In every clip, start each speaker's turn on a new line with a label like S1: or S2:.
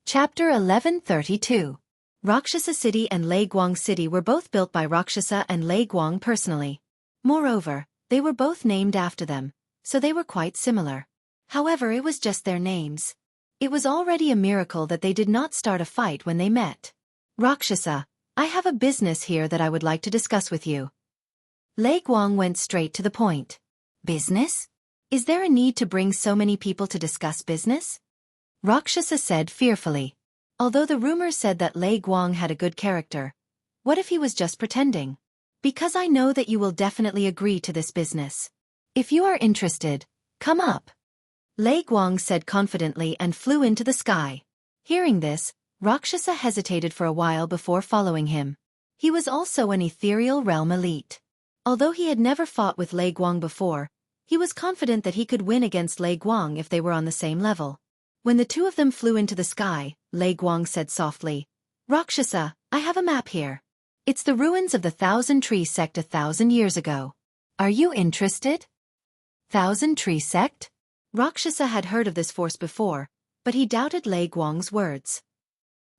S1: Chapter 1132. Rakshasa City and Lei Guang City were both built by Rakshasa and Lei Guang personally. Moreover, they were both named after them, so they were quite similar. However, it was just their names. It was already a miracle that they did not start a fight when they met. Rakshasa, I have a business here that I would like to discuss with you. Lei Guang went straight to the point. Business? Is there a need to bring so many people to discuss business? Rakshasa said fearfully. Although the rumor said that Lei Guang had a good character, what if he was just pretending? Because I know that you will definitely agree to this business. If you are interested, come up. Lei Guang said confidently and flew into the sky. Hearing this, Rakshasa hesitated for a while before following him. He was also an ethereal realm elite. Although he had never fought with Lei Guang before, he was confident that he could win against Lei Guang if they were on the same level. When the two of them flew into the sky, Lei Guang said softly, Rakshasa, I have a map here. It's the ruins of the Thousand Tree Sect 1,000 years ago. Are you interested? Thousand Tree Sect? Rakshasa had heard of this force before, but he doubted Lei Guang's words.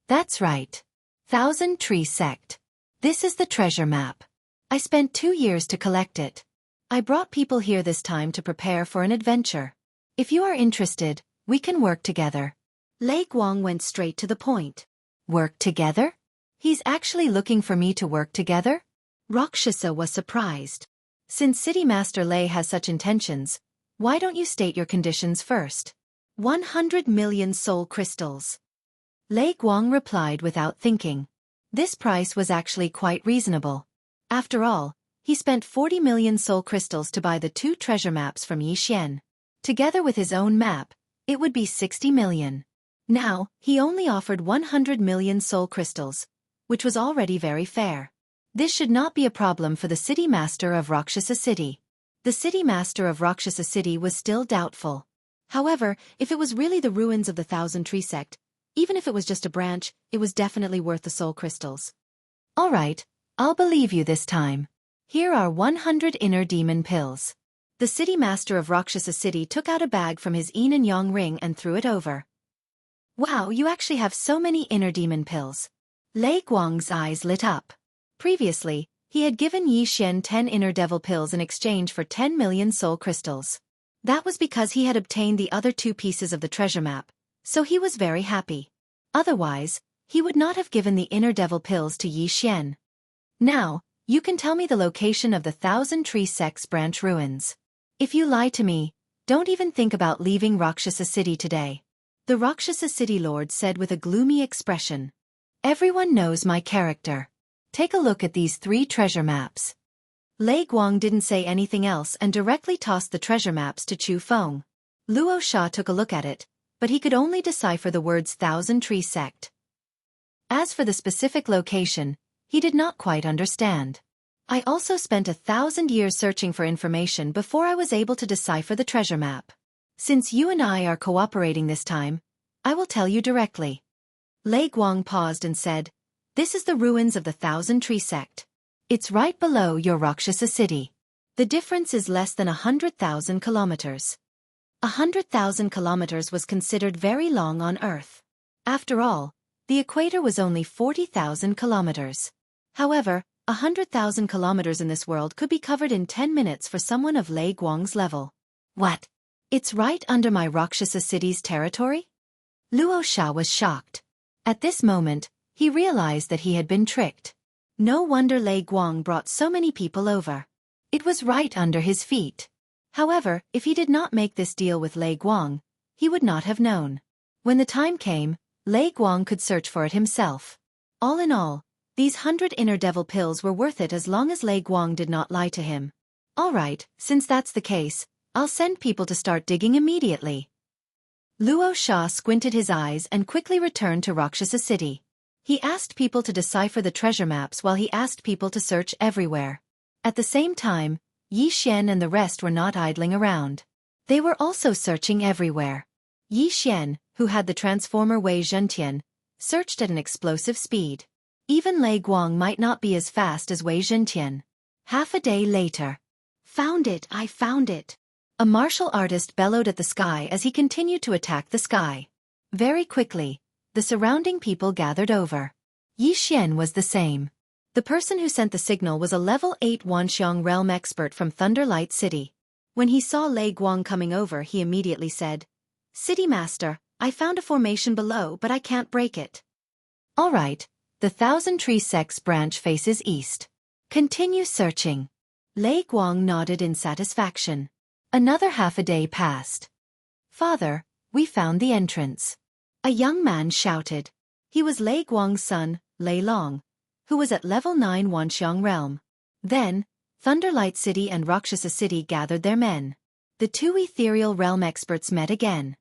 S1: That's right. Thousand Tree Sect. This is the treasure map. I spent 2 years to collect it. I brought people here this time to prepare for an adventure. If you are interested, we can work together. Lei Guang went straight to the point. Work together? He's actually looking for me to work together? Rakshasa was surprised. Since City Master Lei has such intentions, why don't you state your conditions first? 100 million soul crystals. Lei Guang replied without thinking. This price was actually quite reasonable. After all, he spent 40 million soul crystals to buy the 2 treasure maps from Yi Xian. Together with his own map, it would be 60 million. Now, he only offered 100 million soul crystals, which was already very fair. This should not be a problem for the City Master of Rakshasa City. The City Master of Rakshasa City was still doubtful. However, if it was really the ruins of the Thousand Tree Sect, even if it was just a branch, it was definitely worth the soul crystals. All right, I'll believe you this time. Here are 100 inner demon pills. The City Master of Rakshasa City took out a bag from his yin and yang ring and threw it over. Wow, you actually have so many inner demon pills. Lei Guang's eyes lit up. Previously, he had given Yi Xian 10 inner devil pills in exchange for 10 million soul crystals. That was because he had obtained the other 2 pieces of the treasure map, so he was very happy. Otherwise, he would not have given the inner devil pills to Yi Xian. Now, you can tell me the location of the Thousand Tree Sect's branch ruins. If you lie to me, don't even think about leaving Rakshasa City today. The Rakshasa City Lord said with a gloomy expression. Everyone knows my character. Take a look at these 3 treasure maps. Lei Guang didn't say anything else and directly tossed the treasure maps to Chu Feng. Luo Sha took a look at it, but he could only decipher the words Thousand Tree Sect. As for the specific location, he did not quite understand. I also spent 1,000 years searching for information before I was able to decipher the treasure map. Since you and I are cooperating this time, I will tell you directly. Lei Guang paused and said, This is the ruins of the Thousand Tree Sect. It's right below your Rakshasa City. The difference is less than 100,000 kilometers. 100,000 kilometers was considered very long on Earth. After all, the equator was only 40,000 kilometers. However, 100,000 kilometers in this world could be covered in 10 minutes for someone of Lei Guang's level. What? It's right under my Rakshasa City's territory? Luo Sha was shocked. At this moment, he realized that he had been tricked. No wonder Lei Guang brought so many people over. It was right under his feet. However, if he did not make this deal with Lei Guang, he would not have known. When the time came, Lei Guang could search for it himself. All in all, these 100 inner devil pills were worth it as long as Lei Guang did not lie to him. All right, since that's the case, I'll send people to start digging immediately. Luo Sha squinted his eyes and quickly returned to Rakshasa City. He asked people to decipher the treasure maps while he asked people to search everywhere. At the same time, Yi Xian and the rest were not idling around. They were also searching everywhere. Yi Xian, who had the transformer Wei Zhentian, searched at an explosive speed. Even Lei Guang might not be as fast as Wei Zhentian. Half a day later. Found it, I found it. A martial artist bellowed at the sky as he continued to attack the sky. Very quickly, the surrounding people gathered over. Yi Xian was the same. The person who sent the signal was a level 8 Wanxiang realm expert from Thunderlight City. When he saw Lei Guang coming over, he immediately said, "City Master, I found a formation below, but I can't break it." "All right, the Thousand Tree Sect's branch faces east. Continue searching." Lei Guang nodded in satisfaction. Another half a day passed. "Father, we found the entrance," a young man shouted. He was Lei Guang's son, Lei Long, who was at level 9 Wanxiang realm. Then, Thunderlight City and Rakshasa City gathered their men. The two ethereal realm experts met again.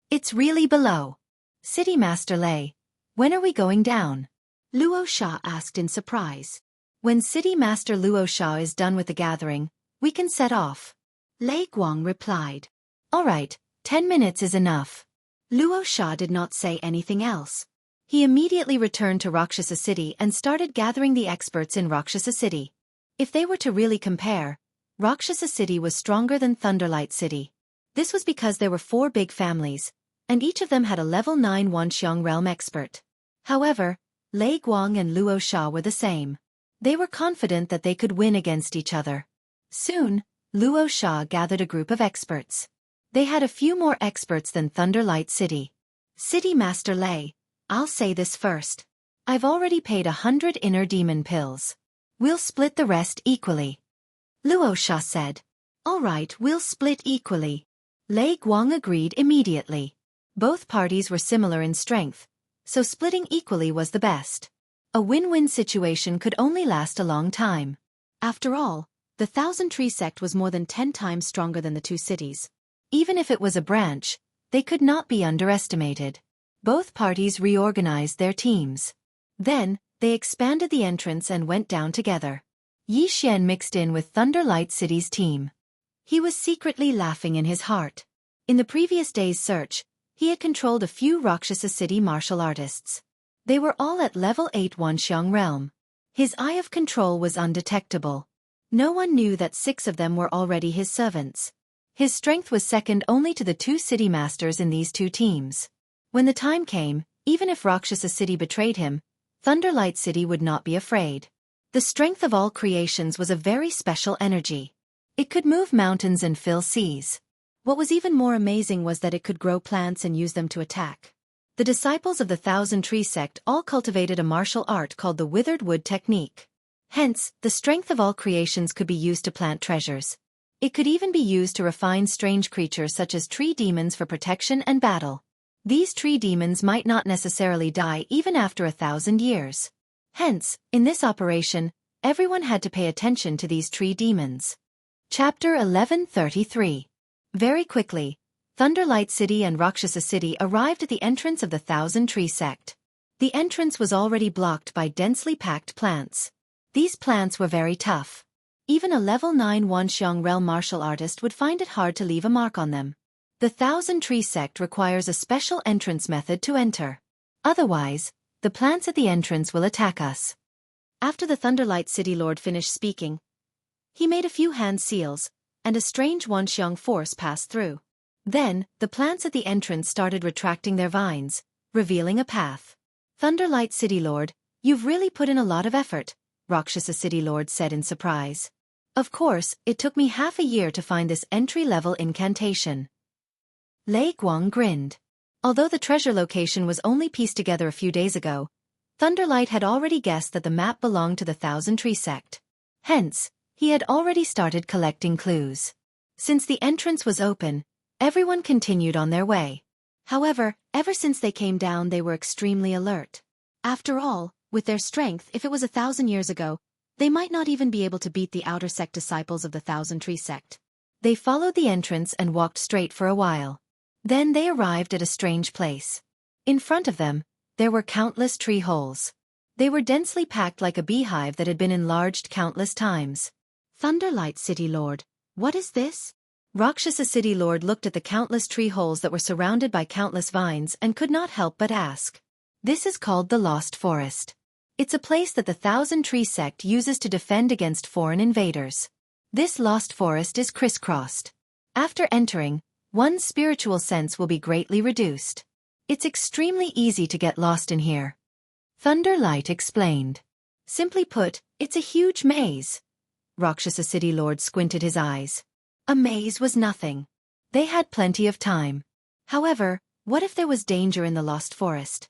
S1: "It's really below. City Master Lei, when are we going down?" Luo Sha asked in surprise. "When City Master Luo Sha is done with the gathering, we can set off," Lei Guang replied. "All right, 10 minutes is enough." Luo Sha did not say anything else. He immediately returned to Rakshasa City and started gathering the experts in Rakshasa City. If they were to really compare, Rakshasa City was stronger than Thunderlight City. This was because there were 4 big families, and each of them had a level 9 Wanxiang realm expert. However, Lei Guang and Luo Sha were the same. They were confident that they could win against each other. Soon, Luo Sha gathered a group of experts. They had a few more experts than Thunderlight City. "City Master Lei, I'll say this first. I've already paid 100 inner demon pills. We'll split the rest equally," Luo Sha said. "All right, we'll split equally." Lei Guang agreed immediately. Both parties were similar in strength, so splitting equally was the best. A win-win situation could only last a long time. After all, the Thousand Tree Sect was more than 10 times stronger than the two cities. Even if it was a branch, they could not be underestimated. Both parties reorganized their teams. Then, they expanded the entrance and went down together. Yi Xian mixed in with Thunderlight City's team. He was secretly laughing in his heart. In the previous day's search, he had controlled a few Rakshasa City martial artists. They were all at level 8 Wanxiang realm. His eye of control was undetectable. No one knew that 6 of them were already his servants. His strength was second only to the 2 city masters in these 2 teams. When the time came, even if Rakshasa City betrayed him, Thunderlight City would not be afraid. The strength of all creations was a very special energy. It could move mountains and fill seas. What was even more amazing was that it could grow plants and use them to attack. The disciples of the Thousand Tree Sect all cultivated a martial art called the Withered Wood Technique. Hence, the strength of all creations could be used to plant treasures. It could even be used to refine strange creatures such as tree demons for protection and battle. These tree demons might not necessarily die even after 1,000 years. Hence, in this operation, everyone had to pay attention to these tree demons. Chapter 1133. Very quickly, Thunderlight City and Rakshasa City arrived at the entrance of the Thousand Tree Sect. The entrance was already blocked by densely packed plants. These plants were very tough. Even a level 9 Wanxiang realm martial artist would find it hard to leave a mark on them. The Thousand Tree Sect requires a special entrance method to enter. Otherwise, the plants at the entrance will attack us. After the Thunderlight City Lord finished speaking, he made a few hand seals, and a strange Wanxiang force passed through. Then, the plants at the entrance started retracting their vines, revealing a path. "Thunderlight City Lord, you've really put in a lot of effort," Rakshasa City Lord said in surprise. "Of course, it took me half a year to find this entry-level incantation." Lei Guang grinned. Although the treasure location was only pieced together a few days ago, Thunderlight had already guessed that the map belonged to the Thousand Tree Sect. Hence, he had already started collecting clues. Since the entrance was open, everyone continued on their way. However, ever since they came down they were extremely alert. After all, with their strength, if it was 1,000 years ago, they might not even be able to beat the outer sect disciples of the Thousand Tree Sect. They followed the entrance and walked straight for a while. Then they arrived at a strange place. In front of them, there were countless tree holes. They were densely packed like a beehive that had been enlarged countless times. "Thunderlight City Lord, what is this?" Rakshasa City Lord looked at the countless tree holes that were surrounded by countless vines and could not help but ask. "This is called the Lost Forest. It's a place that the Thousand Tree Sect uses to defend against foreign invaders. This Lost Forest is crisscrossed. After entering, one's spiritual sense will be greatly reduced. It's extremely easy to get lost in here. Thunderlight explained. Simply put, it's a huge maze. Rakshasa City Lord squinted his eyes. A maze was nothing. They had plenty of time. However, what if there was danger in the lost forest?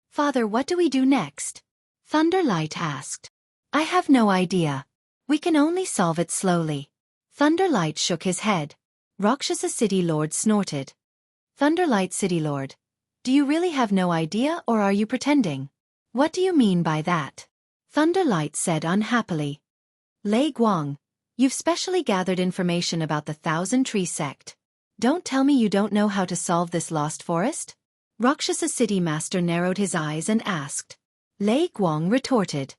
S1: Father, what do we do next? Thunderlight asked. I have no idea. We can only solve it slowly. Thunderlight shook his head. Rakshasa City Lord snorted. Thunderlight City Lord, do you really have no idea or are you pretending? What do you mean by that? Thunderlight said unhappily. Lei Guang, you've specially gathered information about the Thousand Tree Sect. Don't tell me you don't know how to solve this lost forest? Rakshasa City Master narrowed his eyes and asked. Lei Guang retorted.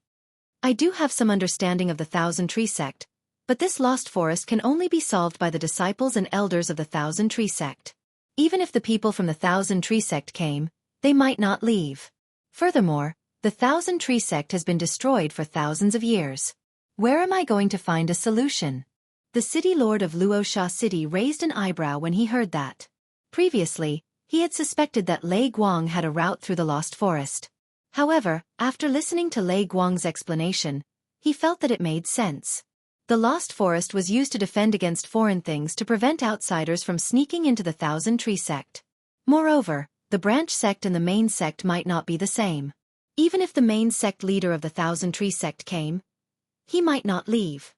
S1: I do have some understanding of the Thousand Tree Sect, but this lost forest can only be solved by the disciples and elders of the Thousand Tree Sect. Even if the people from the Thousand Tree Sect came, they might not leave. Furthermore, the Thousand Tree Sect has been destroyed for thousands of years. Where am I going to find a solution? The city lord of Luosha City raised an eyebrow when he heard that. Previously, he had suspected that Lei Guang had a route through the lost forest. However, after listening to Lei Guang's explanation, he felt that it made sense. The lost forest was used to defend against foreign things to prevent outsiders from sneaking into the Thousand Tree Sect. Moreover, the branch sect and the main sect might not be the same. Even if the main sect leader of the Thousand Tree Sect came, he might not leave.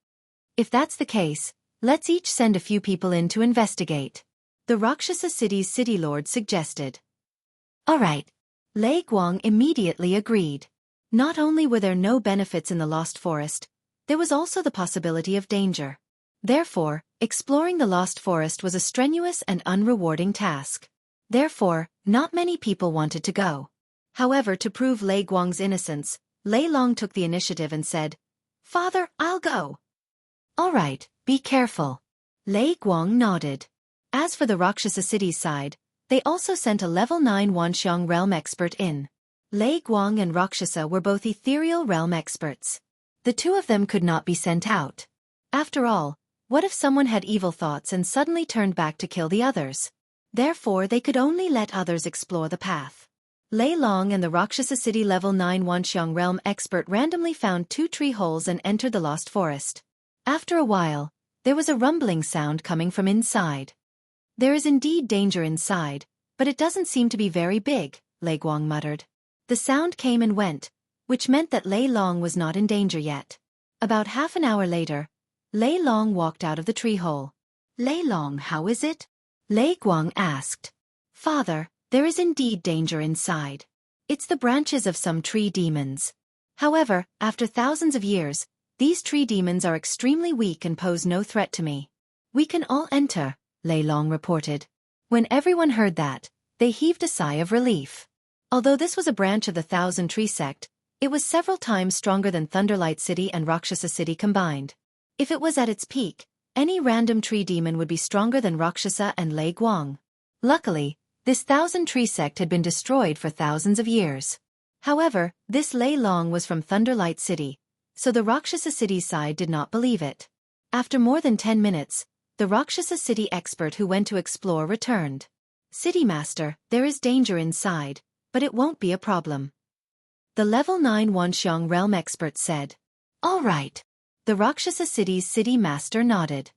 S1: If that's the case, let's each send a few people in to investigate. The Rakshasa City's city lord suggested. All right. Lei Guang immediately agreed. Not only were there no benefits in the lost forest, there was also the possibility of danger. Therefore, exploring the lost forest was a strenuous and unrewarding task. Therefore, not many people wanted to go. However, to prove Lei Guang's innocence, Lei Long took the initiative and said, Father, I'll go. All right, be careful. Lei Guang nodded. As for the Rakshasa City's side, they also sent a level 9 Wanxiang realm expert in. Lei Guang and Rakshasa were both ethereal realm experts. The two of them could not be sent out. After all, what if someone had evil thoughts and suddenly turned back to kill the others? Therefore, they could only let others explore the path. Lei Long and the Rakshasa City level 9 Wanxiang realm expert randomly found 2 tree holes and entered the lost forest. After a while, there was a rumbling sound coming from inside. There is indeed danger inside, but it doesn't seem to be very big, Lei Guang muttered. The sound came and went, which meant that Lei Long was not in danger yet. About half an hour later, Lei Long walked out of the tree hole. Lei Long, how is it? Lei Guang asked. Father, there is indeed danger inside. It's the branches of some tree demons. However, after thousands of years, these tree demons are extremely weak and pose no threat to me. We can all enter, Lei Long reported. When everyone heard that, they heaved a sigh of relief. Although this was a branch of the Thousand Tree Sect, it was several times stronger than Thunderlight City and Rakshasa City combined. If it was at its peak, any random tree demon would be stronger than Rakshasa and Lei Guang. Luckily, this Thousand Tree Sect had been destroyed for thousands of years. However, this Lei Long was from Thunderlight City, so the Rakshasa City side did not believe it. After more than 10 minutes, the Rakshasa City expert who went to explore returned. City Master, there is danger inside, but it won't be a problem. The level 9 Wanxiang realm expert said. All right. The Rakshasa City's City Master nodded.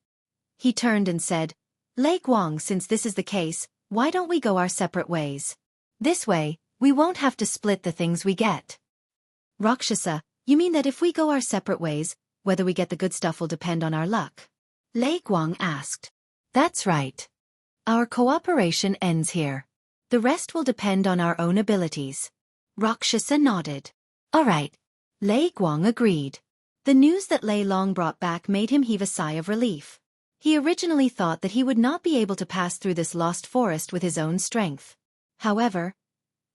S1: He turned and said, Lei Guang, since this is the case, why don't we go our separate ways? This way, we won't have to split the things we get. Rakshasa, you mean that if we go our separate ways, whether we get the good stuff will depend on our luck? Lei Guang asked. That's right. Our cooperation ends here. The rest will depend on our own abilities. Rakshasa nodded. All right. Lei Guang agreed. The news that Lei Long brought back made him heave a sigh of relief. He originally thought that he would not be able to pass through this lost forest with his own strength. However,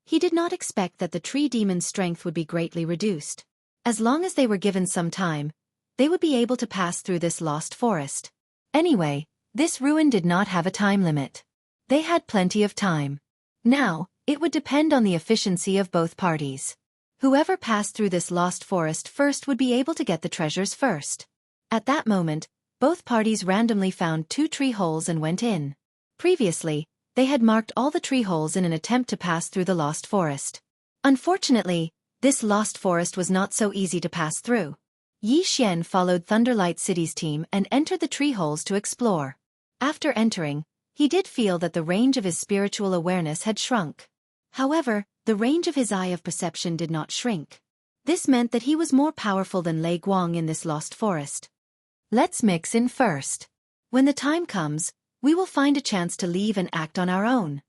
S1: he did not expect that the tree demon's strength would be greatly reduced. As long as they were given some time, they would be able to pass through this lost forest. Anyway, this ruin did not have a time limit. They had plenty of time. Now, it would depend on the efficiency of both parties. Whoever passed through this lost forest first would be able to get the treasures first. At that moment, both parties randomly found 2 tree holes and went in. Previously, They had marked all the tree holes in an attempt to pass through the lost forest. Unfortunately, this lost forest was not so easy to pass through. Yi Xian followed Thunderlight City's team and entered the tree holes to explore. After entering, he did feel that the range of his spiritual awareness had shrunk. However, the range of his eye of perception did not shrink. This meant that he was more powerful than Lei Guang in this lost forest. Let's mix in first. When the time comes, we will find a chance to leave and act on our own.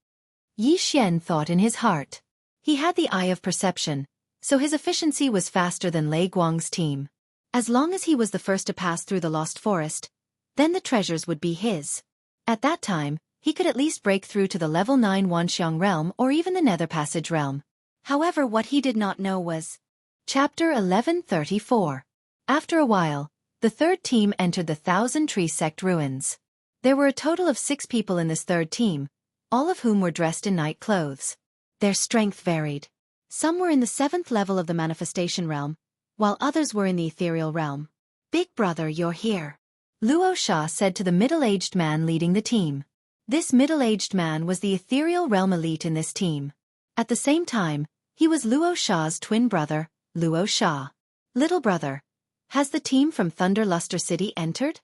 S1: Yi Xian thought in his heart. He had the eye of perception, so his efficiency was faster than Lei Guang's team. As long as he was the first to pass through the lost forest, then the treasures would be his. At that time, he could at least break through to the level 9 Wanxiang realm or even the Nether Passage realm. However, what he did not know was Chapter 1134. After a while, the third team entered the Thousand Tree Sect ruins. There were a total of 6 people in this third team, all of whom were dressed in night clothes. Their strength varied. Some were in the 7th level of the manifestation realm, while others were in the ethereal realm. "Big brother, you're here," Luo Sha said to the middle-aged man leading the team. This middle-aged man was the ethereal realm elite in this team. At the same time, he was Luo Sha's twin brother, Luo Sha. "Little brother, has the team from Thunder Luster City entered?"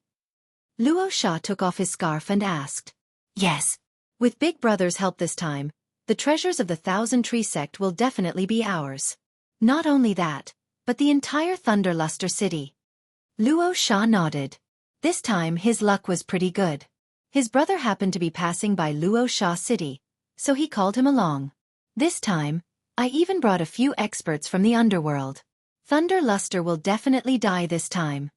S1: Luo Sha took off his scarf and asked. "Yes. With Big Brother's help this time, the treasures of the Thousand Tree Sect will definitely be ours. Not only that, but the entire Thunder Luster City." Luo Sha nodded. This time his luck was pretty good. His brother happened to be passing by Luo Sha City, so he called him along. "This time, I even brought a few experts from the underworld. Thunder Luster will definitely die this time."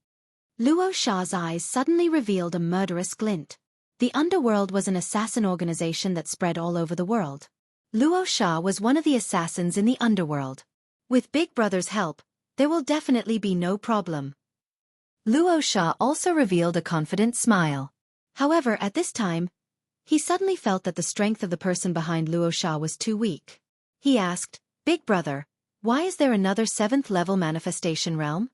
S1: Luo Sha's eyes suddenly revealed a murderous glint. The underworld was an assassin organization that spread all over the world. Luo Sha was one of the assassins in the underworld. With Big Brother's help, there will definitely be no problem. Luo Sha also revealed a confident smile. However, at this time, he suddenly felt that the strength of the person behind Luo Sha was too weak. He asked, "Big Brother, why is there another 7th level manifestation realm?"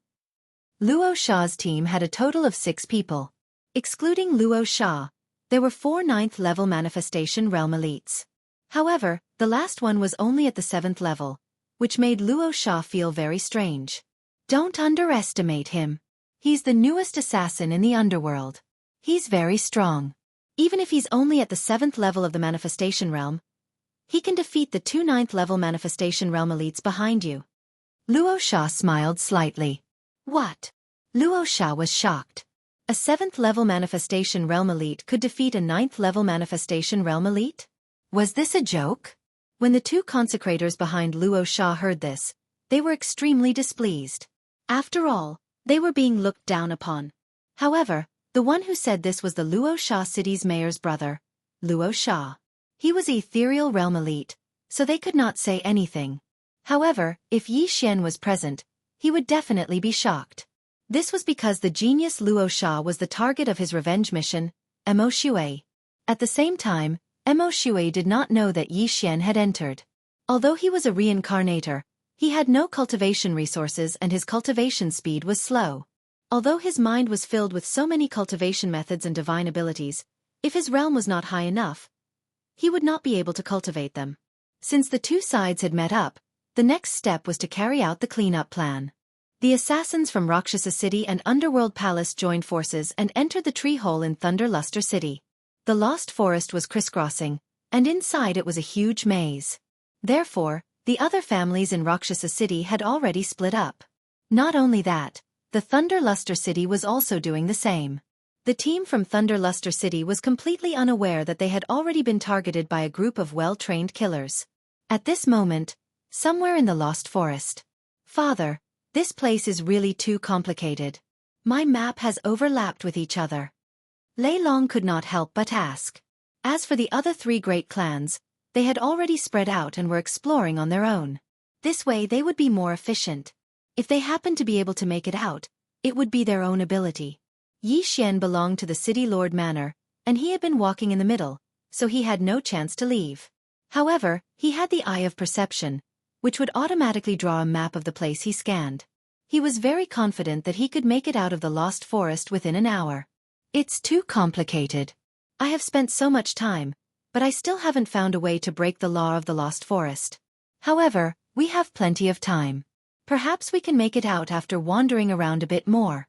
S1: Luo Sha's team had a total of 6 people. Excluding Luo Sha, there were 4 9th level manifestation realm elites. However, the last one was only at the 7th level, which made Luo Sha feel very strange. Don't underestimate him. He's the newest assassin in the underworld. He's very strong. Even if he's only at the 7th level of the manifestation realm, he can defeat the 2 9th level manifestation realm elites behind you. Luo Sha smiled slightly. What? Luo Sha was shocked. A 7th level manifestation realm elite could defeat a 9th level manifestation realm elite? Was this a joke? When the 2 consecrators behind Luo Sha heard this, they were extremely displeased. After all, they were being looked down upon. However, the one who said this was the Luo Sha city's mayor's brother, Luo Sha. He was the ethereal realm elite, so they could not say anything. However, if Yi Xian was present, he would definitely be shocked. This was because the genius Luo Sha was the target of his revenge mission, Mo Shui. At the same time, Mo Shui did not know that Yi Xian had entered. Although he was a reincarnator, he had no cultivation resources and his cultivation speed was slow. Although his mind was filled with so many cultivation methods and divine abilities, if his realm was not high enough, he would not be able to cultivate them. Since the 2 sides had met up, the next step was to carry out the cleanup plan. The assassins from Rakshasa City and Underworld Palace joined forces and entered the tree hole in Thunder Luster City. The lost forest was crisscrossing, and inside it was a huge maze. Therefore, the other families in Rakshasa City had already split up. Not only that, the Thunder Luster City was also doing the same. The team from Thunder Luster City was completely unaware that they had already been targeted by a group of well-trained killers. At this moment, somewhere in the lost forest. "Father, this place is really too complicated. My map has overlapped with each other." Lei Long could not help but ask. As for the other 3 great clans, they had already spread out and were exploring on their own. This way they would be more efficient. If they happened to be able to make it out, it would be their own ability. Yi Xian belonged to the City Lord Manor, and he had been walking in the middle, so he had no chance to leave. However, he had the eye of perception, which would automatically draw a map of the place he scanned. He was very confident that he could make it out of the lost forest within an hour. "It's too complicated. I have spent so much time, but I still haven't found a way to break the law of the Lost Forest. However, we have plenty of time. Perhaps we can make it out after wandering around a bit more.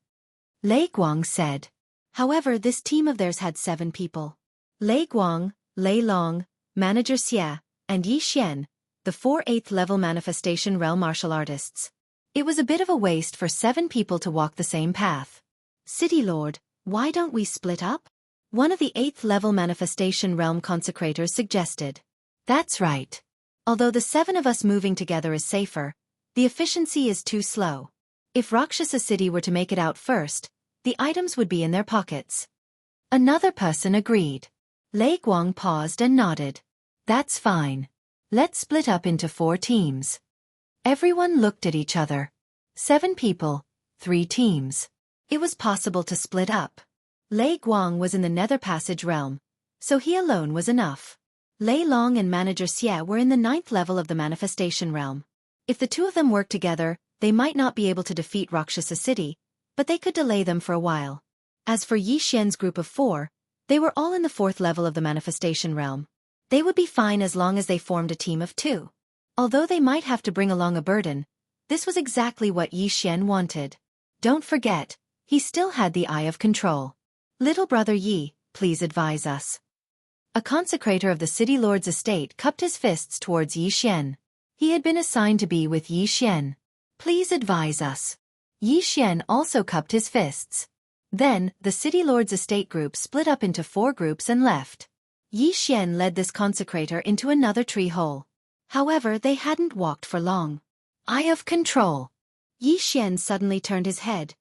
S1: Lei Guang said. However, this team of theirs had 7 people. Lei Guang, Lei Long, Manager Xie, and Yi Xian, the 4 8th-level Manifestation Realm martial artists. It was a bit of a waste for 7 people to walk the same path. City Lord, why don't we split up? One of the 8th-level Manifestation Realm consecrators suggested. That's right. Although the 7 of us moving together is safer, the efficiency is too slow. If Rakshasa City were to make it out first, the items would be in their pockets. Another person agreed. Lei Guang paused and nodded. That's fine. Let's split up into 4 teams. Everyone looked at each other. 7 people, 3 teams. It was possible to split up. Lei Guang was in the Nether Passage realm, so he alone was enough. Lei Long and Manager Xie were in the 9th level of the Manifestation realm. If the 2 of them worked together, they might not be able to defeat Rakshasa City, but they could delay them for a while. As for Yi Xian's group of 4, they were all in the 4th level of the Manifestation realm. They would be fine as long as they formed a team of 2. Although they might have to bring along a burden, this was exactly what Yi Xian wanted. Don't forget, he still had the eye of control. Little brother Yi, please advise us. A consecrator of the City Lord's estate cupped his fists towards Yi Xian. He had been assigned to be with Yi Xian. Please advise us. Yi Xian also cupped his fists. Then, the City Lord's estate group split up into 4 groups and left. Yi Xian led this consecrator into another tree hole. However, they hadn't walked for long. Eye of control. Yi Xian suddenly turned his head,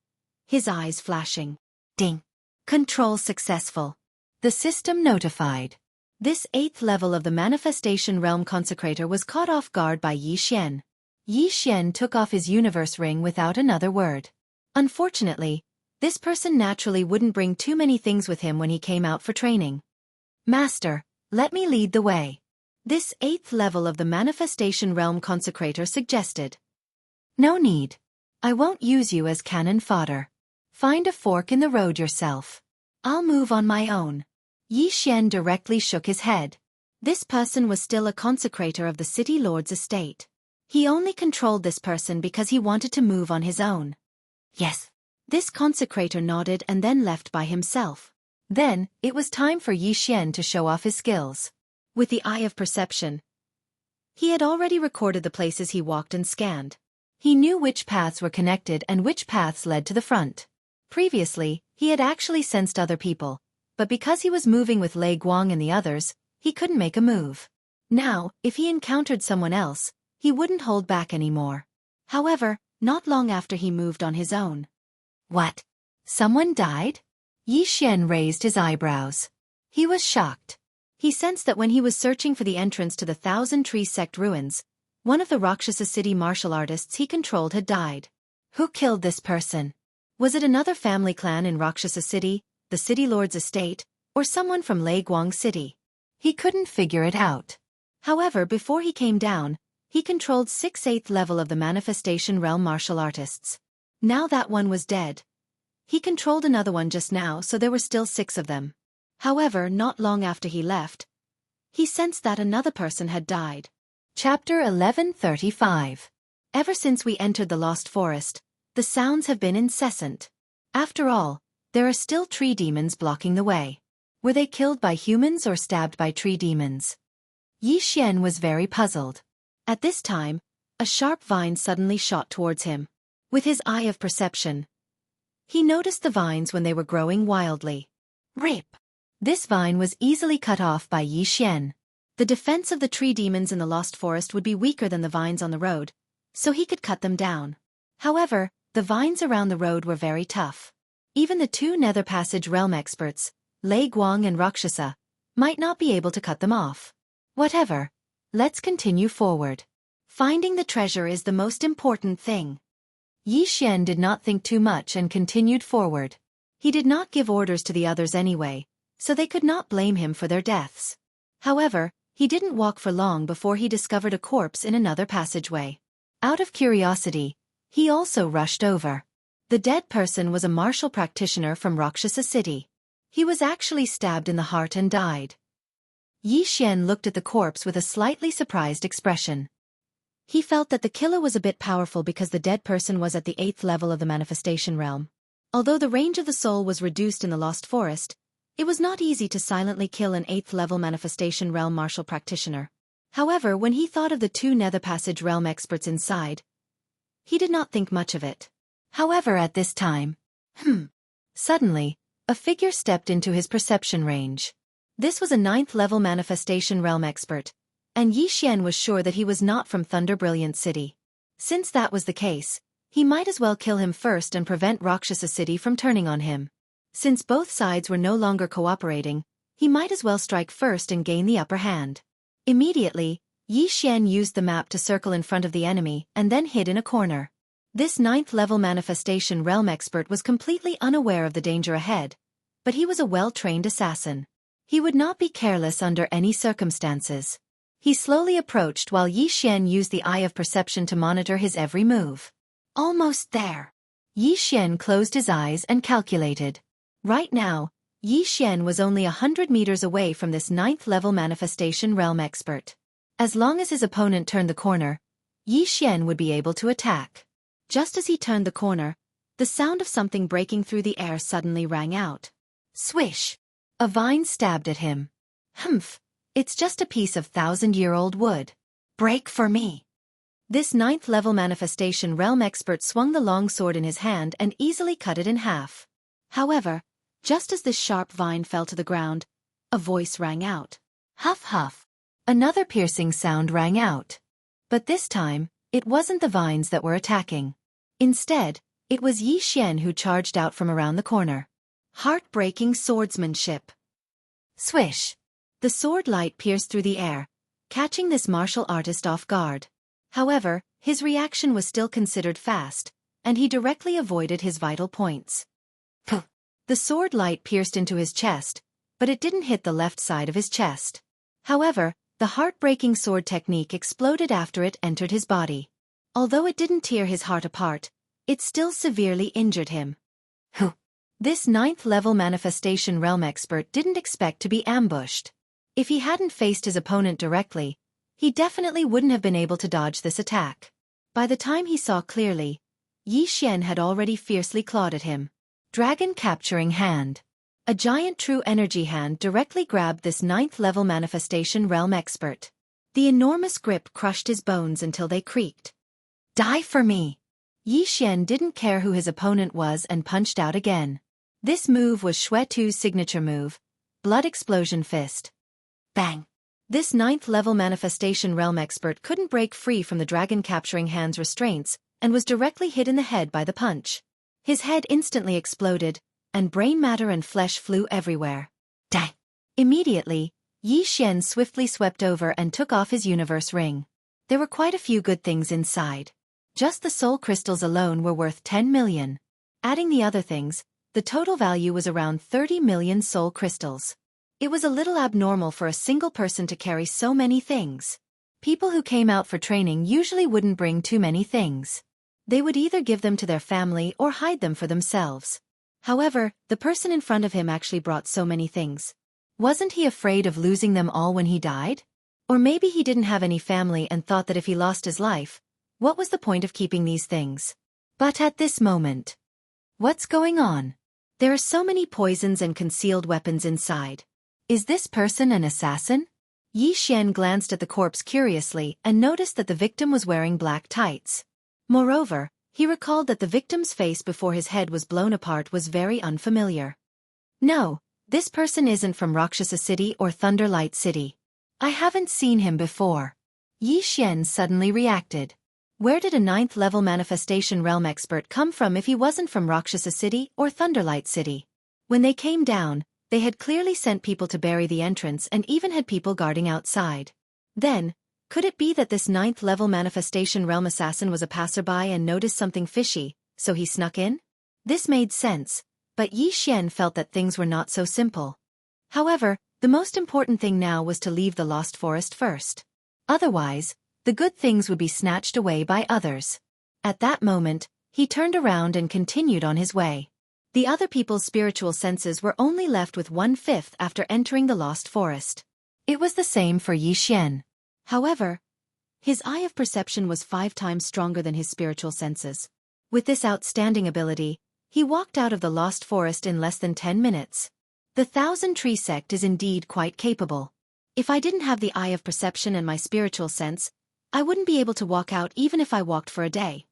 S1: his eyes flashing. Ding. Control successful. The system notified. This 8th level of the Manifestation Realm consecrator was caught off guard by Yi Xian. Yi Xian took off his universe ring without another word. Unfortunately, this person naturally wouldn't bring too many things with him when he came out for training. Master, let me lead the way. This 8th level of the Manifestation Realm consecrator suggested. No need. I won't use you as cannon fodder. Find a fork in the road yourself. I'll move on my own. Yi Xian directly shook his head. This person was still a consecrator of the City Lord's estate. He only controlled this person because he wanted to move on his own. Yes. This consecrator nodded and then left by himself. Then, it was time for Yi Xian to show off his skills. With the eye of perception, he had already recorded the places he walked and scanned. He knew which paths were connected and which paths led to the front. Previously, he had actually sensed other people, but because he was moving with Lei Guang and the others, he couldn't make a move. Now, if he encountered someone else, he wouldn't hold back anymore. However, not long after he moved on his own. What? Someone died? Yi Xian raised his eyebrows. He was shocked. He sensed that when he was searching for the entrance to the Thousand Tree Sect ruins, one of the Rakshasa City martial artists he controlled had died. Who killed this person? Was it another family clan in Rakshasa City, the City Lord's estate, or someone from Lei Guang City? He couldn't figure it out. However, before he came down, he controlled 6 8th level of the Manifestation Realm martial artists. Now that one was dead. He controlled another one just now, so there were still 6 of them. However, not long after he left, he sensed that another person had died. Chapter 1135. Ever since we entered the Lost Forest, the sounds have been incessant. After all, there are still tree demons blocking the way. Were they killed by humans or stabbed by tree demons? Yi Xian was very puzzled. At this time, a sharp vine suddenly shot towards him. With his eye of perception, he noticed the vines when they were growing wildly. Rip! This vine was easily cut off by Yi Xian. The defense of the tree demons in the Lost Forest would be weaker than the vines on the road, so he could cut them down. However, the vines around the road were very tough. Even the 2 Nether Passage realm experts, Lei Guang and Rakshasa, might not be able to cut them off. Whatever. Let's continue forward. Finding the treasure is the most important thing. Yi Xian did not think too much and continued forward. He did not give orders to the others anyway, so they could not blame him for their deaths. However, he didn't walk for long before he discovered a corpse in another passageway. Out of curiosity, he also rushed over. The dead person was a martial practitioner from Rakshasa City. He was actually stabbed in the heart and died. Yi Xian looked at the corpse with a slightly surprised expression. He felt that the killer was a bit powerful because the dead person was at the 8th level of the manifestation realm. Although the range of the soul was reduced in the Lost Forest, it was not easy to silently kill an 8th level manifestation realm martial practitioner. However, when he thought of the 2 Nether Passage realm experts inside, he did not think much of it. However, at this time, suddenly, a figure stepped into his perception range. This was a 9th level manifestation realm expert, and Yi Xian was sure that he was not from Thunder Brilliant City. Since that was the case, he might as well kill him first and prevent Rakshasa City from turning on him. Since both sides were no longer cooperating, he might as well strike first and gain the upper hand. Immediately, Yi Xian used the map to circle in front of the enemy and then hid in a corner. This 9th level manifestation realm expert was completely unaware of the danger ahead, but he was a well-trained assassin. He would not be careless under any circumstances. He slowly approached while Yi Xian used the Eye of Perception to monitor his every move. Almost there. Yi Xian closed his eyes and calculated. Right now, Yi Xian was only 100 meters away from this 9th level manifestation realm expert. As long as his opponent turned the corner, Yi Xian would be able to attack. Just as he turned the corner, the sound of something breaking through the air suddenly rang out. Swish! A vine stabbed at him. Humph! It's just a piece of 1,000-year-old wood. Break for me! This 9th level manifestation realm expert swung the long sword in his hand and easily cut it in half. However, just as this sharp vine fell to the ground, a voice rang out. Huff huff! Another piercing sound rang out. But this time, it wasn't the vines that were attacking. Instead, it was Yi Xian who charged out from around the corner. Heartbreaking swordsmanship. Swish! The sword light pierced through the air, catching this martial artist off guard. However, his reaction was still considered fast, and he directly avoided his vital points. Puh! The sword light pierced into his chest, but it didn't hit the left side of his chest. However, the heartbreaking sword technique exploded after it entered his body. Although it didn't tear his heart apart, it still severely injured him. This 9th level manifestation realm expert didn't expect to be ambushed. If he hadn't faced his opponent directly, he definitely wouldn't have been able to dodge this attack. By the time he saw clearly, Yi Xian had already fiercely clawed at him. Dragon Capturing Hand. A giant true energy hand directly grabbed this 9th level manifestation realm expert. The enormous grip crushed his bones until they creaked. Die for me! Yi Xian didn't care who his opponent was and punched out again. This move was Xue Tu's signature move, Blood Explosion Fist. Bang! This 9th level manifestation realm expert couldn't break free from the dragon capturing hand's restraints and was directly hit in the head by the punch. His head instantly exploded, and brain matter and flesh flew everywhere. Dang! Immediately, Yi Xian swiftly swept over and took off his universe ring. There were quite a few good things inside. Just the soul crystals alone were worth 10 million. Adding the other things, the total value was around 30 million soul crystals. It was a little abnormal for a single person to carry so many things. People who came out for training usually wouldn't bring too many things. They would either give them to their family or hide them for themselves. However, the person in front of him actually brought so many things. Wasn't he afraid of losing them all when he died? Or maybe he didn't have any family and thought that if he lost his life, what was the point of keeping these things? But at this moment, what's going on? There are so many poisons and concealed weapons inside. Is this person an assassin? Yi Xian glanced at the corpse curiously and noticed that the victim was wearing black tights. Moreover, he recalled that the victim's face before his head was blown apart was very unfamiliar. No, this person isn't from Rakshasa City or Thunderlight City. I haven't seen him before. Yi Xian suddenly reacted. Where did a 9th level manifestation realm expert come from if he wasn't from Rakshasa City or Thunderlight City? When they came down, they had clearly sent people to bury the entrance and even had people guarding outside. Then, could it be that this 9th level manifestation realm assassin was a passerby and noticed something fishy, so he snuck in? This made sense, but Yi Xian felt that things were not so simple. However, the most important thing now was to leave the Lost Forest first. Otherwise, the good things would be snatched away by others. At that moment, he turned around and continued on his way. The other people's spiritual senses were only left with 1/5 after entering the Lost Forest. It was the same for Yi Xian. However, his eye of perception was 5 times stronger than his spiritual senses. With this outstanding ability, he walked out of the lost forest in less than 10 minutes. The Thousand Tree sect is indeed quite capable. If I didn't have the eye of perception and my spiritual sense, I wouldn't be able to walk out even if I walked for a day.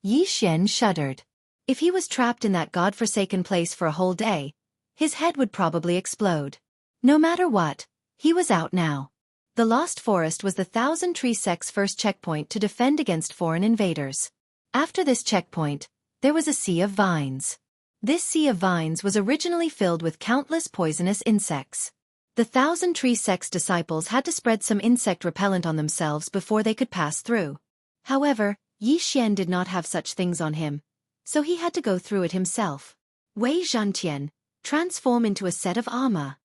S1: Yi Xian shuddered. If he was trapped in that godforsaken place for a whole day, his head would probably explode. No matter what, he was out now. The Lost Forest was the Thousand Tree sect's first checkpoint to defend against foreign invaders. After this checkpoint, there was a sea of vines. This sea of vines was originally filled with countless poisonous insects. The Thousand Tree sect's disciples had to spread some insect repellent on themselves before they could pass through. However, Yi Xian did not have such things on him, so he had to go through it himself. Wei Zhentian, transform into a set of armor.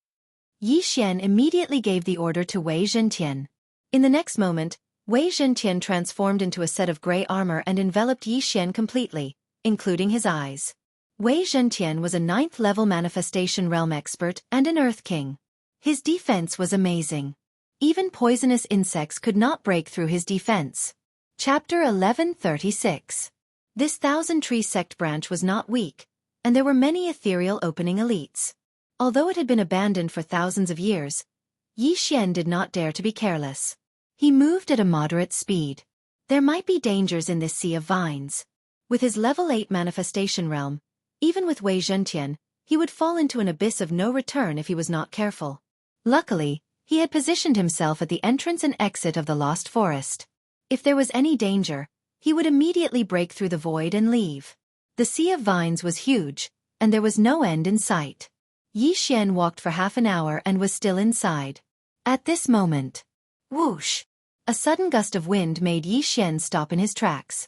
S1: Yi Xian immediately gave the order to Wei Zhentian. In the next moment, Wei Zhentian transformed into a set of gray armor and enveloped Yi Xian completely, including his eyes. Wei Zhentian was a 9th-level manifestation realm expert and an Earth King. His defense was amazing. Even poisonous insects could not break through his defense. Chapter 1136. This Thousand Tree sect branch was not weak, and there were many ethereal opening elites. Although it had been abandoned for thousands of years, Yi Xian did not dare to be careless. He moved at a moderate speed. There might be dangers in this sea of vines. With his level 8 manifestation realm, even with Wei Zhentian, he would fall into an abyss of no return if he was not careful. Luckily, he had positioned himself at the entrance and exit of the Lost Forest. If there was any danger, he would immediately break through the void and leave. The sea of vines was huge, and there was no end in sight. Yi Xian walked for half an hour and was still inside. At this moment, whoosh! A sudden gust of wind made Yi Xian stop in his tracks.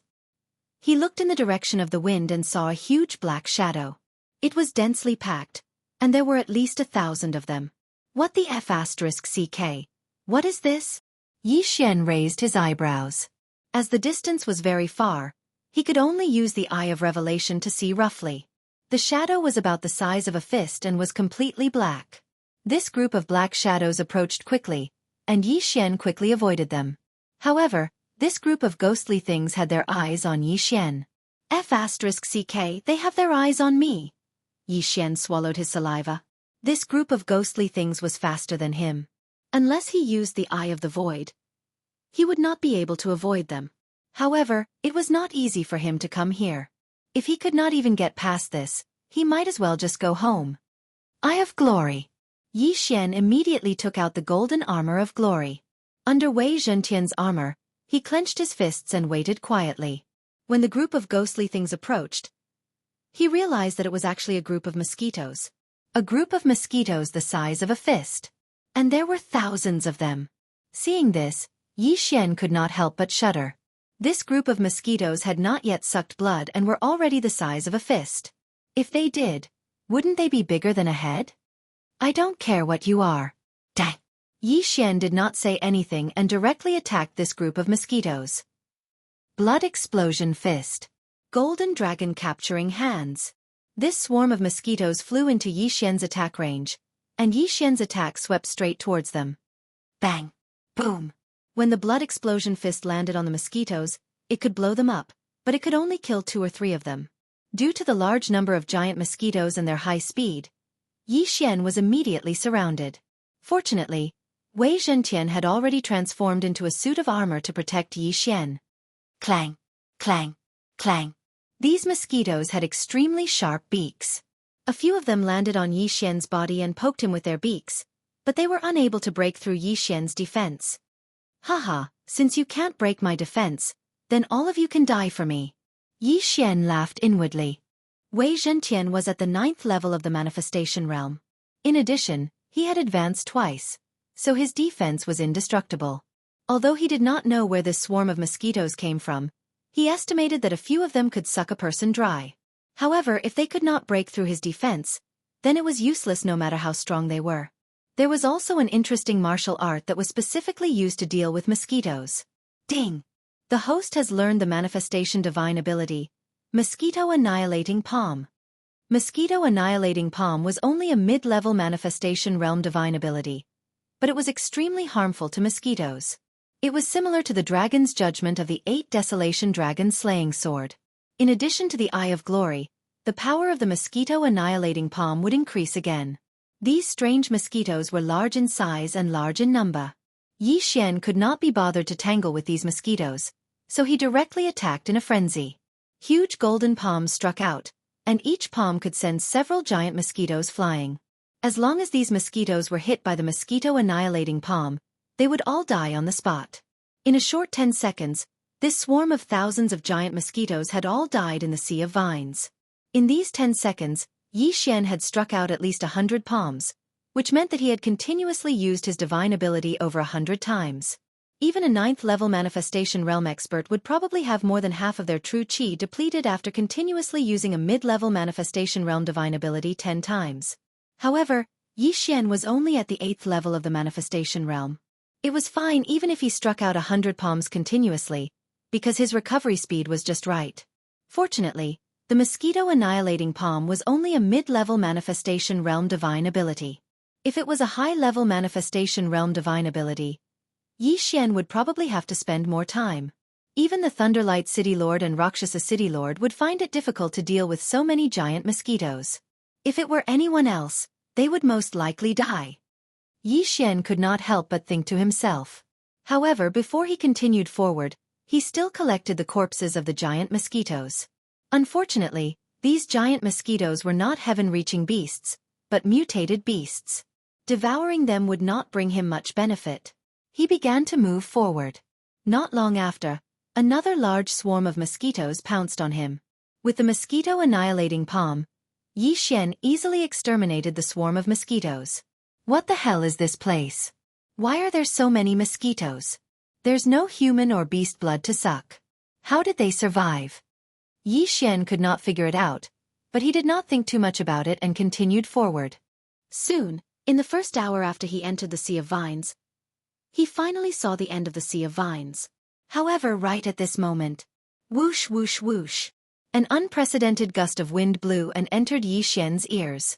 S1: He looked in the direction of the wind and saw a huge black shadow. It was densely packed, and there were at least 1,000 of them. What the F***CK? What is this? Yi Xian raised his eyebrows. As the distance was very far, he could only use the Eye of Revelation to see roughly. The shadow was about the size of a fist and was completely black. This group of black shadows approached quickly, and Yi Xian quickly avoided them. However, this group of ghostly things had their eyes on Yi Xian. F***CK, they have their eyes on me. Yi Xian swallowed his saliva. This group of ghostly things was faster than him. Unless he used the Eye of the Void, he would not be able to avoid them. However, it was not easy for him to come here. If he could not even get past this, he might as well just go home. Eye of Glory. Yi Xian immediately took out the golden armor of glory. Under Wei Zhentian's armor, he clenched his fists and waited quietly. When the group of ghostly things approached, he realized that it was actually a group of mosquitoes. A group of mosquitoes the size of a fist. And there were thousands of them. Seeing this, Yi Xian could not help but shudder. This group of mosquitoes had not yet sucked blood and were already the size of a fist. If they did, wouldn't they be bigger than a head? I don't care what you are. Dang. Yi Xian did not say anything and directly attacked this group of mosquitoes. Blood Explosion Fist. Golden Dragon Capturing Hands. This swarm of mosquitoes flew into Yi Xian's attack range, and Yi Xian's attack swept straight towards them. Bang! Boom! When the Blood Explosion Fist landed on the mosquitoes, it could blow them up, but it could only kill 2 or 3 of them. Due to the large number of giant mosquitoes and their high speed, Yi Xian was immediately surrounded. Fortunately, Wei Zhentian had already transformed into a suit of armor to protect Yi Xian. Clang! Clang! Clang! These mosquitoes had extremely sharp beaks. A few of them landed on Yi Xian's body and poked him with their beaks, but they were unable to break through Yi Xian's defense. Haha, since you can't break my defense, then all of you can die for me. Yi Xian laughed inwardly. Wei Zhentian was at the 9th level of the manifestation realm. In addition, he had advanced twice, so his defense was indestructible. Although he did not know where this swarm of mosquitoes came from, he estimated that a few of them could suck a person dry. However, if they could not break through his defense, then it was useless no matter how strong they were. There was also an interesting martial art that was specifically used to deal with mosquitoes. Ding! The host has learned the manifestation divine ability, Mosquito Annihilating Palm. Mosquito Annihilating Palm was only a mid-level manifestation realm divine ability, but it was extremely harmful to mosquitoes. It was similar to the dragon's judgment of the 8 Desolation Dragon Slaying Sword. In addition to the Eye of Glory, the power of the mosquito annihilating palm would increase again. These strange mosquitoes were large in size and large in number. Yi Xian could not be bothered to tangle with these mosquitoes, so he directly attacked in a frenzy. Huge golden palms struck out, and each palm could send several giant mosquitoes flying. As long as these mosquitoes were hit by the mosquito annihilating palm, they would all die on the spot. In a short 10 seconds, this swarm of thousands of giant mosquitoes had all died in the sea of vines. In these 10 seconds, Yi Xian had struck out at least 100 palms, which meant that he had continuously used his divine ability over 100 times. Even a 9th-level manifestation realm expert would probably have more than half of their true chi depleted after continuously using a mid-level manifestation realm divine ability 10 times. However, Yi Xian was only at the 8th level of the manifestation realm. It was fine even if he struck out 100 palms continuously, because his recovery speed was just right. Fortunately, the mosquito annihilating palm was only a mid-level manifestation realm divine ability. If it was a high-level manifestation realm divine ability, Yi Xian would probably have to spend more time. Even the Thunderlight City Lord and Rakshasa City Lord would find it difficult to deal with so many giant mosquitoes. If it were anyone else, they would most likely die. Yi Xian could not help but think to himself. However, before he continued forward, he still collected the corpses of the giant mosquitoes. Unfortunately, these giant mosquitoes were not heaven-reaching beasts, but mutated beasts. Devouring them would not bring him much benefit. He began to move forward. Not long after, another large swarm of mosquitoes pounced on him. With the mosquito annihilating palm, Yi Xian easily exterminated the swarm of mosquitoes. What the hell is this place? Why are there so many mosquitoes? There's no human or beast blood to suck. How did they survive? Yi Xian could not figure it out, but he did not think too much about it and continued forward. Soon, in the first hour after he entered the Sea of Vines, he finally saw the end of the Sea of Vines. However, right at this moment, whoosh whoosh whoosh, an unprecedented gust of wind blew and entered Yi Xian's ears.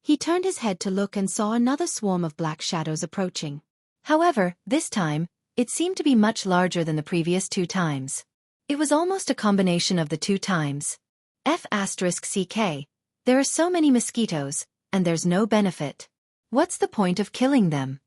S1: He turned his head to look and saw another swarm of black shadows approaching. However, this time, it seemed to be much larger than the previous 2 times. It was almost a combination of the 2 times. F***CK, there are so many mosquitoes, and there's no benefit. What's the point of killing them?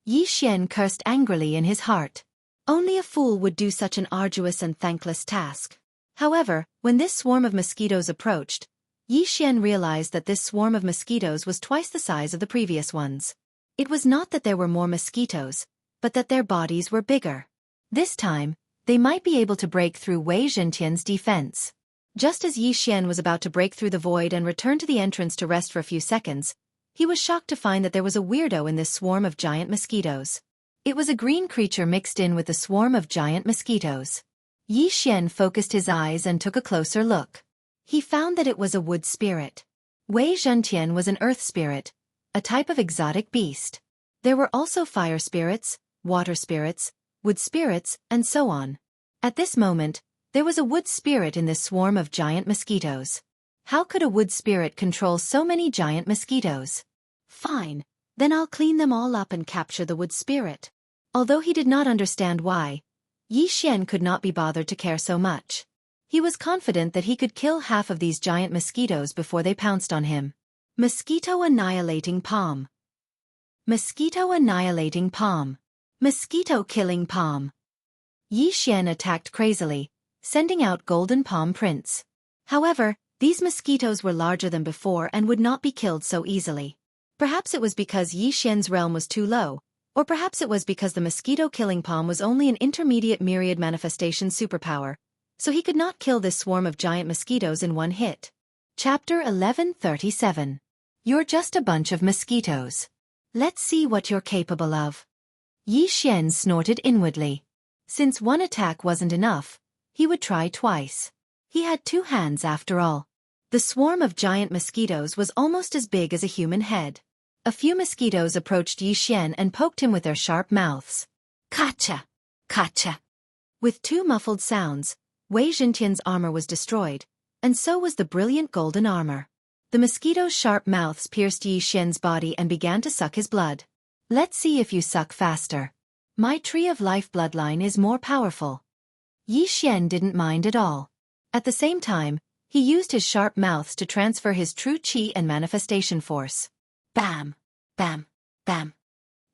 S1: Yi Xian cursed angrily in his heart. Only a fool would do such an arduous and thankless task. However, when this swarm of mosquitoes approached, Yi Xian realized that this swarm of mosquitoes was twice the size of the previous ones. It was not that there were more mosquitoes, but that their bodies were bigger. This time, they might be able to break through Wei Zhentian's defense. Just as Yi Xian was about to break through the void and return to the entrance to rest for a few seconds, he was shocked to find that there was a weirdo in this swarm of giant mosquitoes. It was a green creature mixed in with the swarm of giant mosquitoes. Yi Xian focused his eyes and took a closer look. He found that it was a wood spirit. Wei Zhentian was an earth spirit, a type of exotic beast. There were also fire spirits, water spirits, wood spirits, and so on. At this moment, there was a wood spirit in this swarm of giant mosquitoes. How could a wood spirit control so many giant mosquitoes? Fine, then I'll clean them all up and capture the wood spirit. Although he did not understand why, Yi Xian could not be bothered to care so much. He was confident that he could kill half of these giant mosquitoes before they pounced on him. Mosquito annihilating palm. Mosquito annihilating palm. Mosquito killing palm. Yi Xian attacked crazily, sending out golden palm prints. However, these mosquitoes were larger than before and would not be killed so easily. Perhaps it was because Yi Xian's realm was too low, or perhaps it was because the mosquito-killing palm was only an intermediate myriad manifestation superpower, so he could not kill this swarm of giant mosquitoes in one hit. Chapter 1137. You're just a bunch of mosquitoes. Let's see what you're capable of. Yi Xian snorted inwardly. Since one attack wasn't enough, he would try twice. He had 2 hands after all. The swarm of giant mosquitoes was almost as big as a human head. A few mosquitoes approached Yi Xian and poked him with their sharp mouths. Kacha! Kacha! With 2 muffled sounds, Wei Zhentian's armor was destroyed, and so was the brilliant golden armor. The mosquitoes' sharp mouths pierced Yi Xian's body and began to suck his blood. Let's see if you suck faster. My tree of life bloodline is more powerful. Yi Xian didn't mind at all. At the same time, he used his sharp mouths to transfer his true qi and manifestation force. Bam! Bam! Bam!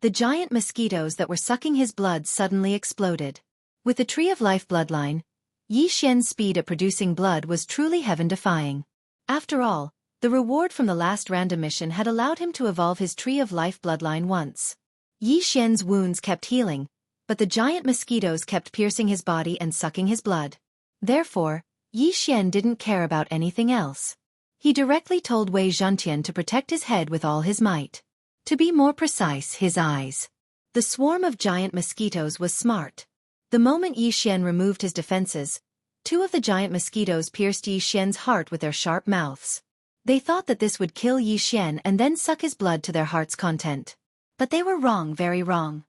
S1: The giant mosquitoes that were sucking his blood suddenly exploded. With the tree of life bloodline, Yi Xian's speed at producing blood was truly heaven-defying. After all, the reward from the last random mission had allowed him to evolve his tree of life bloodline once. Yi Xian's wounds kept healing, but the giant mosquitoes kept piercing his body and sucking his blood. Therefore, Yi Xian didn't care about anything else. He directly told Wei Zhentian to protect his head with all his might. To be more precise, his eyes. The swarm of giant mosquitoes was smart. The moment Yi Xian removed his defenses, 2 of the giant mosquitoes pierced Yi Xian's heart with their sharp mouths. They thought that this would kill Yi Xian and then suck his blood to their heart's content. But they were wrong, very wrong.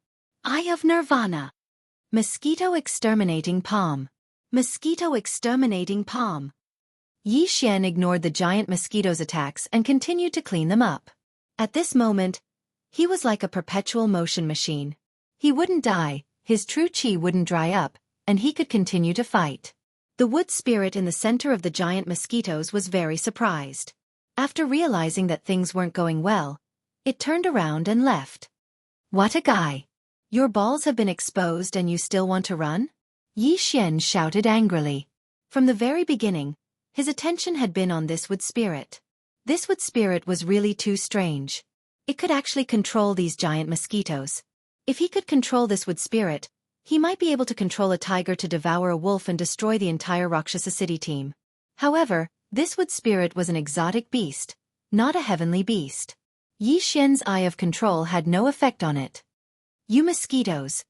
S1: Eye of Nirvana. Mosquito exterminating palm. Mosquito exterminating palm. Yi Xian ignored the giant mosquitoes' attacks and continued to clean them up. At this moment, he was like a perpetual motion machine. He wouldn't die, his true qi wouldn't dry up, and he could continue to fight. The wood spirit in the center of the giant mosquitoes was very surprised. After realizing that things weren't going well, it turned around and left. What a guy! Your balls have been exposed and you still want to run? Yi Xian shouted angrily. From the very beginning, his attention had been on this wood spirit. This wood spirit was really too strange. It could actually control these giant mosquitoes. If he could control this wood spirit, he might be able to control a tiger to devour a wolf and destroy the entire Rakshasa city team. However, this wood spirit was an exotic beast, not a heavenly beast. Yi Xian's eye of control had no effect on it. You mosquitoes!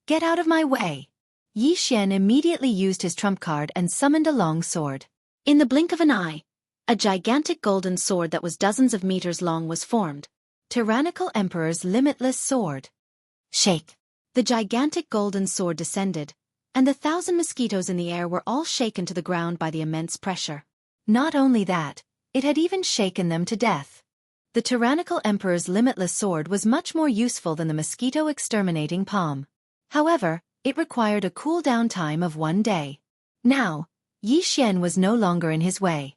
S1: Get out of my way! Yi Xian immediately used his trump card and summoned a long sword. In the blink of an eye, a gigantic golden sword that was dozens of meters long was formed. Tyrannical Emperor's limitless sword. Shake! The gigantic golden sword descended, and the 1,000 mosquitoes in the air were all shaken to the ground by the immense pressure. Not only that, it had even shaken them to death. The tyrannical emperor's limitless sword was much more useful than the mosquito exterminating palm. However, it required a cool-down time of 1 day. Now, Yi Xian was no longer in his way.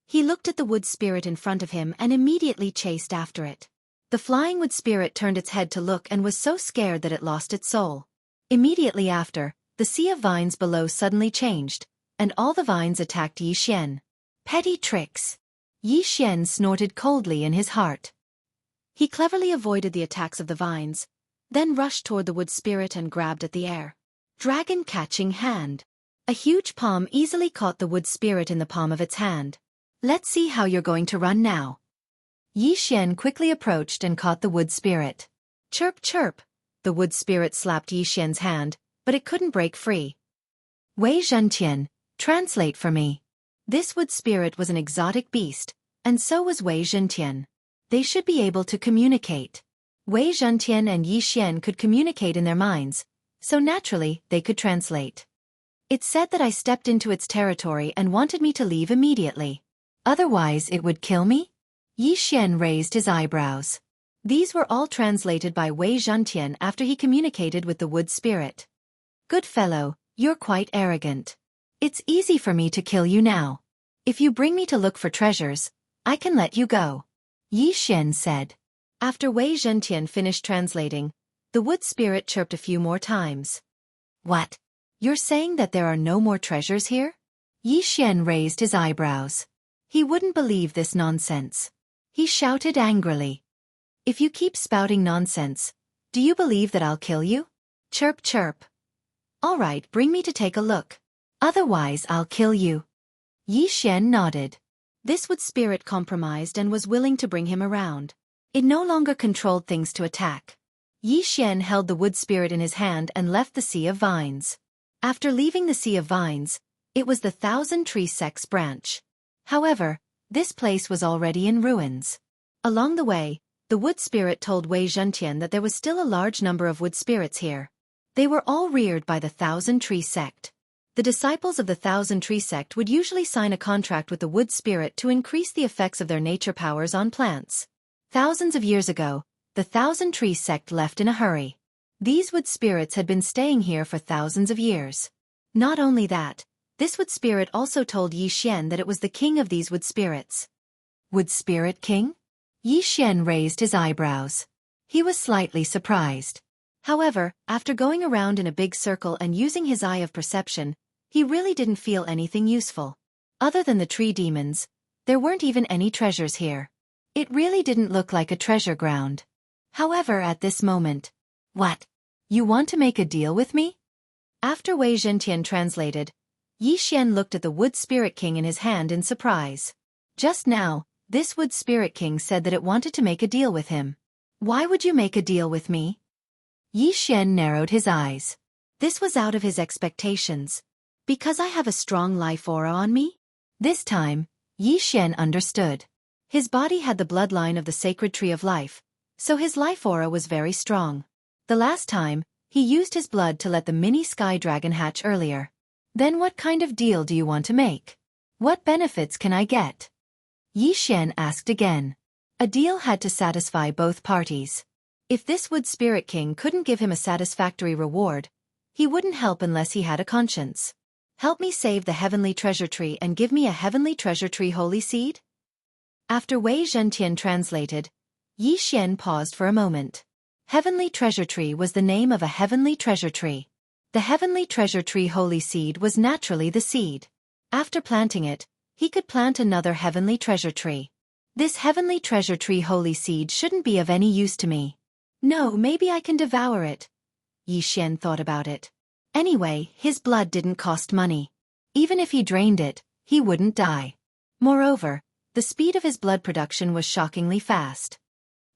S1: He looked at the wood spirit in front of him and immediately chased after it. The flying wood spirit turned its head to look and was so scared that it lost its soul. Immediately after, the sea of vines below suddenly changed, and all the vines attacked Yi Xian. Petty tricks! Yi Xian snorted coldly in his heart. He cleverly avoided the attacks of the vines, then rushed toward the wood spirit and grabbed at the air. Dragon catching hand. A huge palm easily caught the wood spirit in the palm of its hand. Let's see how you're going to run now. Yi Xian quickly approached and caught the wood spirit. Chirp chirp! The wood spirit slapped Yi Xian's hand, but it couldn't break free. Wei Zhentian, translate for me. This wood spirit was an exotic beast, and so was Wei Zhentian. They should be able to communicate. Wei Zhentian and Yi Xian could communicate in their minds, so naturally they could translate. It said that I stepped into its territory and wanted me to leave immediately. Otherwise it would kill me? Yi Xian raised his eyebrows. These were all translated by Wei Zhentian after he communicated with the wood spirit. Good fellow, you're quite arrogant. It's easy for me to kill you now. If you bring me to look for treasures, I can let you go. Yi Xian said. After Wei Zhentian finished translating, the wood spirit chirped a few more times. What? You're saying that there are no more treasures here? Yi Xian raised his eyebrows. He wouldn't believe this nonsense. He shouted angrily. If you keep spouting nonsense, do you believe that I'll kill you? Chirp chirp. All right, bring me to take a look. Otherwise I'll kill you. Yi Xian nodded. This wood spirit compromised and was willing to bring him around. It no longer controlled things to attack. Yi Xian held the wood spirit in his hand and left the Sea of Vines. After leaving the Sea of Vines, it was the 1,000 Tree Sect's branch. However, this place was already in ruins. Along the way, the wood spirit told Wei Zhentian that there was still a large number of wood spirits here. They were all reared by the 1,000 Tree Sect. The disciples of the 1,000 Tree Sect would usually sign a contract with the wood spirit to increase the effects of their nature powers on plants. Thousands of years ago, the Thousand Tree sect left in a hurry. These wood spirits had been staying here for thousands of years. Not only that, this wood spirit also told Yi Xian that it was the king of these wood spirits. Wood spirit king? Yi Xian raised his eyebrows. He was slightly surprised. However, after going around in a big circle and using his eye of perception, he really didn't feel anything useful. Other than the tree demons, there weren't even any treasures here. It really didn't look like a treasure ground. However, at this moment, "What? You want to make a deal with me?" After Wei Zhentian translated, Yi Xian looked at the Wood Spirit King in his hand in surprise. Just now, this Wood Spirit King said that it wanted to make a deal with him. Why would you make a deal with me? Yi Xian narrowed his eyes. This was out of his expectations. Because I have a strong life aura on me? This time, Yi Xian understood. His body had the bloodline of the sacred tree of life, so his life aura was very strong. The last time, he used his blood to let the mini sky dragon hatch earlier. Then what kind of deal do you want to make? What benefits can I get? Yi Xian asked again. A deal had to satisfy both parties. If this Wood Spirit King couldn't give him a satisfactory reward, he wouldn't help unless he had a conscience. Help me save the heavenly treasure tree and give me a heavenly treasure tree holy seed? After Wei Zhentian translated, Yi Xian paused for a moment. Heavenly treasure tree was the name of a heavenly treasure tree. The heavenly treasure tree holy seed was naturally the seed. After planting it, he could plant another heavenly treasure tree. This heavenly treasure tree holy seed shouldn't be of any use to me. No, maybe I can devour it. Yi Xian thought about it. Anyway, his blood didn't cost money. Even if he drained it, he wouldn't die. Moreover, the speed of his blood production was shockingly fast.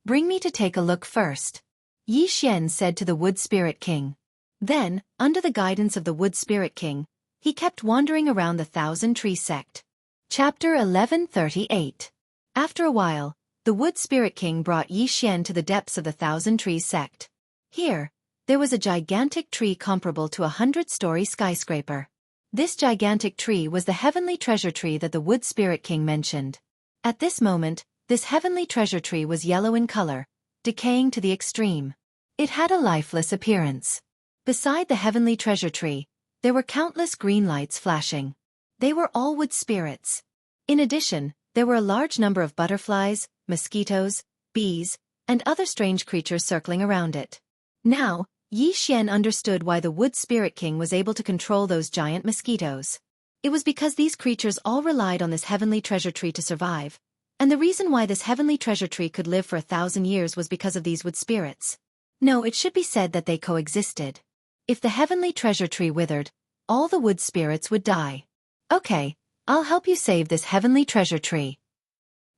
S1: Bring me to take a look first, Yi Xian said to the Wood Spirit King. Then, under the guidance of the Wood Spirit King, he kept wandering around the Thousand Tree sect. Chapter 1138. After a while, the Wood Spirit King brought Yi Xian to the depths of the Thousand Trees sect. Here, there was a gigantic tree comparable to a 100-story skyscraper. This gigantic tree was the heavenly treasure tree that the Wood Spirit King mentioned. At this moment, this heavenly treasure tree was yellow in color, decaying to the extreme. It had a lifeless appearance. Beside the heavenly treasure tree, there were countless green lights flashing. They were all wood spirits. In addition, there were a large number of butterflies, mosquitoes, bees, and other strange creatures circling around it. Now, Yi Xian understood why the Wood Spirit King was able to control those giant mosquitoes. It was because these creatures all relied on this heavenly treasure tree to survive, and the reason why this heavenly treasure tree could live for 1,000 years was because of these wood spirits. No, it should be said that they coexisted. If the heavenly treasure tree withered, all the wood spirits would die. Okay, I'll help you save this heavenly treasure tree.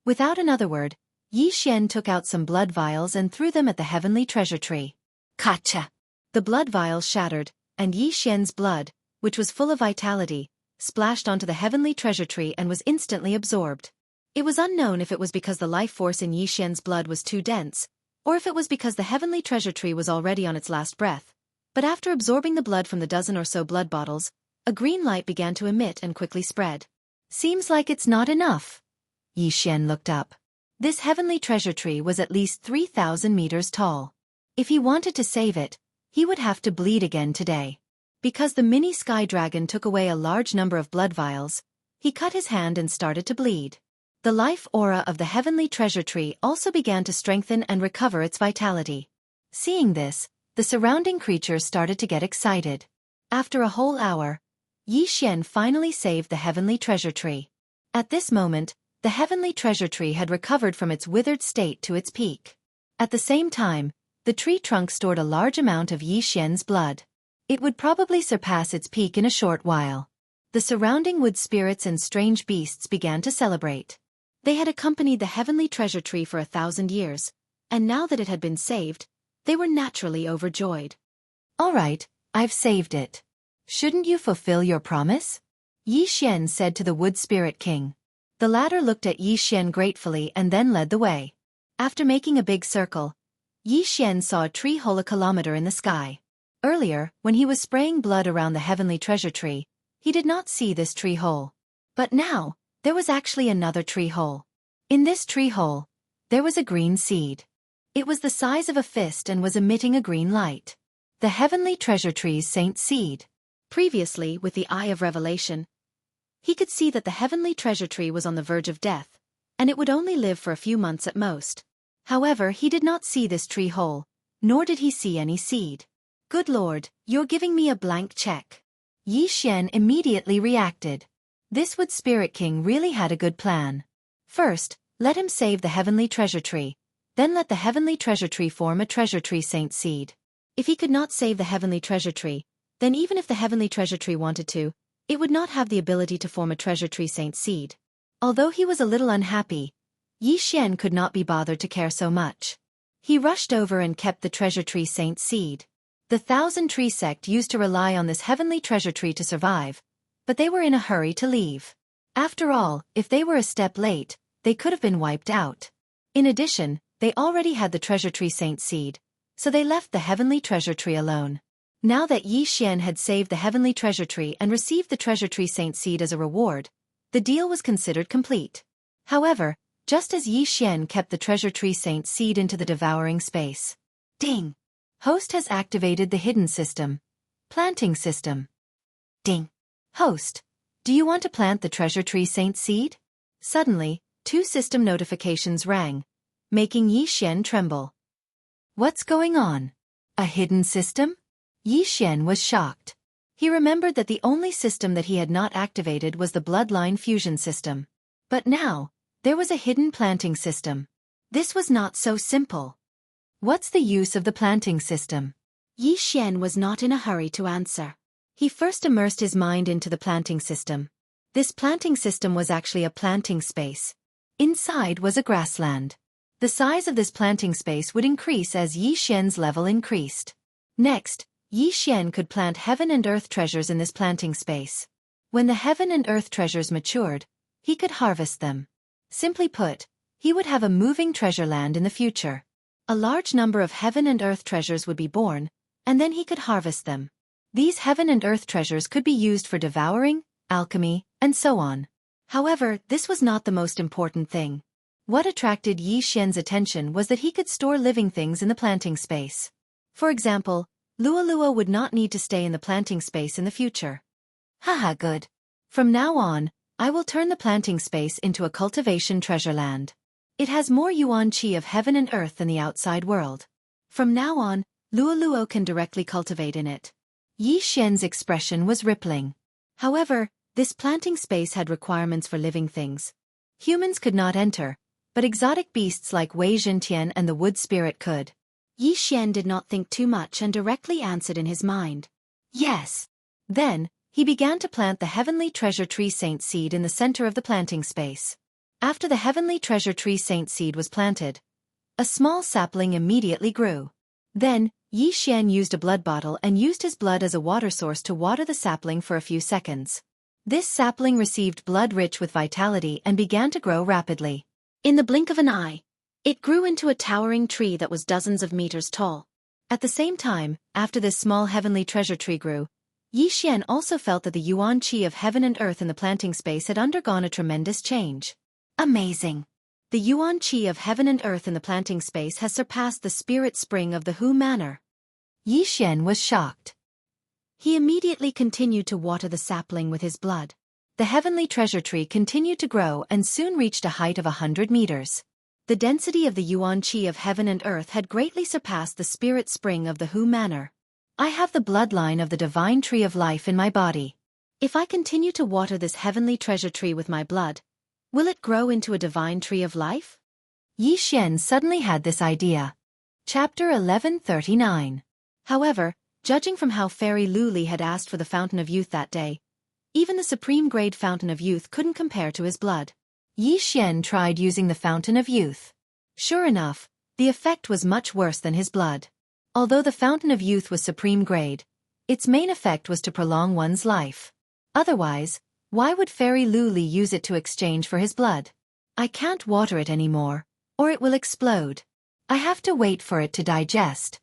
S1: Without another word, Yi Xian took out some blood vials and threw them at the heavenly treasure tree. Gotcha! The blood vials shattered, and Yi Xian's blood, which was full of vitality, splashed onto the heavenly treasure tree and was instantly absorbed. It was unknown if it was because the life force in Yi Xian's blood was too dense, or if it was because the heavenly treasure tree was already on its last breath. But after absorbing the blood from the dozen or so blood bottles, a green light began to emit and quickly spread. Seems like it's not enough. Yi Xian looked up. This heavenly treasure tree was at least 3,000 meters tall. If he wanted to save it, he would have to bleed again today. Because the mini sky dragon took away a large number of blood vials, he cut his hand and started to bleed. The life aura of the heavenly treasure tree also began to strengthen and recover its vitality. Seeing this, the surrounding creatures started to get excited. After a whole hour, Yi Xian finally saved the heavenly treasure tree. At this moment, the heavenly treasure tree had recovered from its withered state to its peak. At the same time, the tree trunk stored a large amount of Yi Xian's blood. It would probably surpass its peak in a short while. The surrounding wood spirits and strange beasts began to celebrate. They had accompanied the heavenly treasure tree for 1,000 years, and now that it had been saved, they were naturally overjoyed. All right, I've saved it. Shouldn't you fulfill your promise? Yi Xian said to the Wood Spirit King. The latter looked at Yi Xian gratefully and then led the way. After making a big circle, Yi Xian saw a tree hole a kilometer in the sky. Earlier, when he was spraying blood around the heavenly treasure tree, he did not see this tree hole. But now, there was actually another tree hole. In this tree hole, there was a green seed. It was the size of a fist and was emitting a green light. The Heavenly Treasure Tree's Saint Seed. Previously, with the Eye of Revelation, he could see that the Heavenly Treasure Tree was on the verge of death, and it would only live for a few months at most. However, he did not see this tree whole, nor did he see any seed. Good Lord, you're giving me a blank check. Yi Xian immediately reacted. This Wood Spirit King really had a good plan. First, let him save the Heavenly Treasure Tree, then let the Heavenly Treasure Tree form a Treasure Tree Saint Seed. If he could not save the Heavenly Treasure Tree, then even if the Heavenly Treasure Tree wanted to, it would not have the ability to form a Treasure Tree Saint Seed. Although he was a little unhappy, Yi Xian could not be bothered to care so much. He rushed over and kept the Treasure Tree Saint Seed. The Thousand Tree sect used to rely on this Heavenly Treasure Tree to survive, but they were in a hurry to leave. After all, if they were a step late, they could have been wiped out. In addition, they already had the Treasure Tree Saint Seed, so they left the Heavenly Treasure Tree alone. Now that Yi Xian had saved the Heavenly Treasure Tree and received the Treasure Tree Saint Seed as a reward, the deal was considered complete. However, just as Yi Xian kept the Treasure Tree Saint Seed into the devouring space. Ding! Host has activated the hidden system. Planting system. Ding! Host, do you want to plant the Treasure Tree Saint Seed? Suddenly, 2 system notifications rang, making Yi Xian tremble. What's going on? A hidden system? Yi Xian was shocked. He remembered that the only system that he had not activated was the bloodline fusion system. But now, there was a hidden planting system. This was not so simple. What's the use of the planting system? Yi Xian was not in a hurry to answer. He first immersed his mind into the planting system. This planting system was actually a planting space. Inside was a grassland. The size of this planting space would increase as Yi Xian's level increased. Next, Yi Xian could plant heaven and earth treasures in this planting space. When the heaven and earth treasures matured, he could harvest them. Simply put, he would have a moving treasure land in the future. A large number of heaven and earth treasures would be born, and then he could harvest them. These heaven and earth treasures could be used for devouring, alchemy, and so on. However, this was not the most important thing. What attracted Yi Xian's attention was that he could store living things in the planting space. For example, Lualua would not need to stay in the planting space in the future. Haha, good. From now on, I will turn the planting space into a cultivation treasure land. It has more yuan qi of heaven and earth than the outside world. From now on, Lualua can directly cultivate in it. Yi Xian's expression was rippling. However, this planting space had requirements for living things. Humans could not enter, but exotic beasts like Wei Zhentian and the Wood Spirit could. Yi Xian did not think too much and directly answered in his mind. Yes. Then, he began to plant the Heavenly Treasure Tree Saint Seed in the center of the planting space. After the Heavenly Treasure Tree Saint Seed was planted, a small sapling immediately grew. Then, Yi Xian used a blood bottle and used his blood as a water source to water the sapling for a few seconds. This sapling received blood rich with vitality and began to grow rapidly. In the blink of an eye, it grew into a towering tree that was dozens of meters tall. At the same time, after this small heavenly treasure tree grew, Yi Xian also felt that the yuan qi of heaven and earth in the planting space had undergone a tremendous change. Amazing! The yuan qi of heaven and earth in the planting space has surpassed the spirit spring of the Hu Manor. Yi Xian was shocked. He immediately continued to water the sapling with his blood. The heavenly treasure tree continued to grow and soon reached a height of 100 meters. The density of the yuan qi of heaven and earth had greatly surpassed the spirit spring of the Hu Manor. I have the bloodline of the divine tree of life in my body. If I continue to water this heavenly treasure tree with my blood, will it grow into a divine tree of life? Yi Xian suddenly had this idea. Chapter 1139. However, judging from how Fairy Luli had asked for the Fountain of Youth that day, even the supreme grade Fountain of Youth couldn't compare to his blood. Yi Xian tried using the Fountain of Youth. Sure enough, the effect was much worse than his blood. Although the Fountain of Youth was supreme grade, its main effect was to prolong one's life. Otherwise, why would Fairy Luli use it to exchange for his blood? I can't water it anymore, or it will explode. I have to wait for it to digest.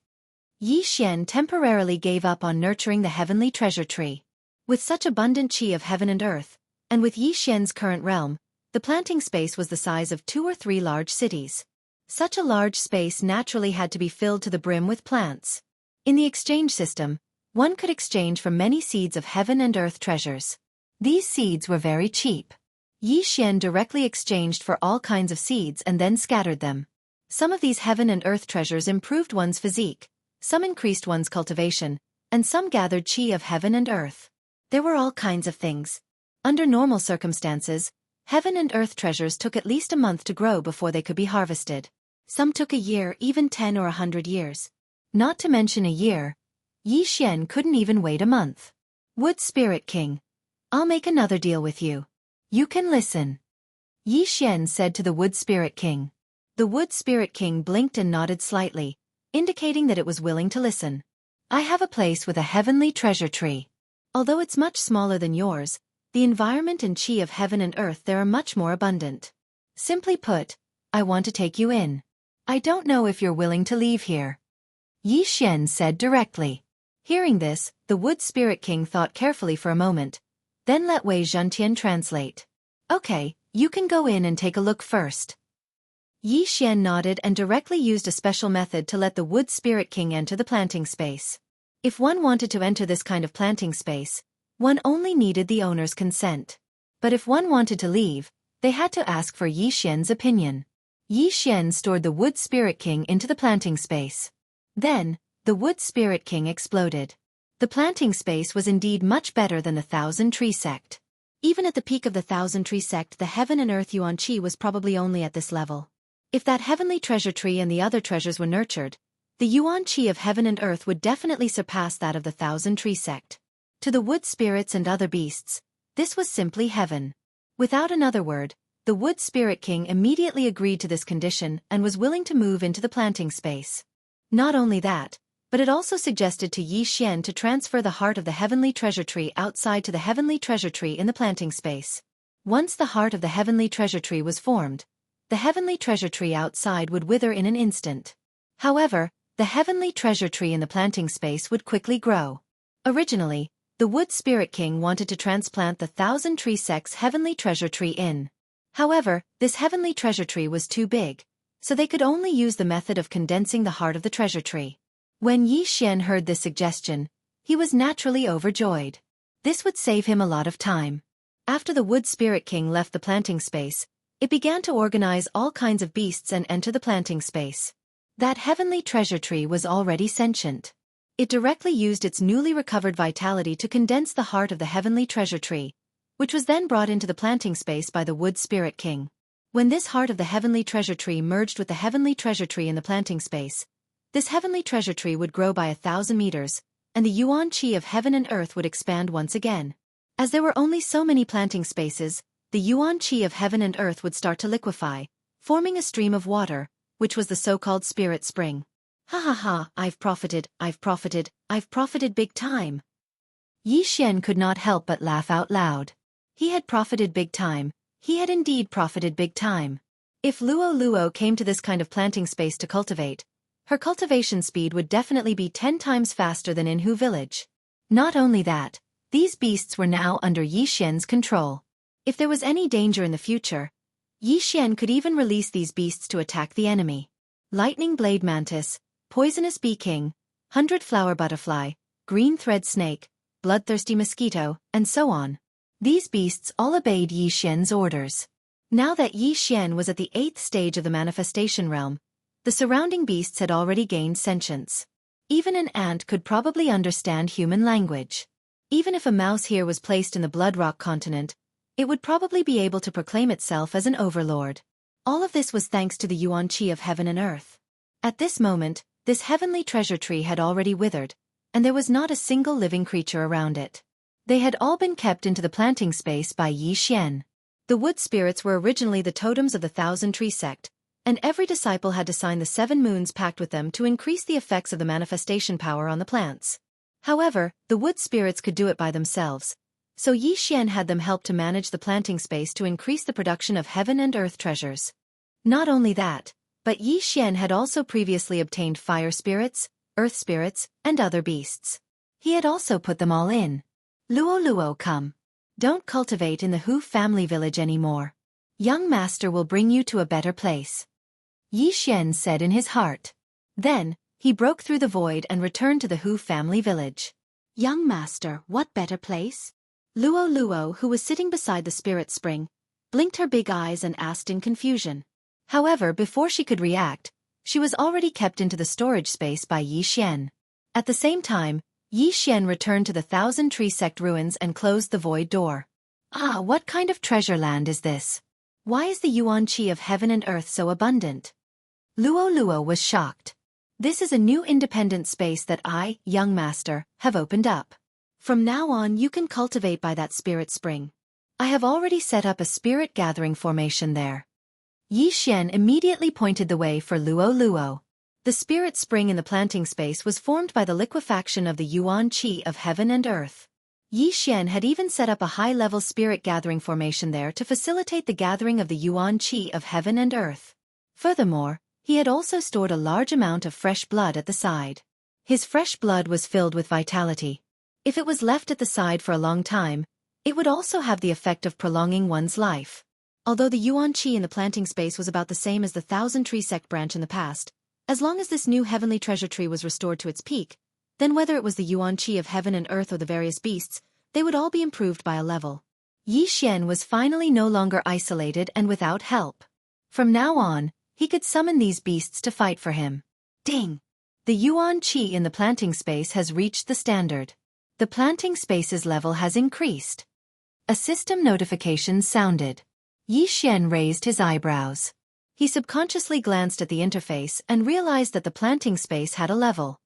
S1: Yi Xian temporarily gave up on nurturing the heavenly treasure tree. With such abundant qi of heaven and earth, and with Yi Xian's current realm, the planting space was the size of 2 or 3 large cities. Such a large space naturally had to be filled to the brim with plants. In the exchange system, one could exchange for many seeds of heaven and earth treasures. These seeds were very cheap. Yi Xian directly exchanged for all kinds of seeds and then scattered them. Some of these heaven and earth treasures improved one's physique, some increased one's cultivation, and some gathered qi of heaven and earth. There were all kinds of things. Under normal circumstances, heaven and earth treasures took at least a month to grow before they could be harvested. Some took a year, even 10 or 100 years. Not to mention a year, Yi Xian couldn't even wait a month. Wood Spirit King, I'll make another deal with you. You can listen. Yi Xian said to the Wood Spirit King. The Wood Spirit King blinked and nodded slightly, indicating that it was willing to listen. I have a place with a heavenly treasure tree. Although it's much smaller than yours, the environment and qi of heaven and earth there are much more abundant. Simply put, I want to take you in. I don't know if you're willing to leave here. Yi Xian said directly. Hearing this, the Wood Spirit King thought carefully for a moment, then let Wei Zhentian translate. Okay, you can go in and take a look first. Yi Xian nodded and directly used a special method to let the Wood Spirit King enter the planting space. If one wanted to enter this kind of planting space, one only needed the owner's consent. But if one wanted to leave, they had to ask for Yi Xian's opinion. Yi Xian stored the Wood Spirit King into the planting space. Then, the Wood Spirit King exploded. The planting space was indeed much better than the Thousand Tree Sect. Even at the peak of the Thousand Tree Sect, the Heaven and Earth Yuan Qi was probably only at this level. If that heavenly treasure tree and the other treasures were nurtured, the Yuan Qi of Heaven and Earth would definitely surpass that of the Thousand Tree Sect. To the wood spirits and other beasts, this was simply heaven. Without another word, the Wood Spirit King immediately agreed to this condition and was willing to move into the planting space. Not only that, but it also suggested to Yi Xian to transfer the heart of the heavenly treasure tree outside to the heavenly treasure tree in the planting space. Once the heart of the heavenly treasure tree was formed, the heavenly treasure tree outside would wither in an instant. However, the heavenly treasure tree in the planting space would quickly grow. Originally, the Wood Spirit King wanted to transplant the Thousand Tree Sect's heavenly treasure tree in. However, this heavenly treasure tree was too big, so they could only use the method of condensing the heart of the treasure tree. When Yi Xian heard this suggestion, he was naturally overjoyed. This would save him a lot of time. After the Wood Spirit King left the planting space, it began to organize all kinds of beasts and enter the planting space. That heavenly treasure tree was already sentient. It directly used its newly recovered vitality to condense the heart of the heavenly treasure tree, which was then brought into the planting space by the Wood Spirit King. When this heart of the heavenly treasure tree merged with the heavenly treasure tree in the planting space, this heavenly treasure tree would grow by 1,000 meters, and the Yuan Qi of heaven and earth would expand once again. As there were only so many planting spaces, the Yuan Qi of heaven and earth would start to liquefy, forming a stream of water, which was the so-called spirit spring. Ha ha ha, I've profited big time. Yi Xian could not help but laugh out loud. He had profited big time, he had indeed profited big time. If Luo Luo came to this kind of planting space to cultivate, her cultivation speed would definitely be 10 times faster than in Hu village. Not only that, these beasts were now under Yi Xian's control. If there was any danger in the future, Yi Xian could even release these beasts to attack the enemy. Lightning Blade Mantis, Poisonous Bee King, 100-Flower Butterfly, Green Thread Snake, Bloodthirsty Mosquito, and so on. These beasts all obeyed Yi Xian's orders. Now that Yi Xian was at the 8th stage of the manifestation realm, the surrounding beasts had already gained sentience. Even an ant could probably understand human language. Even if a mouse here was placed in the Bloodrock continent, it would probably be able to proclaim itself as an overlord. All of this was thanks to the Yuan Qi of heaven and earth. At this moment, this heavenly treasure tree had already withered, and there was not a single living creature around it. They had all been kept into the planting space by Yi Xian. The wood spirits were originally the totems of the Thousand Tree Sect, and every disciple had to sign the 7 moons pact with them to increase the effects of the manifestation power on the plants. However, the wood spirits could do it by themselves, so Yi Xian had them help to manage the planting space to increase the production of heaven and earth treasures. Not only that, but Yi Xian had also previously obtained fire spirits, earth spirits, and other beasts. He had also put them all in. Luo Luo, come. Don't cultivate in the Hu family village anymore. Young master will bring you to a better place. Yi Xian said in his heart. Then, he broke through the void and returned to the Hu family village. Young master, what better place? Luo Luo, who was sitting beside the spirit spring, blinked her big eyes and asked in confusion. However, before she could react, she was already kept into the storage space by Yi Xian. At the same time, Yi Xian returned to the Thousand Tree Sect ruins and closed the void door. Ah, what kind of treasure land is this? Why is the yuan qi of heaven and earth so abundant? Luo Luo was shocked. This is a new independent space that I, young master, have opened up. From now on you can cultivate by that spirit spring. I have already set up a spirit gathering formation there. Yi Xian immediately pointed the way for Luo Luo. The spirit spring in the planting space was formed by the liquefaction of the yuan qi of heaven and earth. Yi Xian had even set up a high-level spirit gathering formation there to facilitate the gathering of the yuan qi of heaven and earth. Furthermore, he had also stored a large amount of fresh blood at the side. His fresh blood was filled with vitality. If it was left at the side for a long time, it would also have the effect of prolonging one's life. Although the yuan qi in the planting space was about the same as the Thousand Tree Sect branch in the past, as long as this new heavenly treasure tree was restored to its peak, then whether it was the yuan qi of heaven and earth or the various beasts, they would all be improved by a level. Yi Xian was finally no longer isolated and without help. From now on, he could summon these beasts to fight for him. Ding! The yuan qi in the planting space has reached the standard. The planting space's level has increased. A system notification sounded. Yi Xian raised his eyebrows. He subconsciously glanced at the interface and realized that the planting space had a level.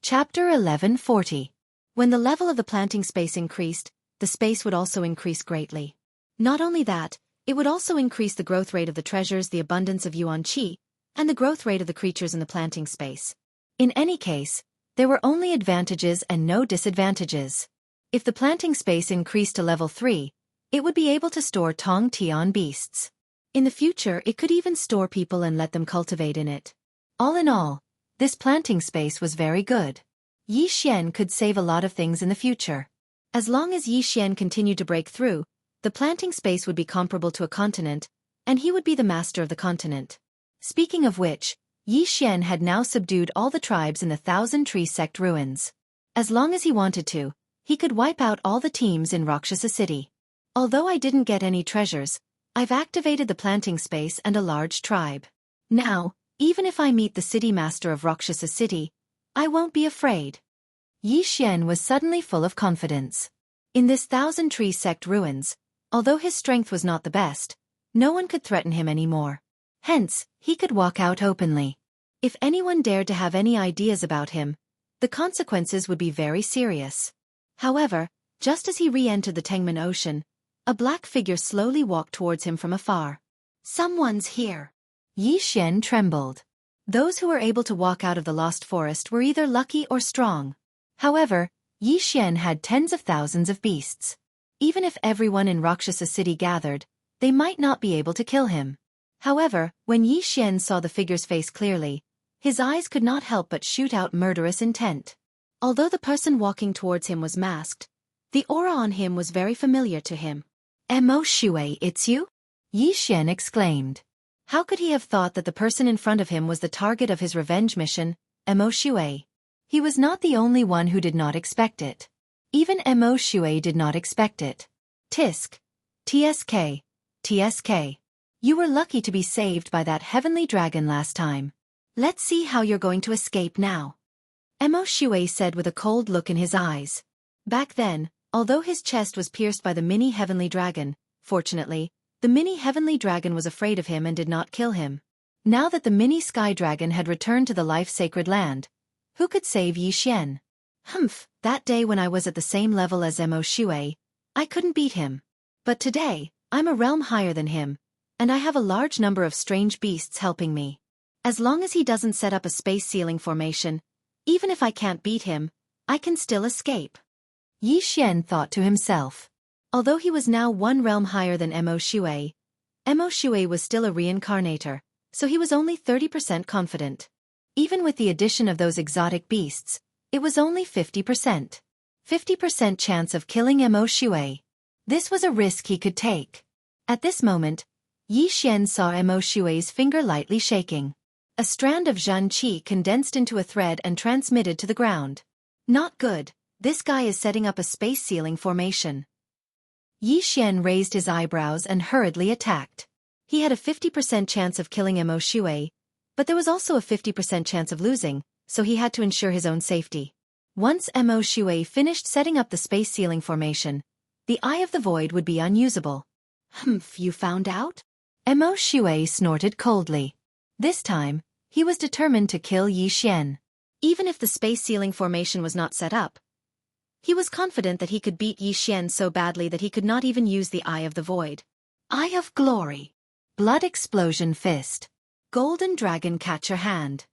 S1: Chapter 1140. When the level of the planting space increased, the space would also increase greatly. Not only that, it would also increase the growth rate of the treasures, the abundance of yuan qi, and the growth rate of the creatures in the planting space. In any case, there were only advantages and no disadvantages. If the planting space increased to level 3, it would be able to store Tong Tian beasts. In the future, it could even store people and let them cultivate in it. All in all, this planting space was very good. Yi Xian could save a lot of things in the future. As long as Yi Xian continued to break through, the planting space would be comparable to a continent, and he would be the master of the continent. Speaking of which, Yi Xian had now subdued all the tribes in the Thousand Tree Sect ruins. As long as he wanted to, he could wipe out all the teams in Rakshasa City. Although I didn't get any treasures, I've activated the planting space and a large tribe. Now, even if I meet the city master of Rakshasa City, I won't be afraid. Yi Xian was suddenly full of confidence. In this Thousand Tree Sect ruins, although his strength was not the best, no one could threaten him anymore. Hence, he could walk out openly. If anyone dared to have any ideas about him, the consequences would be very serious. However, just as he re-entered the Tengman Ocean, a black figure slowly walked towards him from afar. Someone's here. Yi Xian trembled. Those who were able to walk out of the Lost Forest were either lucky or strong. However, Yi Xian had tens of thousands of beasts. Even if everyone in Rakshasa City gathered, they might not be able to kill him. However, when Yi Xian saw the figure's face clearly, his eyes could not help but shoot out murderous intent. Although the person walking towards him was masked, the aura on him was very familiar to him. Mo Shui, it's you? Yi Xian exclaimed. How could he have thought that the person in front of him was the target of his revenge mission, Mo Shui? He was not the only one who did not expect it. Even Mo Shui did not expect it. Tisk. TSK. TSK. You were lucky to be saved by that heavenly dragon last time. Let's see how you're going to escape now. Mo Shui said with a cold look in his eyes. Back then, although his chest was pierced by the mini heavenly dragon, fortunately, the mini heavenly dragon was afraid of him and did not kill him. Now that the mini sky dragon had returned to the life-sacred land, who could save Yi Xian? Humph, that day when I was at the same level as Mo Shui, I couldn't beat him. But today, I'm a realm higher than him, and I have a large number of strange beasts helping me. As long as he doesn't set up a space ceiling formation, even if I can't beat him, I can still escape. Yi Xian thought to himself. Although he was now one realm higher than Mo Shui was still a reincarnator, so he was only 30% confident. Even with the addition of those exotic beasts, it was only 50%. 50% chance of killing Mo Shui. This was a risk he could take. At this moment, Yi Xian saw Mo Shui's finger lightly shaking. A strand of Zhan Qi condensed into a thread and transmitted to the ground. Not good, this guy is setting up a space ceiling formation. Yi Xian raised his eyebrows and hurriedly attacked. He had a 50% chance of killing Mo Shui, but there was also a 50% chance of losing, so he had to ensure his own safety. Once Mo Shui finished setting up the space ceiling formation, the Eye of the Void would be unusable. Humph, you found out? Mo Shui snorted coldly. This time, he was determined to kill Yi Xian. Even if the space ceiling formation was not set up, he was confident that he could beat Yi Xian so badly that he could not even use the Eye of the Void. Eye of Glory. Blood Explosion Fist. Golden Dragon Catcher Hand.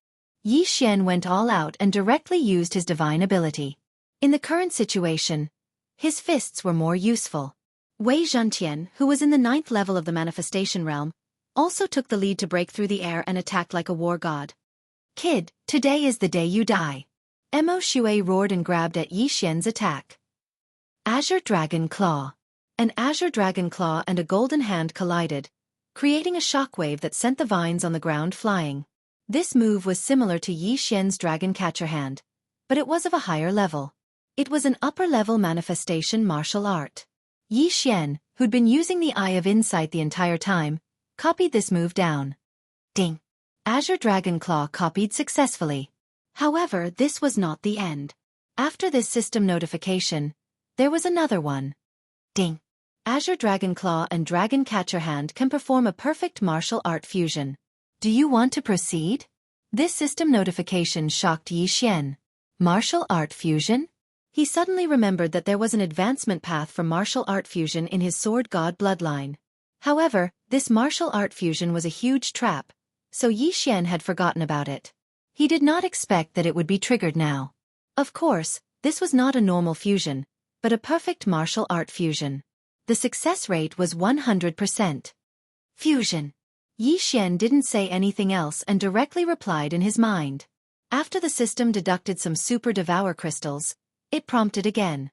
S1: Yi Xian went all out and directly used his divine ability. In the current situation, his fists were more useful. Wei Zhentian, who was in the 9th level of the manifestation realm, also took the lead to break through the air and attacked like a war god. Kid, today is the day you die. Mo Shui roared and grabbed at Yi Xian's attack. Azure Dragon Claw. An Azure Dragon Claw and a golden hand collided, creating a shockwave that sent the vines on the ground flying. This move was similar to Yi Xian's Dragon Catcher Hand, but it was of a higher level. It was an upper-level manifestation martial art. Yi Xian, who'd been using the Eye of Insight the entire time, copied this move down. Ding! Azure Dragon Claw copied successfully. However, this was not the end. After this system notification, there was another one. Ding! Azure Dragon Claw and Dragon Catcher Hand can perform a perfect martial art fusion. Do you want to proceed? This system notification shocked Yi Xian. Martial art fusion? He suddenly remembered that there was an advancement path for martial art fusion in his sword god bloodline. However, this martial art fusion was a huge trap, so Yi Xian had forgotten about it. He did not expect that it would be triggered now. Of course, this was not a normal fusion, but a perfect martial art fusion. The success rate was 100%. Fusion. Yi Xian didn't say anything else and directly replied in his mind. After the system deducted some super devour crystals, it prompted again.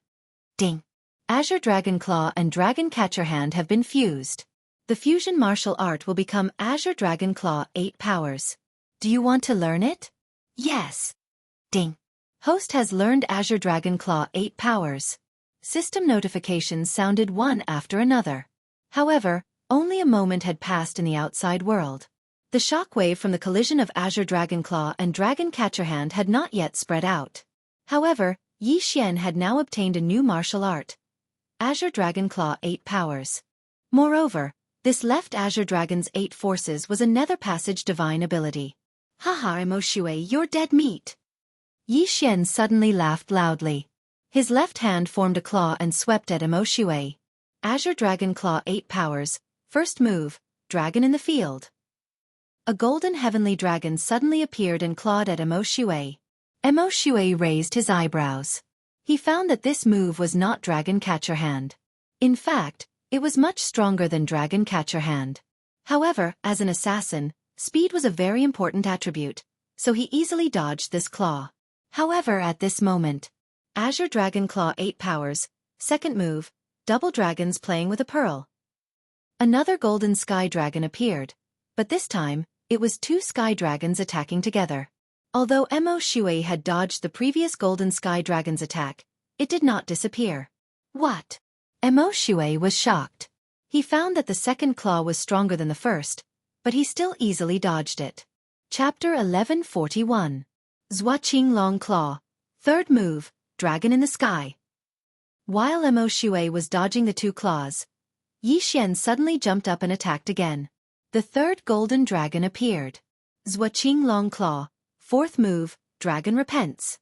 S1: Ding! Azure Dragon Claw and Dragon Catcher Hand have been fused. The fusion martial art will become Azure Dragon Claw 8 powers. Do you want to learn it? Yes. Ding! Host has learned Azure Dragon Claw 8 powers. System notifications sounded one after another. However, only a moment had passed in the outside world. The shockwave from the collision of Azure Dragon Claw and Dragon Catcher Hand had not yet spread out. However, Yi Xian had now obtained a new martial art. Azure Dragon Claw 8 powers. Moreover, this left Azure Dragon's 8 forces was a Nether Passage divine ability. Haha, Mo Shui, you're dead meat. Yi Xian suddenly laughed loudly. His left hand formed a claw and swept at Mo Shui. Azure Dragon Claw 8 powers. First move, Dragon in the Field. A golden heavenly dragon suddenly appeared and clawed at Mo Shui. Mo Shui raised his eyebrows. He found that this move was not Dragon Catcher Hand. In fact, it was much stronger than Dragon Catcher Hand. However, as an assassin, speed was a very important attribute, so he easily dodged this claw. However, at this moment, Azure Dragon Claw 8 powers, second move, double dragons playing with a pearl. Another golden sky dragon appeared, but this time, it was 2 sky dragons attacking together. Although Mo Shui had dodged the previous golden sky dragon's attack, it did not disappear. What? Mo Shui was shocked. He found that the second claw was stronger than the first, but he still easily dodged it. Chapter 1141. Zhuaqing Long Claw. Third move, Dragon in the Sky. While Mo Shui was dodging the 2 claws, Yi Xian suddenly jumped up and attacked again. The third golden dragon appeared. Zhuaqing Long Claw. Fourth move, Dragon Repents.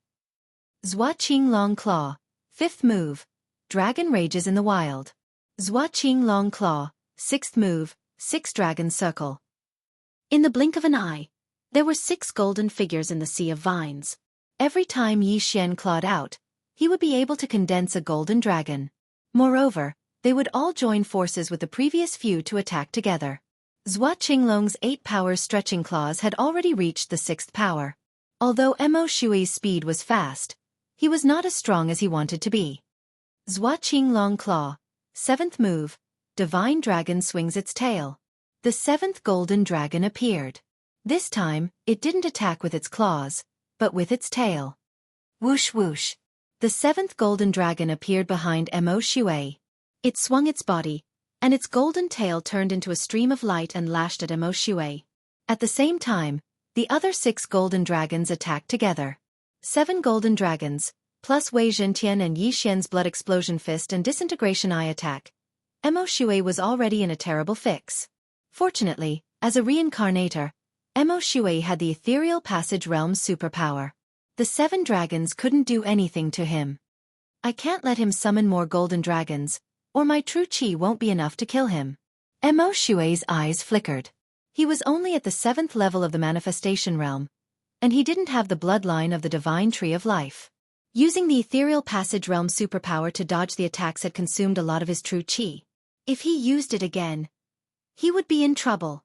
S1: Zhuaqing Long Claw. Fifth move, Dragon Rages in the Wild. Zhuaqing Long Claw. Sixth move, 6 Dragon Circle. In the blink of an eye, there were 6 golden figures in the sea of vines. Every time Yi Xian clawed out, he would be able to condense a golden dragon. Moreover, they would all join forces with the previous few to attack together. Zhuaqing Long's 8 powers stretching claws had already reached the 6th power. Although Mo Shui's speed was fast, he was not as strong as he wanted to be. Zhuaqing Long Claw. 7th move, Divine Dragon swings its tail. The 7th golden dragon appeared. This time, it didn't attack with its claws, but with its tail. Whoosh whoosh. The seventh golden dragon appeared behind Mo Shui. It swung its body, and its golden tail turned into a stream of light and lashed at Mo Shui. At the same time, the other 6 golden dragons attacked together. 7 golden dragons, plus Wei Zhentian and Yi Xian's blood explosion fist and disintegration eye attack. Mo Shui was already in a terrible fix. Fortunately, as a reincarnator, Mo Shui had the ethereal passage realm's superpower. The 7 dragons couldn't do anything to him. I can't let him summon more golden dragons, or my true chi won't be enough to kill him. Mo Shui's eyes flickered. He was only at the 7th level of the manifestation realm, and he didn't have the bloodline of the divine tree of life. Using the ethereal passage realm superpower to dodge the attacks had consumed a lot of his true chi. If he used it again, he would be in trouble.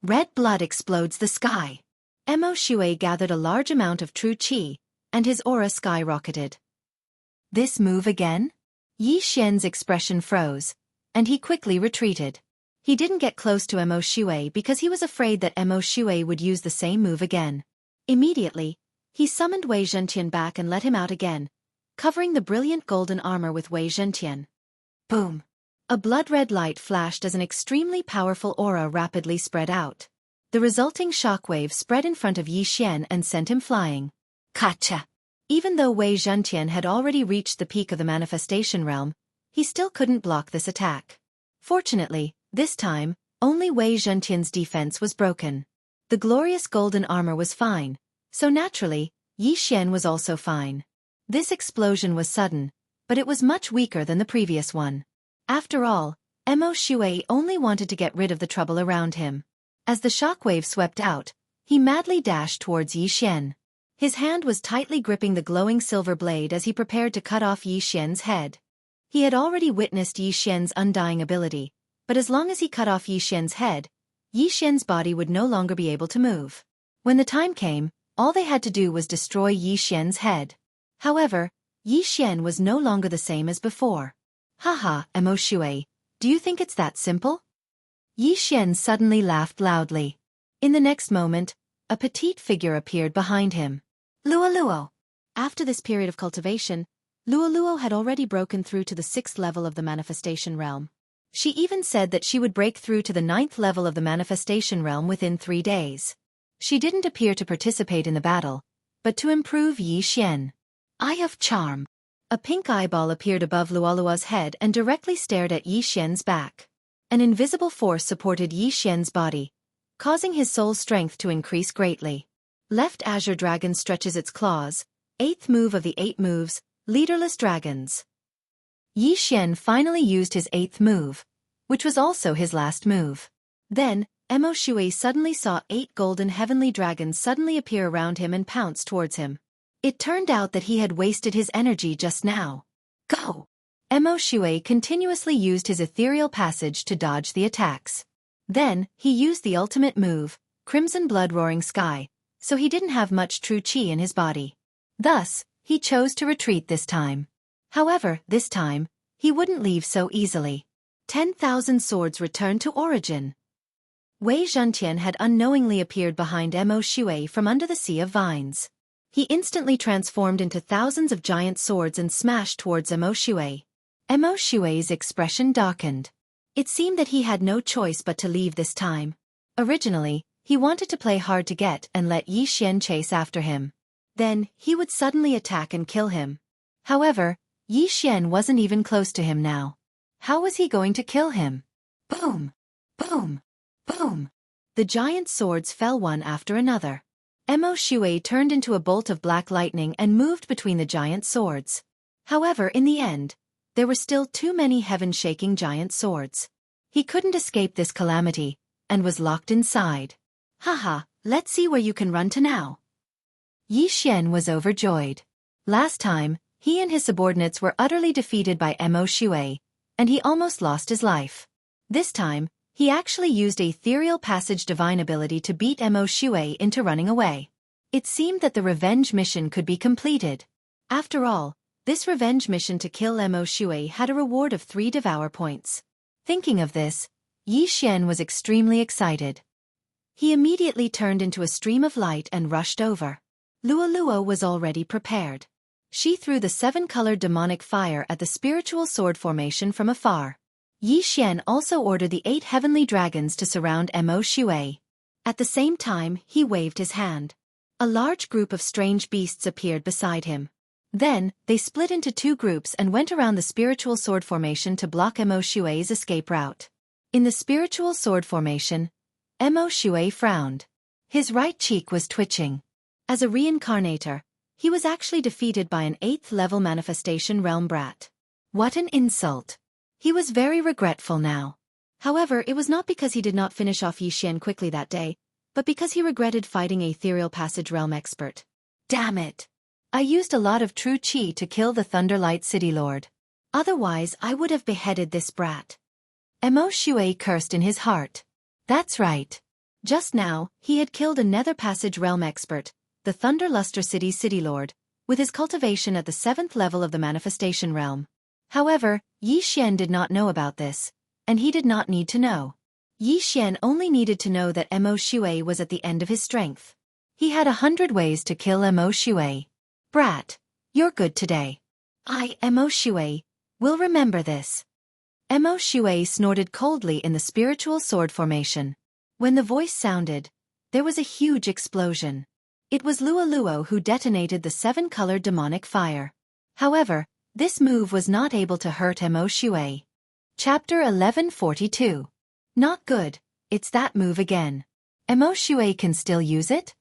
S1: Red blood explodes the sky. Mo Shui gathered a large amount of true chi, and his aura skyrocketed. This move again? Yi Xian's expression froze, and he quickly retreated. He didn't get close to Mo Shui because he was afraid that Mo Shui would use the same move again. Immediately, he summoned Wei Zhentian back and let him out again, covering the brilliant golden armor with Wei Zhentian. Boom! A blood-red light flashed as an extremely powerful aura rapidly spread out. The resulting shockwave spread in front of Yi Xian and sent him flying. Gotcha! Even though Wei Zhentian had already reached the peak of the manifestation realm, he still couldn't block this attack. Fortunately, this time, only Wei Zhentian's defense was broken. The glorious golden armor was fine, so naturally, Yi Xian was also fine. This explosion was sudden, but it was much weaker than the previous one. After all, Mo Shui only wanted to get rid of the trouble around him. As the shockwave swept out, he madly dashed towards Yi Xian. His hand was tightly gripping the glowing silver blade as he prepared to cut off Yi Xian's head. He had already witnessed Yi Xian's undying ability, but as long as he cut off Yi Xian's head, Yi Xian's body would no longer be able to move. When the time came, all they had to do was destroy Yi Xian's head. However, Yi Xian was no longer the same as before. Haha, Mo Shui, do you think it's that simple? Yi Xian suddenly laughed loudly. In the next moment, a petite figure appeared behind him. Luo. After this period of cultivation, Luo had already broken through to the 6th level of the manifestation realm. She even said that she would break through to the 9th level of the manifestation realm within 3 days. She didn't appear to participate in the battle, but to improve Yi Xian. Eye of Charm. A pink eyeball appeared above Luo's head and directly stared at Yi Xian's back. An invisible force supported Yi Xian's body, causing his soul strength to increase greatly. Left Azure Dragon stretches its claws, 8th move of the 8 moves, Leaderless Dragons. Yi Xian finally used his 8th move, which was also his last move. Then, Mo Shui suddenly saw 8 golden heavenly dragons suddenly appear around him and pounce towards him. It turned out that he had wasted his energy just now. Go! Mo Shui continuously used his ethereal passage to dodge the attacks. Then, he used the ultimate move, Crimson Blood Roaring Sky, so he didn't have much true chi in his body. Thus, he chose to retreat this time. However, this time, he wouldn't leave so easily. 10,000 swords returned to origin. Wei Zhentian had unknowingly appeared behind Mo Shui from under the sea of vines. He instantly transformed into thousands of giant swords and smashed towards Mo Shui. Mo Shui's expression darkened. It seemed that he had no choice but to leave this time. Originally, he wanted to play hard to get and let Yi Xian chase after him. Then, he would suddenly attack and kill him. However, Yi Xian wasn't even close to him now. How was he going to kill him? Boom! Boom! Boom! The giant swords fell one after another. Mo Shui turned into a bolt of black lightning and moved between the giant swords. However, in the end, there were still too many heaven-shaking giant swords. He couldn't escape this calamity, and was locked inside. Haha, let's see where you can run to now. Yi Xian was overjoyed. Last time, he and his subordinates were utterly defeated by Mo Shui, and he almost lost his life. This time, he actually used a ethereal passage divine ability to beat Mo Shui into running away. It seemed that the revenge mission could be completed. After all, this revenge mission to kill Mo Shui had a reward of 3 devour points. Thinking of this, Yi Xian was extremely excited. He immediately turned into a stream of light and rushed over. Luo was already prepared. She threw the 7-colored demonic fire at the spiritual sword formation from afar. Yi Xian also ordered the 8 heavenly dragons to surround Mo Shui. At the same time, he waved his hand. A large group of strange beasts appeared beside him. Then, they split into 2 groups and went around the spiritual sword formation to block Mo Shui's escape route. In the spiritual sword formation, Mo Shui frowned. His right cheek was twitching. As a reincarnator, he was actually defeated by an 8th-level manifestation realm brat. What an insult! He was very regretful now. However, it was not because he did not finish off Yi Xian quickly that day, but because he regretted fighting a ethereal passage realm expert. Damn it! I used a lot of true chi to kill the Thunderlight City Lord. Otherwise, I would have beheaded this brat. Mo Shui cursed in his heart. That's right. Just now, he had killed a Nether Passage realm expert, the Thunderluster City Lord, with his cultivation at the 7th level of the manifestation realm. However, Yi Xian did not know about this, and he did not need to know. Yi Xian only needed to know that Mo Shui was at the end of his strength. He had 100 ways to kill Mo Shui. Brat, you're good today. Mo Shui, will remember this. Mo Shui snorted coldly in the spiritual sword formation. When the voice sounded, there was a huge explosion. It was Luo who detonated the 7-colored demonic fire. However, this move was not able to hurt Mo Shui. Chapter 1142. Not good, it's that move again. Mo Shui can still use it?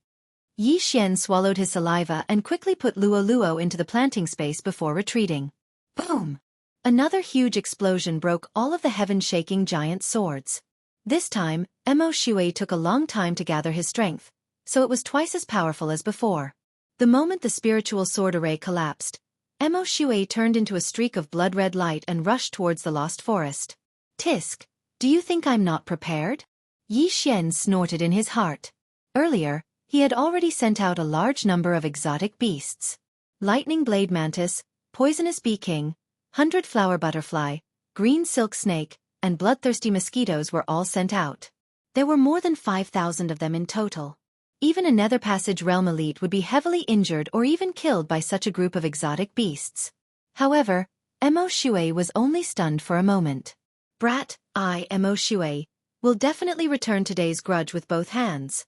S1: Yi Xian swallowed his saliva and quickly put Luo into the planting space before retreating. Boom! Another huge explosion broke all of the heaven-shaking giant swords. This time, Mo Shui took a long time to gather his strength, so it was twice as powerful as before. The moment the spiritual sword array collapsed, Mo Shui turned into a streak of blood-red light and rushed towards the lost forest. Tisk, do you think I'm not prepared? Yi Xian snorted in his heart. Earlier, he had already sent out a large number of exotic beasts. Lightning blade mantis, poisonous bee king, 100-flower butterfly, green silk snake, and bloodthirsty mosquitoes were all sent out. There were more than 5,000 of them in total. Even a Nether Passage realm elite would be heavily injured or even killed by such a group of exotic beasts. However, Mo Shui was only stunned for a moment. Brat, Mo Shui, will definitely return today's grudge with both hands.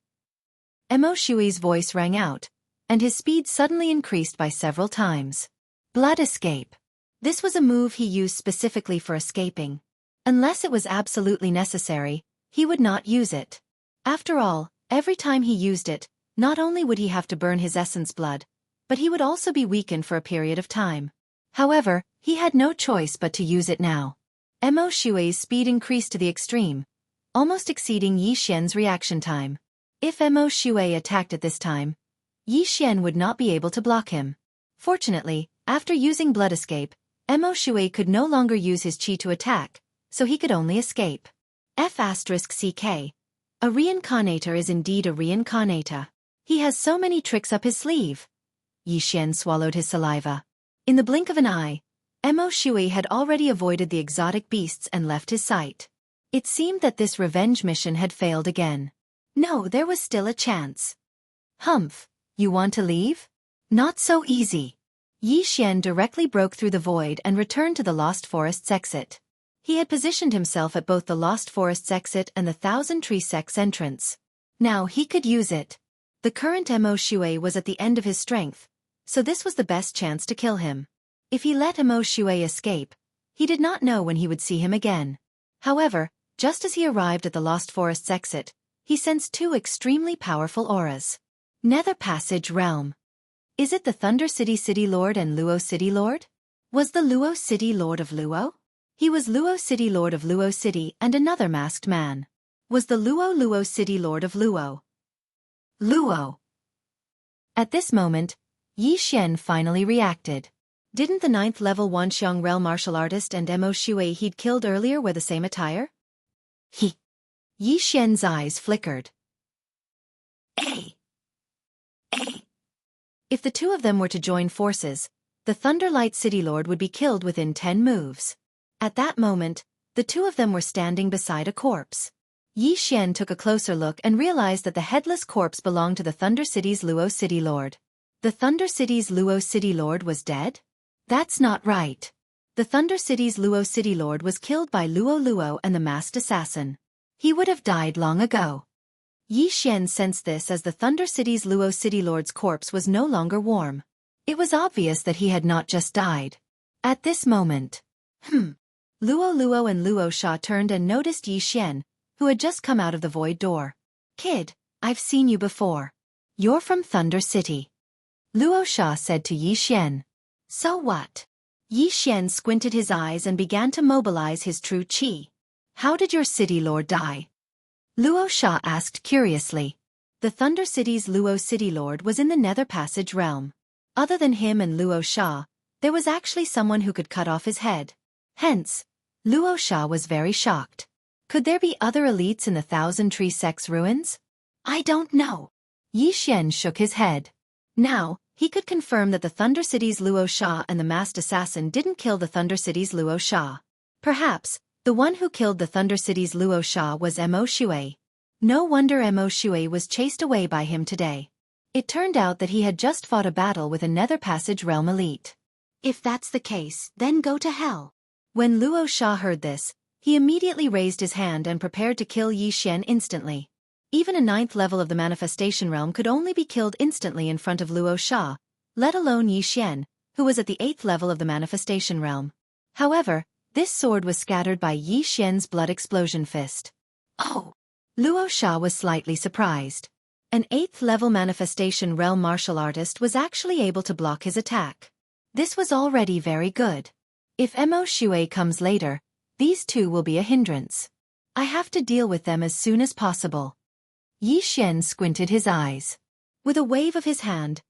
S1: Mo Shui's voice rang out, and his speed suddenly increased by several times. Blood escape. This was a move he used specifically for escaping. Unless it was absolutely necessary, he would not use it. After all, every time he used it, not only would he have to burn his essence blood, but he would also be weakened for a period of time. However, he had no choice but to use it now. Mo Shui's speed increased to the extreme, almost exceeding Yi Xian's reaction time. If Mo Shui attacked at this time, Yi Xian would not be able to block him. Fortunately, after using Blood Escape, Mo Shui could no longer use his chi to attack, so he could only escape. F***ck. A reincarnator is indeed a reincarnator. He has so many tricks up his sleeve. Yi Xian swallowed his saliva. In the blink of an eye, Mo Shui had already avoided the exotic beasts and left his sight. It seemed that this revenge mission had failed again. No, there was still a chance. Humph, you want to leave? Not so easy. Yi Xian directly broke through the void and returned to the Lost Forest's exit. He had positioned himself at both the Lost Forest's exit and the Thousand Tree Sect's entrance. Now he could use it. The current Mo Shui was at the end of his strength, so this was the best chance to kill him. If he let Mo Shui escape, he did not know when he would see him again. However, just as he arrived at the Lost Forest's exit, he sensed 2 extremely powerful auras. Nether Passage Realm. Is it the Thunder City Lord and Luo City Lord? Was the Luo City Lord of Luo? He was Luo City Lord of Luo City and another masked man. Was the Luo City Lord of Luo? Luo. At this moment, Yi Xian finally reacted. Didn't the 9th level Wanxiang realm martial artist and Mo Shui he'd killed earlier wear the same attire? Yi Xian's eyes flickered. If the 2 of them were to join forces, the Thunderlight City Lord would be killed within 10 moves. At that moment, the 2 of them were standing beside a corpse. Yi Xian took a closer look and realized that the headless corpse belonged to the Thunder City's Luo City Lord. The Thunder City's Luo City Lord was dead? That's not right. The Thunder City's Luo City Lord was killed by Luo and the masked assassin. He would have died long ago. Yi Xian sensed this as the Thunder City's Luo City Lord's corpse was no longer warm. It was obvious that he had not just died. At this moment, Luo and Luo Sha turned and noticed Yi Xian, who had just come out of the void door. Kid, I've seen you before. You're from Thunder City. Luo Sha said to Yi Xian. So what? Yi Xian squinted his eyes and began to mobilize his true qi. How did your city lord die? Luo Sha asked curiously. The Thunder City's Luo City Lord was in the Nether Passage realm. Other than him and Luo Sha, there was actually someone who could cut off his head. Hence, Luo Sha was very shocked. Could there be other elites in the Thousand Tree Sect's ruins? I don't know. Yi Xian shook his head. Now, he could confirm that the Thunder City's Luo Sha and the masked assassin didn't kill the Thunder City's Luo Sha. Perhaps, the one who killed the Thunder City's Luo Sha was Mo Shui. No wonder Mo Shui was chased away by him today. It turned out that he had just fought a battle with a Nether Passage realm elite. If that's the case, then go to hell. When Luo Sha heard this, he immediately raised his hand and prepared to kill Yi Xian instantly. Even a 9th level of the manifestation realm could only be killed instantly in front of Luo Sha, let alone Yi Xian, who was at the 8th level of the manifestation realm. However, this sword was scattered by Yi Xian's blood explosion fist. Oh! Luo Sha was slightly surprised. An 8th level manifestation realm martial artist was actually able to block his attack. This was already very good. If Mo Shui comes later, these two will be a hindrance. I have to deal with them as soon as possible. Yi Xian squinted his eyes. With a wave of his hand,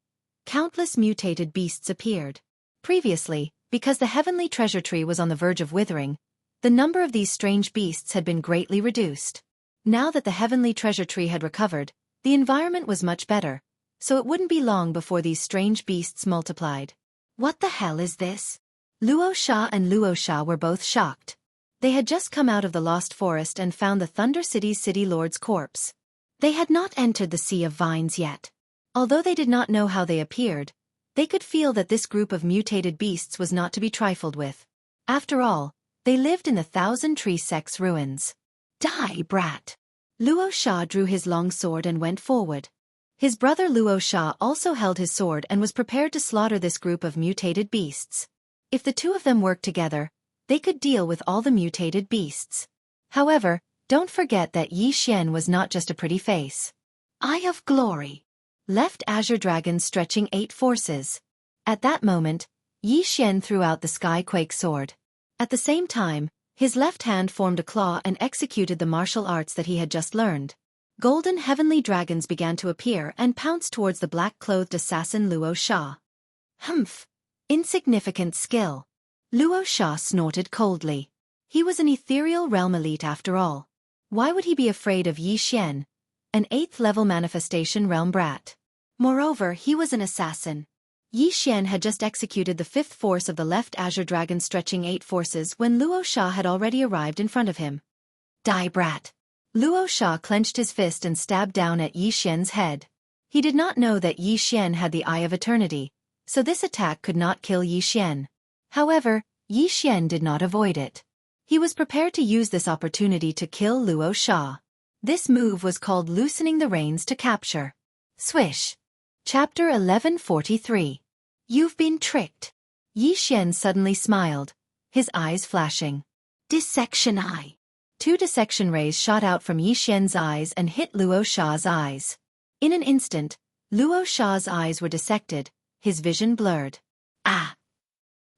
S1: countless mutated beasts appeared. Previously, because the heavenly treasure tree was on the verge of withering, the number of these strange beasts had been greatly reduced. Now that the heavenly treasure tree had recovered, the environment was much better, so it wouldn't be long before these strange beasts multiplied. What the hell is this? Luo Sha and Luo Sha were both shocked. They had just come out of the Lost Forest and found the Thunder City's City Lord's corpse. They had not entered the Sea of Vines yet. Although they did not know how they appeared, they could feel that this group of mutated beasts was not to be trifled with. After all, they lived in the Thousand Tree Sect's ruins. Die, brat! Luo Sha drew his long sword and went forward. His brother Luo Sha also held his sword and was prepared to slaughter this group of mutated beasts. If the two of them worked together, they could deal with all the mutated beasts. However, don't forget that Yi Xian was not just a pretty face. Eye of Glory. Left Azure Dragon stretching 8 forces. At that moment, Yi Xian threw out the Skyquake sword. At the same time, his left hand formed a claw and executed the martial arts that he had just learned. Golden heavenly dragons began to appear and pounced towards the black-clothed assassin Luo Sha. Humph! Insignificant skill. Luo Sha snorted coldly. He was an ethereal realm elite after all. Why would he be afraid of Yi Xian, an 8th level manifestation realm brat? Moreover, he was an assassin. Yi Xian had just executed the 5th force of the left Azure Dragon stretching 8 forces when Luo Sha had already arrived in front of him. Die, brat! Luo Sha clenched his fist and stabbed down at Yi Xian's head. He did not know that Yi Xian had the Eye of Eternity, so this attack could not kill Yi Xian. However, Yi Xian did not avoid it. He was prepared to use this opportunity to kill Luo Sha. This move was called loosening the reins to capture. Swish. Chapter 1143. You've been tricked. Yi Xian suddenly smiled, his eyes flashing. Dissection Eye. 2 dissection rays shot out from Yi Xian's eyes and hit Luo Sha's eyes. In an instant, Luo Sha's eyes were dissected, his vision blurred. Ah!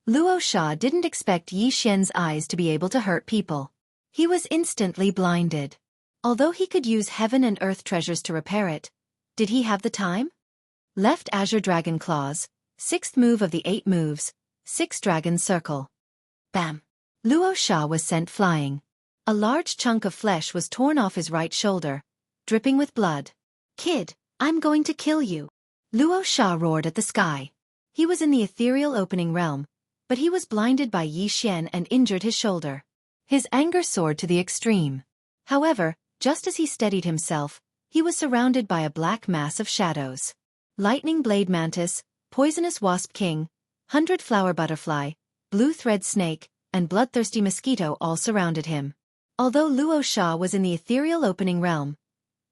S1: Luo Sha didn't expect Yi Xian's eyes to be able to hurt people. He was instantly blinded. Although he could use heaven and earth treasures to repair it, did he have the time? Left Azure Dragon Claws, 6th move of the 8 moves, 6 Dragon Circle. Bam! Luo Sha was sent flying. A large chunk of flesh was torn off his right shoulder, dripping with blood. Kid, I'm going to kill you. Luo Sha roared at the sky. He was in the ethereal opening realm, but he was blinded by Yi Xian and injured his shoulder. His anger soared to the extreme. However, Just as he steadied himself, he was surrounded by a black mass of shadows. Lightning Blade Mantis, Poisonous Wasp King, 100-Flower Butterfly, Blue Thread Snake, and Bloodthirsty Mosquito all surrounded him. Although Luo Sha was in the ethereal opening realm,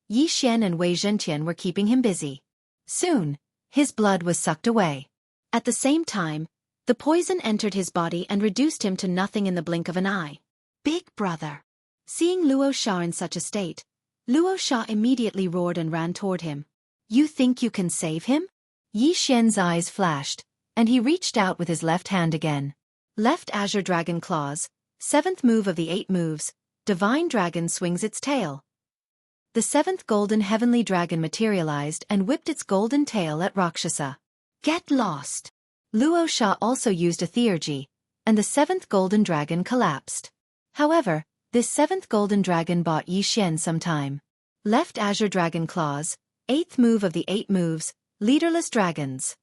S1: Yi Xian and Wei Zhentian were keeping him busy. Soon, his blood was sucked away. At the same time, the poison entered his body and reduced him to nothing in the blink of an eye. Big brother! Seeing Luo Sha in such a state, Luo Sha immediately roared and ran toward him. You think you can save him? Yi Xian's eyes flashed, and he reached out with his left hand again. Left Azure Dragon Claws, 7th move of the 8 moves, Divine Dragon swings its tail. The 7th Golden Heavenly Dragon materialized and whipped its golden tail at Rakshasa. Get lost! Luo Sha also used a Theurgy, and the 7th Golden Dragon collapsed. However, this 7th Golden Dragon bought Yi Xian some time. Left Azure Dragon Claws, 8th move of the 8 moves, Leaderless Dragons.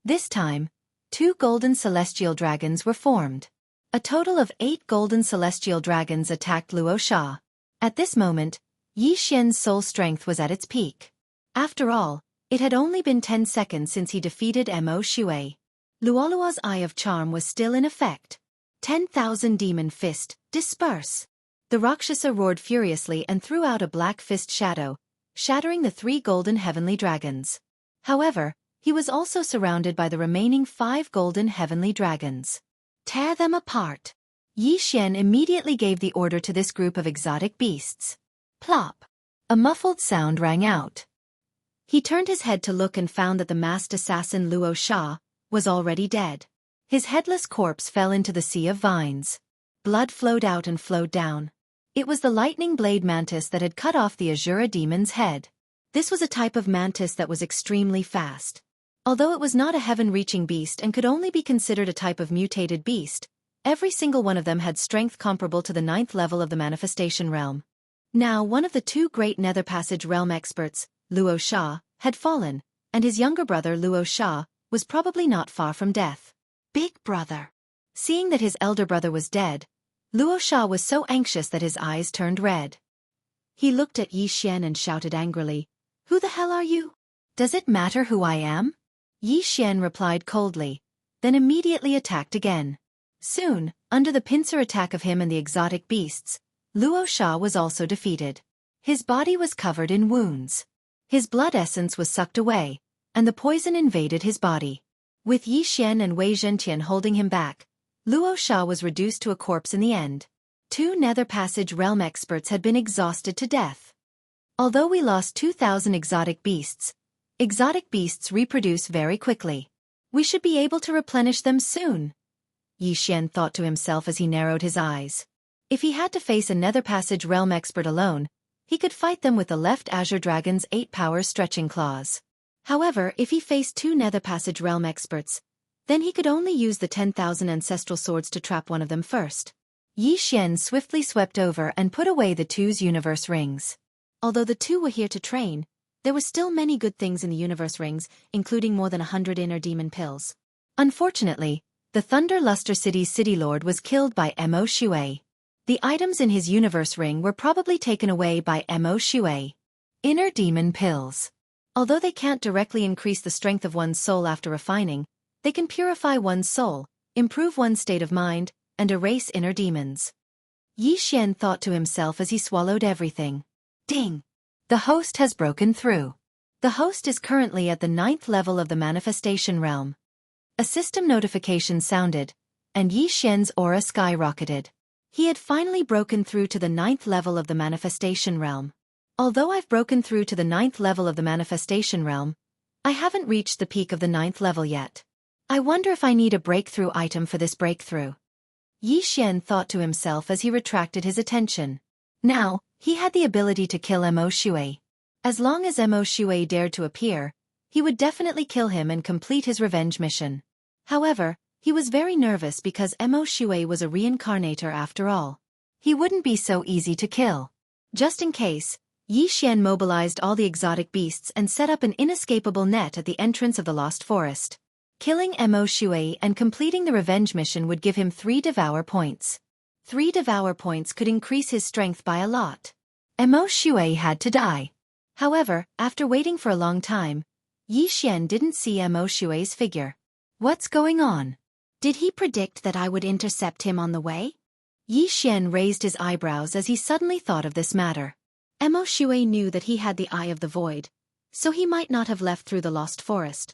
S1: This time, 2 Golden Celestial Dragons were formed. A total of 8 Golden Celestial Dragons attacked Luo Sha. At this moment, Yi Xian's soul strength was at its peak. After all, it had only been 10 seconds since he defeated Mo Shui. Luolua's Eye of Charm was still in effect. 10,000 Demon Fist, disperse! The Rakshasa roared furiously and threw out a black fist shadow, shattering the 3 golden heavenly dragons. However, he was also surrounded by the remaining 5 golden heavenly dragons. Tear them apart! Yi Xian immediately gave the order to this group of exotic beasts. Plop! A muffled sound rang out. He turned his head to look and found that the masked assassin Luo Sha was already dead. His headless corpse fell into the sea of vines. Blood flowed out and flowed down. It was the lightning blade mantis that had cut off the Azura demon's head. This was a type of mantis that was extremely fast. Although it was not a heaven-reaching beast and could only be considered a type of mutated beast, every single one of them had strength comparable to the 9th level of the manifestation realm. Now one of the 2 great Nether Passage realm experts, Luo Sha, had fallen, and his younger brother Luo Sha was probably not far from death. Big brother! Seeing that his elder brother was dead, Luo Sha was so anxious that his eyes turned red. He looked at Yi Xian and shouted angrily, Who the hell are you? Does it matter who I am? Yi Xian replied coldly, then immediately attacked again. Soon, under the pincer attack of him and the exotic beasts, Luo Sha was also defeated. His body was covered in wounds. His blood essence was sucked away, and the poison invaded his body. With Yi Xian and Wei Zhentian holding him back, Luo Sha was reduced to a corpse in the end. 2 Nether Passage realm experts had been exhausted to death. Although we lost 2,000 exotic beasts reproduce very quickly. We should be able to replenish them soon. Yi Xian thought to himself as he narrowed his eyes. If he had to face a Nether Passage realm expert alone, he could fight them with the left Azure Dragon's 8 power stretching claws. However, if he faced 2 Nether Passage realm experts, then he could only use the 10,000 ancestral swords to trap one of them first. Yi Xian swiftly swept over and put away the 2's universe rings. Although the 2 were here to train, there were still many good things in the universe rings, including more than 100 inner demon pills. Unfortunately, the Thunder Luster City's city lord was killed by Mo Shui. The items in his universe ring were probably taken away by Mo Shui. Inner demon pills. Although they can't directly increase the strength of one's soul after refining, they can purify one's soul, improve one's state of mind, and erase inner demons. Yi Xian thought to himself as he swallowed everything. Ding! The host has broken through. The host is currently at the 9th level of the manifestation realm. A system notification sounded, and Yi Xian's aura skyrocketed. He had finally broken through to the 9th level of the manifestation realm. Although I've broken through to the 9th level of the manifestation realm, I haven't reached the peak of the 9th level yet. I wonder if I need a breakthrough item for this breakthrough. Yi Xian thought to himself as he retracted his attention. Now, he had the ability to kill Mo Shui. As long as Mo Shui dared to appear, he would definitely kill him and complete his revenge mission. However, he was very nervous because Mo Shui was a reincarnator after all. He wouldn't be so easy to kill. Just in case, Yi Xian mobilized all the exotic beasts and set up an inescapable net at the entrance of the Lost Forest. Killing Mo Shui and completing the revenge mission would give him 3 Devour points. 3 Devour points could increase his strength by a lot. Emo Shui had to die. However, after waiting for a long time, Yi Xian didn't see Emo Shui's figure. What's going on? Did he predict that I would intercept him on the way? Yi Xian raised his eyebrows as he suddenly thought of this matter. Emo Shui knew that he had the Eye of the Void, so he might not have left through the Lost Forest.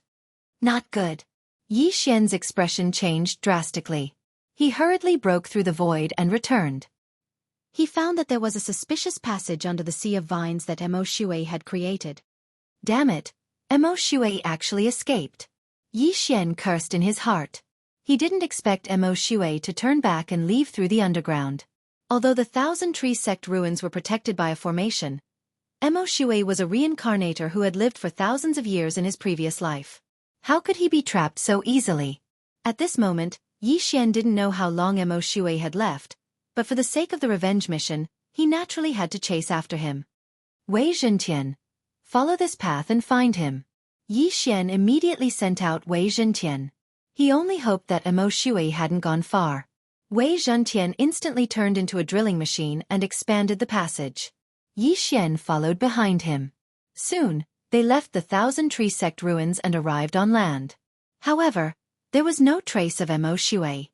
S1: Not good. Yi Xian's expression changed drastically. He hurriedly broke through the void and returned. He found that there was a suspicious passage under the sea of vines that Emo Shui had created. Damn it, Emo Shui actually escaped. Yi Xian cursed in his heart. He didn't expect Emo Shui to turn back and leave through the underground. Although the Thousand Tree Sect ruins were protected by a formation, Emo Shui was a reincarnator who had lived for thousands of years in his previous life. How could he be trapped so easily? At this moment, Yi Xian didn't know how long Emo Shui had left, but for the sake of the revenge mission, he naturally had to chase after him. Wei Zhentian. Follow this path and find him. Yi Xian immediately sent out Wei Zhentian. He only hoped that Emo Shui hadn't gone far. Wei Zhentian instantly turned into a drilling machine and expanded the passage. Yi Xian followed behind him. Soon, they left the Thousand Tree Sect ruins and arrived on land. However, there was no trace of Emo Shui.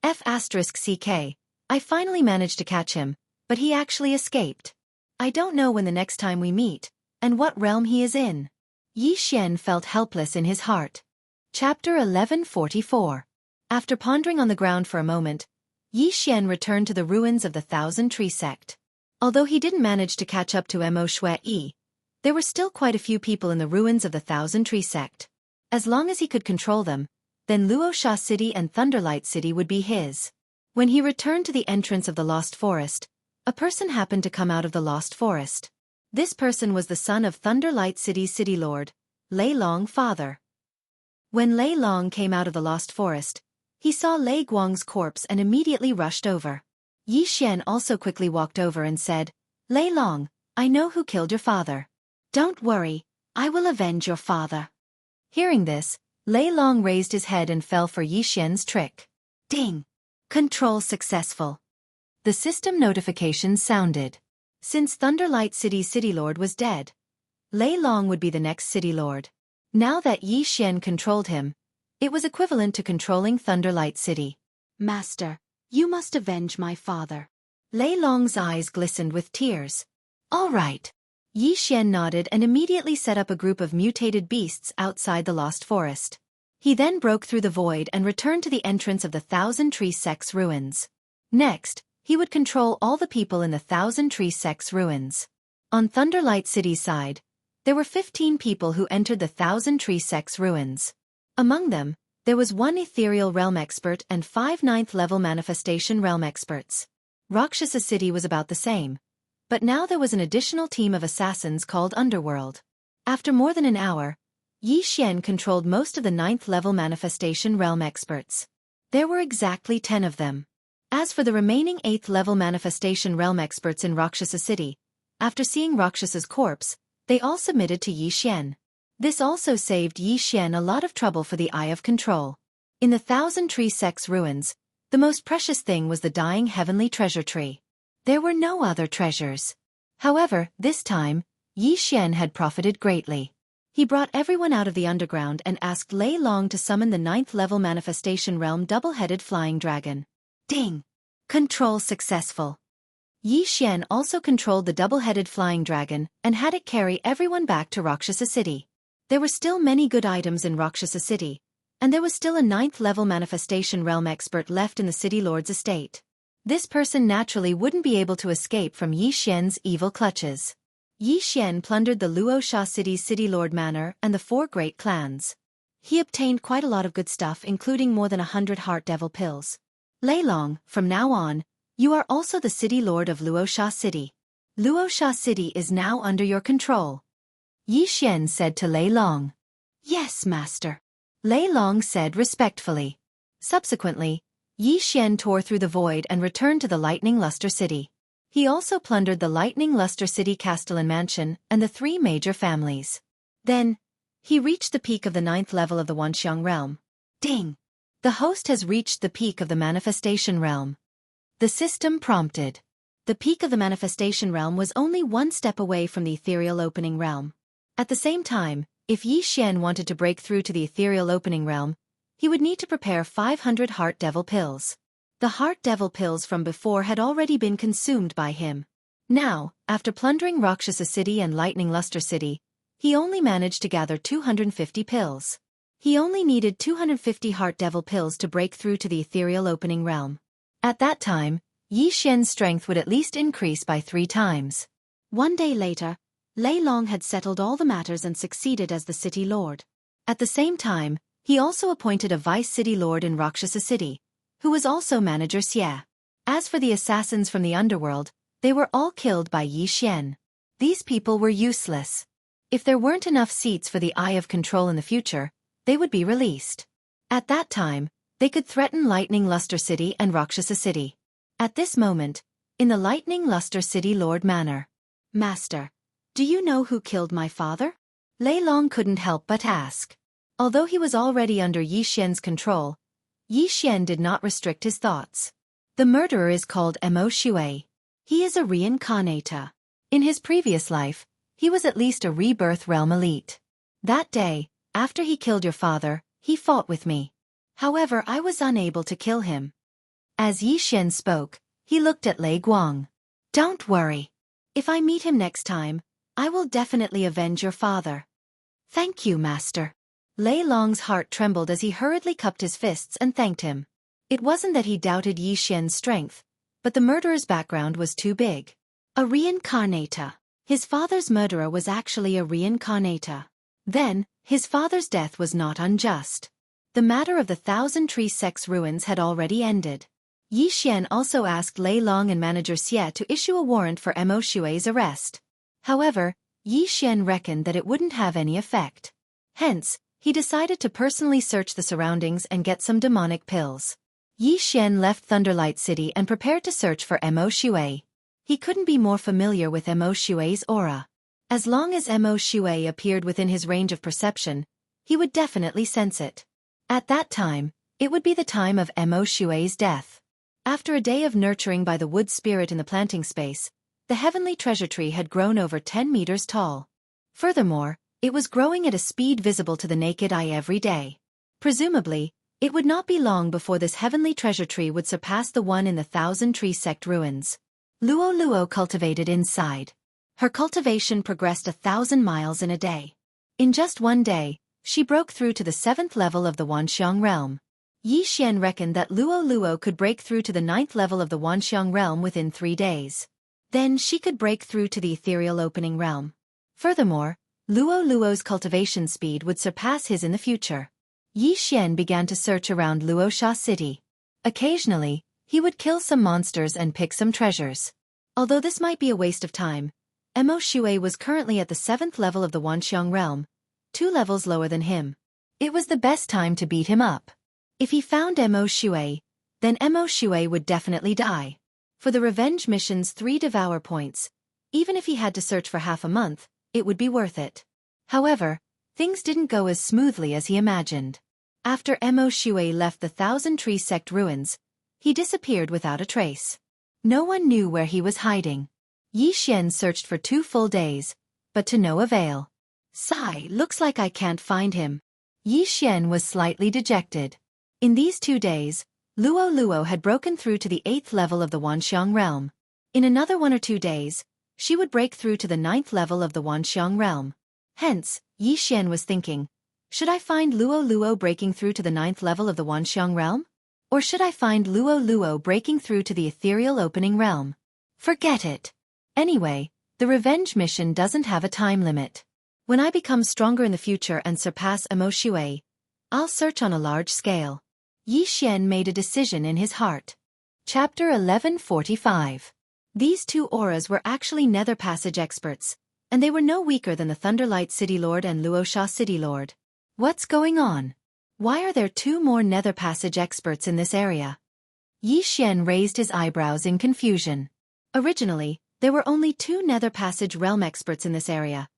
S1: F*CK, I finally managed to catch him, but he actually escaped. I don't know when the next time we meet, and what realm he is in. Yi Xian felt helpless in his heart. Chapter 1144. After pondering on the ground for a moment, Yi Xian returned to the ruins of the Thousand Tree Sect. Although he didn't manage to catch up to Emo Shui, there were still quite a few people in the ruins of the Thousand Tree Sect. As long as he could control them, then Luosha City and Thunderlight City would be his. When he returned to the entrance of the Lost Forest, a person happened to come out of the Lost Forest. This person was the son of Thunderlight City's City Lord, Lei Long father. When Lei Long came out of the Lost Forest, he saw Lei Guang's corpse and immediately rushed over. Yi Xian also quickly walked over and said, Lei Long, I know who killed your father. Don't worry, I will avenge your father. Hearing this, Lei Long raised his head and fell for Yi Xian's trick. Ding! Control successful. The system notification sounded. Since Thunderlight City's City Lord was dead, Lei Long would be the next City Lord. Now that Yi Xian controlled him, it was equivalent to controlling Thunderlight City. Master, you must avenge my father. Lei Long's eyes glistened with tears. All right. Yi Xian nodded and immediately set up a group of mutated beasts outside the Lost Forest. He then broke through the void and returned to the entrance of the Thousand Tree Sect's ruins. Next, he would control all the people in the Thousand Tree Sect's ruins. On Thunderlight City's side, there were 15 people who entered the Thousand Tree Sect's ruins. Among them, there was 1 Ethereal Realm Expert and 5 9th-level Manifestation Realm Experts. Rakshasa City was about the same, but now there was an additional team of assassins called Underworld. After more than an hour, Yi Xian controlled most of the 9th-level Manifestation Realm Experts. There were exactly 10 of them. As for the remaining 8th-level Manifestation Realm Experts in Rakshasa City, after seeing Rakshasa's corpse, they all submitted to Yi Xian. This also saved Yi Xian a lot of trouble for the Eye of Control. In the Thousand Tree Sect's ruins, the most precious thing was the dying heavenly treasure tree. There were no other treasures. However, this time, Yi Xian had profited greatly. He brought everyone out of the underground and asked Lei Long to summon the 9th-level Manifestation Realm double-headed flying dragon. Ding! Control successful. Yi Xian also controlled the double-headed flying dragon and had it carry everyone back to Rakshasa City. There were still many good items in Rakshasa City, and there was still a 9th-level Manifestation Realm expert left in the City Lord's estate. This person naturally wouldn't be able to escape from Yi Xian's evil clutches. Yi Xian plundered the Luosha City's City Lord Manor and the 4 great clans. He obtained quite a lot of good stuff, including more than 100 Heart Devil pills. Lei Long, from now on, you are also the City Lord of Luosha City. Luosha City is now under your control. Yi Xian said to Lei Long. Yes, Master. Lei Long said respectfully. Subsequently, Yi Xian tore through the void and returned to the Lightning Luster City. He also plundered the Lightning Luster City Castellan Mansion and the 3 major families. Then, he reached the peak of the 9th level of the Wanxiang realm. Ding! The host has reached the peak of the Manifestation realm. The system prompted. The peak of the manifestation realm was only one step away from the ethereal opening realm. At the same time, if Yi Xian wanted to break through to the ethereal opening realm, he would need to prepare 500 Heart Devil pills. The Heart Devil pills from before had already been consumed by him. Now, after plundering Rakshasa City and Lightning Luster City, he only managed to gather 250 pills. He only needed 250 Heart Devil pills to break through to the ethereal opening realm. At that time, Yi Xian's strength would at least increase by 3 times. One day later, Lei Long had settled all the matters and succeeded as the city lord. At the same time, he also appointed a vice city lord in Rakshasa City, who was also manager Xie. As for the assassins from the underworld, they were all killed by Yi Xian. These people were useless. If there weren't enough seats for the Eye of Control in the future, they would be released. At that time, they could threaten Lightning Luster City and Rakshasa City. At this moment, in the Lightning Luster City Lord Manor. Master, do you know who killed my father? Lei Long couldn't help but ask. Although he was already under Yi Xian's control, Yi Xian did not restrict his thoughts. The murderer is called Mo Shui. He is a reincarnator. In his previous life, he was at least a rebirth realm elite. That day, after he killed your father, he fought with me. However, I was unable to kill him. As Yi Xian spoke, he looked at Lei Guang. Don't worry. If I meet him next time, I will definitely avenge your father. Thank you, Master. Lei Long's heart trembled as he hurriedly cupped his fists and thanked him. It wasn't that he doubted Yi Xian's strength, but the murderer's background was too big. A reincarnator. His father's murderer was actually a reincarnator. Then, his father's death was not unjust. The matter of the Thousand Tree Sect's ruins had already ended. Yi Xian also asked Lei Long and manager Xie to issue a warrant for Mo Shui's arrest. However, Yi Xian reckoned that it wouldn't have any effect. Hence, he decided to personally search the surroundings and get some demonic pills. Yi Xian left Thunderlight City and prepared to search for Mo Shui. He couldn't be more familiar with Mo Shui's aura. As long as Mo Shui appeared within his range of perception, he would definitely sense it. At that time, it would be the time of Mo Shui's death. After a day of nurturing by the wood spirit in the planting space, the heavenly treasure tree had grown over 10 meters tall. Furthermore, it was growing at a speed visible to the naked eye every day. Presumably, it would not be long before this heavenly treasure tree would surpass the one in the Thousand Tree Sect ruins. Luo Luo cultivated inside. Her cultivation progressed 1,000 miles in a day. In just one day, she broke through to the 7th level of the Wanxiang realm. Yi Xian reckoned that Luo Luo could break through to the 9th level of the Wanxiang realm within 3 days. Then she could break through to the ethereal opening realm. Furthermore, Luo Luo's cultivation speed would surpass his in the future. Yi Xian began to search around Luosha City. Occasionally, he would kill some monsters and pick some treasures. Although this might be a waste of time, Mo Shui was currently at the 7th level of the Wanxiang realm, 2 levels lower than him. It was the best time to beat him up. If he found Mo Shui, then Mo Shui would definitely die. For the revenge mission's 3 devour points, even if he had to search for half a month, it would be worth it. However, things didn't go as smoothly as he imagined. After Mo Shui left the Thousand Tree Sect ruins, he disappeared without a trace. No one knew where he was hiding. Yi Xian searched for 2 full days, but to no avail. Sigh, looks like I can't find him. Yi Xian was slightly dejected. In these 2 days, Luo Luo had broken through to the 8th level of the Wanxiang realm. In another 1 or 2 days, she would break through to the 9th level of the Wanxiang realm. Hence, Yi Xian was thinking, should I find Luo Luo breaking through to the 9th level of the Wanxiang realm? Or should I find Luo Luo breaking through to the ethereal opening realm? Forget it. Anyway, the revenge mission doesn't have a time limit. When I become stronger in the future and surpass Mo Shui, I'll search on a large scale. Yi Xian made a decision in his heart. Chapter 1145. These 2 auras were actually Nether Passage experts, and they were no weaker than the Thunderlight City Lord and Luosha City Lord. What's going on? Why are there 2 more Nether Passage experts in this area? Yi Xian raised his eyebrows in confusion. Originally, there were only 2 Nether Passage realm experts in this area,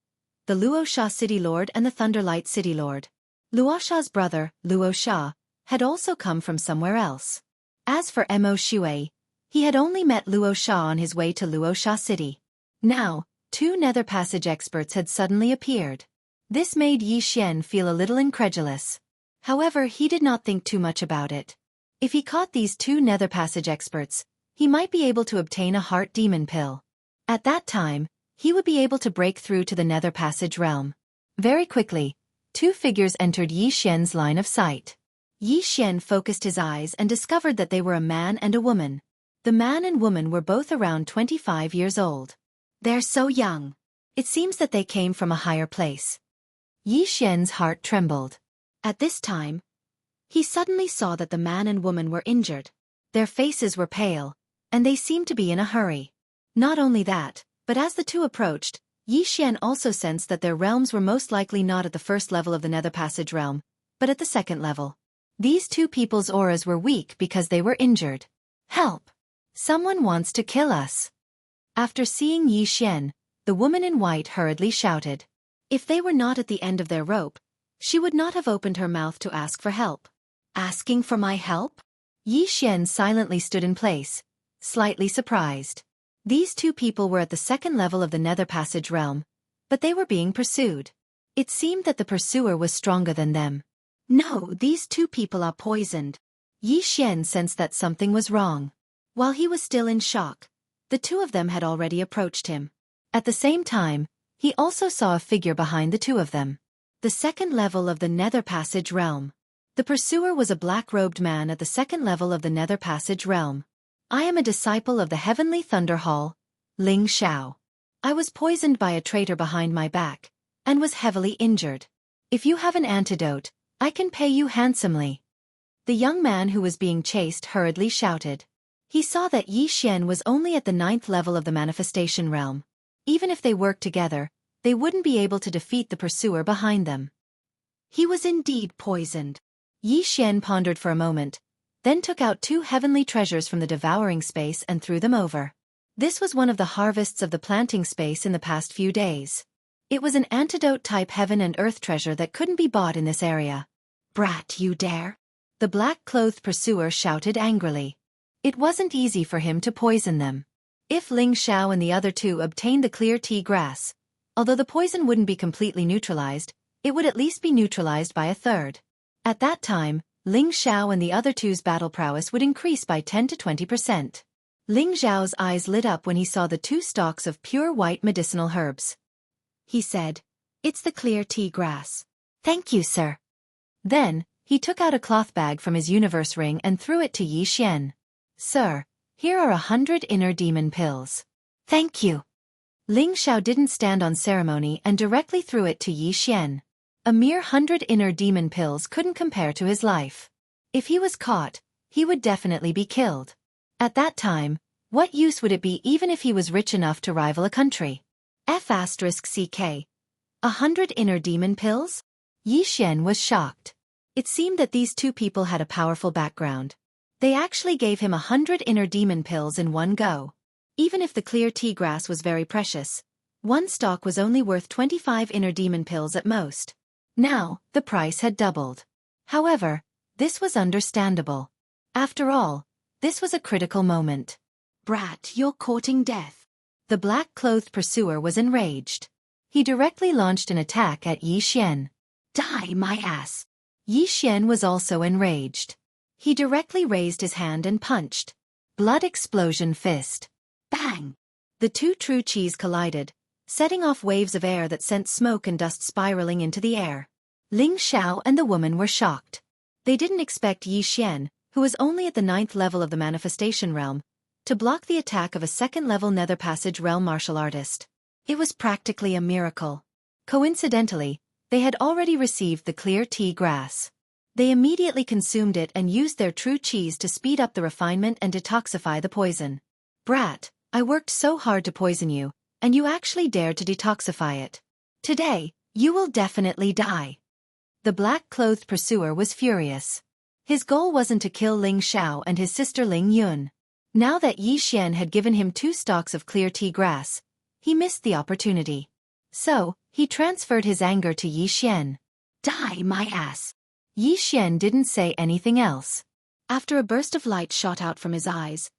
S1: the Luosha City Lord and the Thunderlight City Lord. Luosha's brother, Luosha, had also come from somewhere else. As for Mo Shui, He had only met Luo Sha on his way to Luo Sha City. Now, two Nether Passage experts had suddenly appeared. This made Yi Xian feel a little incredulous. However, he did not think too much about it. If he caught these two Nether Passage experts, he might be able to obtain a heart demon pill. At that time, he would be able to break through to the Nether Passage realm. Very quickly, two figures entered Yi Xian's line of sight. Yi Xian focused his eyes and discovered that they were a man and a woman. The man and woman were both around 25 years old. They're so young. It seems that they came from a higher place. Yi Xian's heart trembled. At this time, he suddenly saw that the man and woman were injured. Their faces were pale, and they seemed to be in a hurry. Not only that, but as the two approached, Yi Xian also sensed that their realms were most likely not at the first level of the Nether Passage realm, but at the second level. These two people's auras were weak because they were injured. Help! Someone wants to kill us. After seeing Yi Xian, the woman in white hurriedly shouted. If they were not at the end of their rope, she would not have opened her mouth to ask for help. Asking for my help? Yi Xian silently stood in place, slightly surprised. These two people were at the second level of the Nether Passage realm, but they were being pursued. It seemed that the pursuer was stronger than them. No, these two people are poisoned. Yi Xian sensed that something was wrong. While he was still in shock, the two of them had already approached him. At the same time, he also saw a figure behind the two of them. The second level of the Nether Passage realm. The pursuer was a black-robed man at the second level of the Nether Passage realm. I am a disciple of the Heavenly Thunder Hall, Ling Xiao. I was poisoned by a traitor behind my back, and was heavily injured. If you have an antidote, I can pay you handsomely. The young man who was being chased hurriedly shouted. He saw that Yi Xian was only at the 9th level of the manifestation realm. Even if they worked together, they wouldn't be able to defeat the pursuer behind them. He was indeed poisoned. Yi Xian pondered for a moment, then took out two heavenly treasures from the devouring space and threw them over. This was one of the harvests of the planting space in the past few days. It was an antidote-type heaven and earth treasure that couldn't be bought in this area. Brat, you dare? The black-clothed pursuer shouted angrily. It wasn't easy for him to poison them. If Ling Xiao and the other two obtained the clear tea grass, although the poison wouldn't be completely neutralized, it would at least be neutralized by a third. At that time, Ling Xiao and the other two's battle prowess would increase by 10 to 20%. Ling Xiao's eyes lit up when he saw the two stalks of pure white medicinal herbs. He said, "It's the clear tea grass. Thank you, sir." Then, he took out a cloth bag from his universe ring and threw it to Yi Xian. "Sir, here are 100 inner demon pills." "Thank you." Ling Xiao didn't stand on ceremony and directly threw it to Yi Xian. A mere 100 inner demon pills couldn't compare to his life. If he was caught, he would definitely be killed. At that time, what use would it be even if he was rich enough to rival a country? F***CK. 100 inner demon pills? Yi Xian was shocked. It seemed that these two people had a powerful background. They actually gave him 100 inner demon pills in one go. Even if the clear tea grass was very precious, one stalk was only worth 25 inner demon pills at most. Now, the price had doubled. However, this was understandable. After all, this was a critical moment. Brat, you're courting death. The black-clothed pursuer was enraged. He directly launched an attack at Yi Xian. Die, my ass! Yi Xian was also enraged. He directly raised his hand and punched. Blood explosion fist. Bang! The two true chis collided, setting off waves of air that sent smoke and dust spiraling into the air. Ling Xiao and the woman were shocked. They didn't expect Yi Xian, who was only at the 9th level of the manifestation realm, to block the attack of a second-level Nether Passage realm martial artist. It was practically a miracle. Coincidentally, they had already received the clear tea grass. They immediately consumed it and used their true chis to speed up the refinement and detoxify the poison. Brat, I worked so hard to poison you, and you actually dared to detoxify it. Today, you will definitely die. The black-clothed pursuer was furious. His goal wasn't to kill Ling Xiao and his sister Ling Yun. Now that Yi Xian had given him 2 stalks of clear tea grass, he missed the opportunity. So, he transferred his anger to Yi Xian. Die, my ass! Yi Xian didn't say anything else. After a burst of light shot out from his eyes,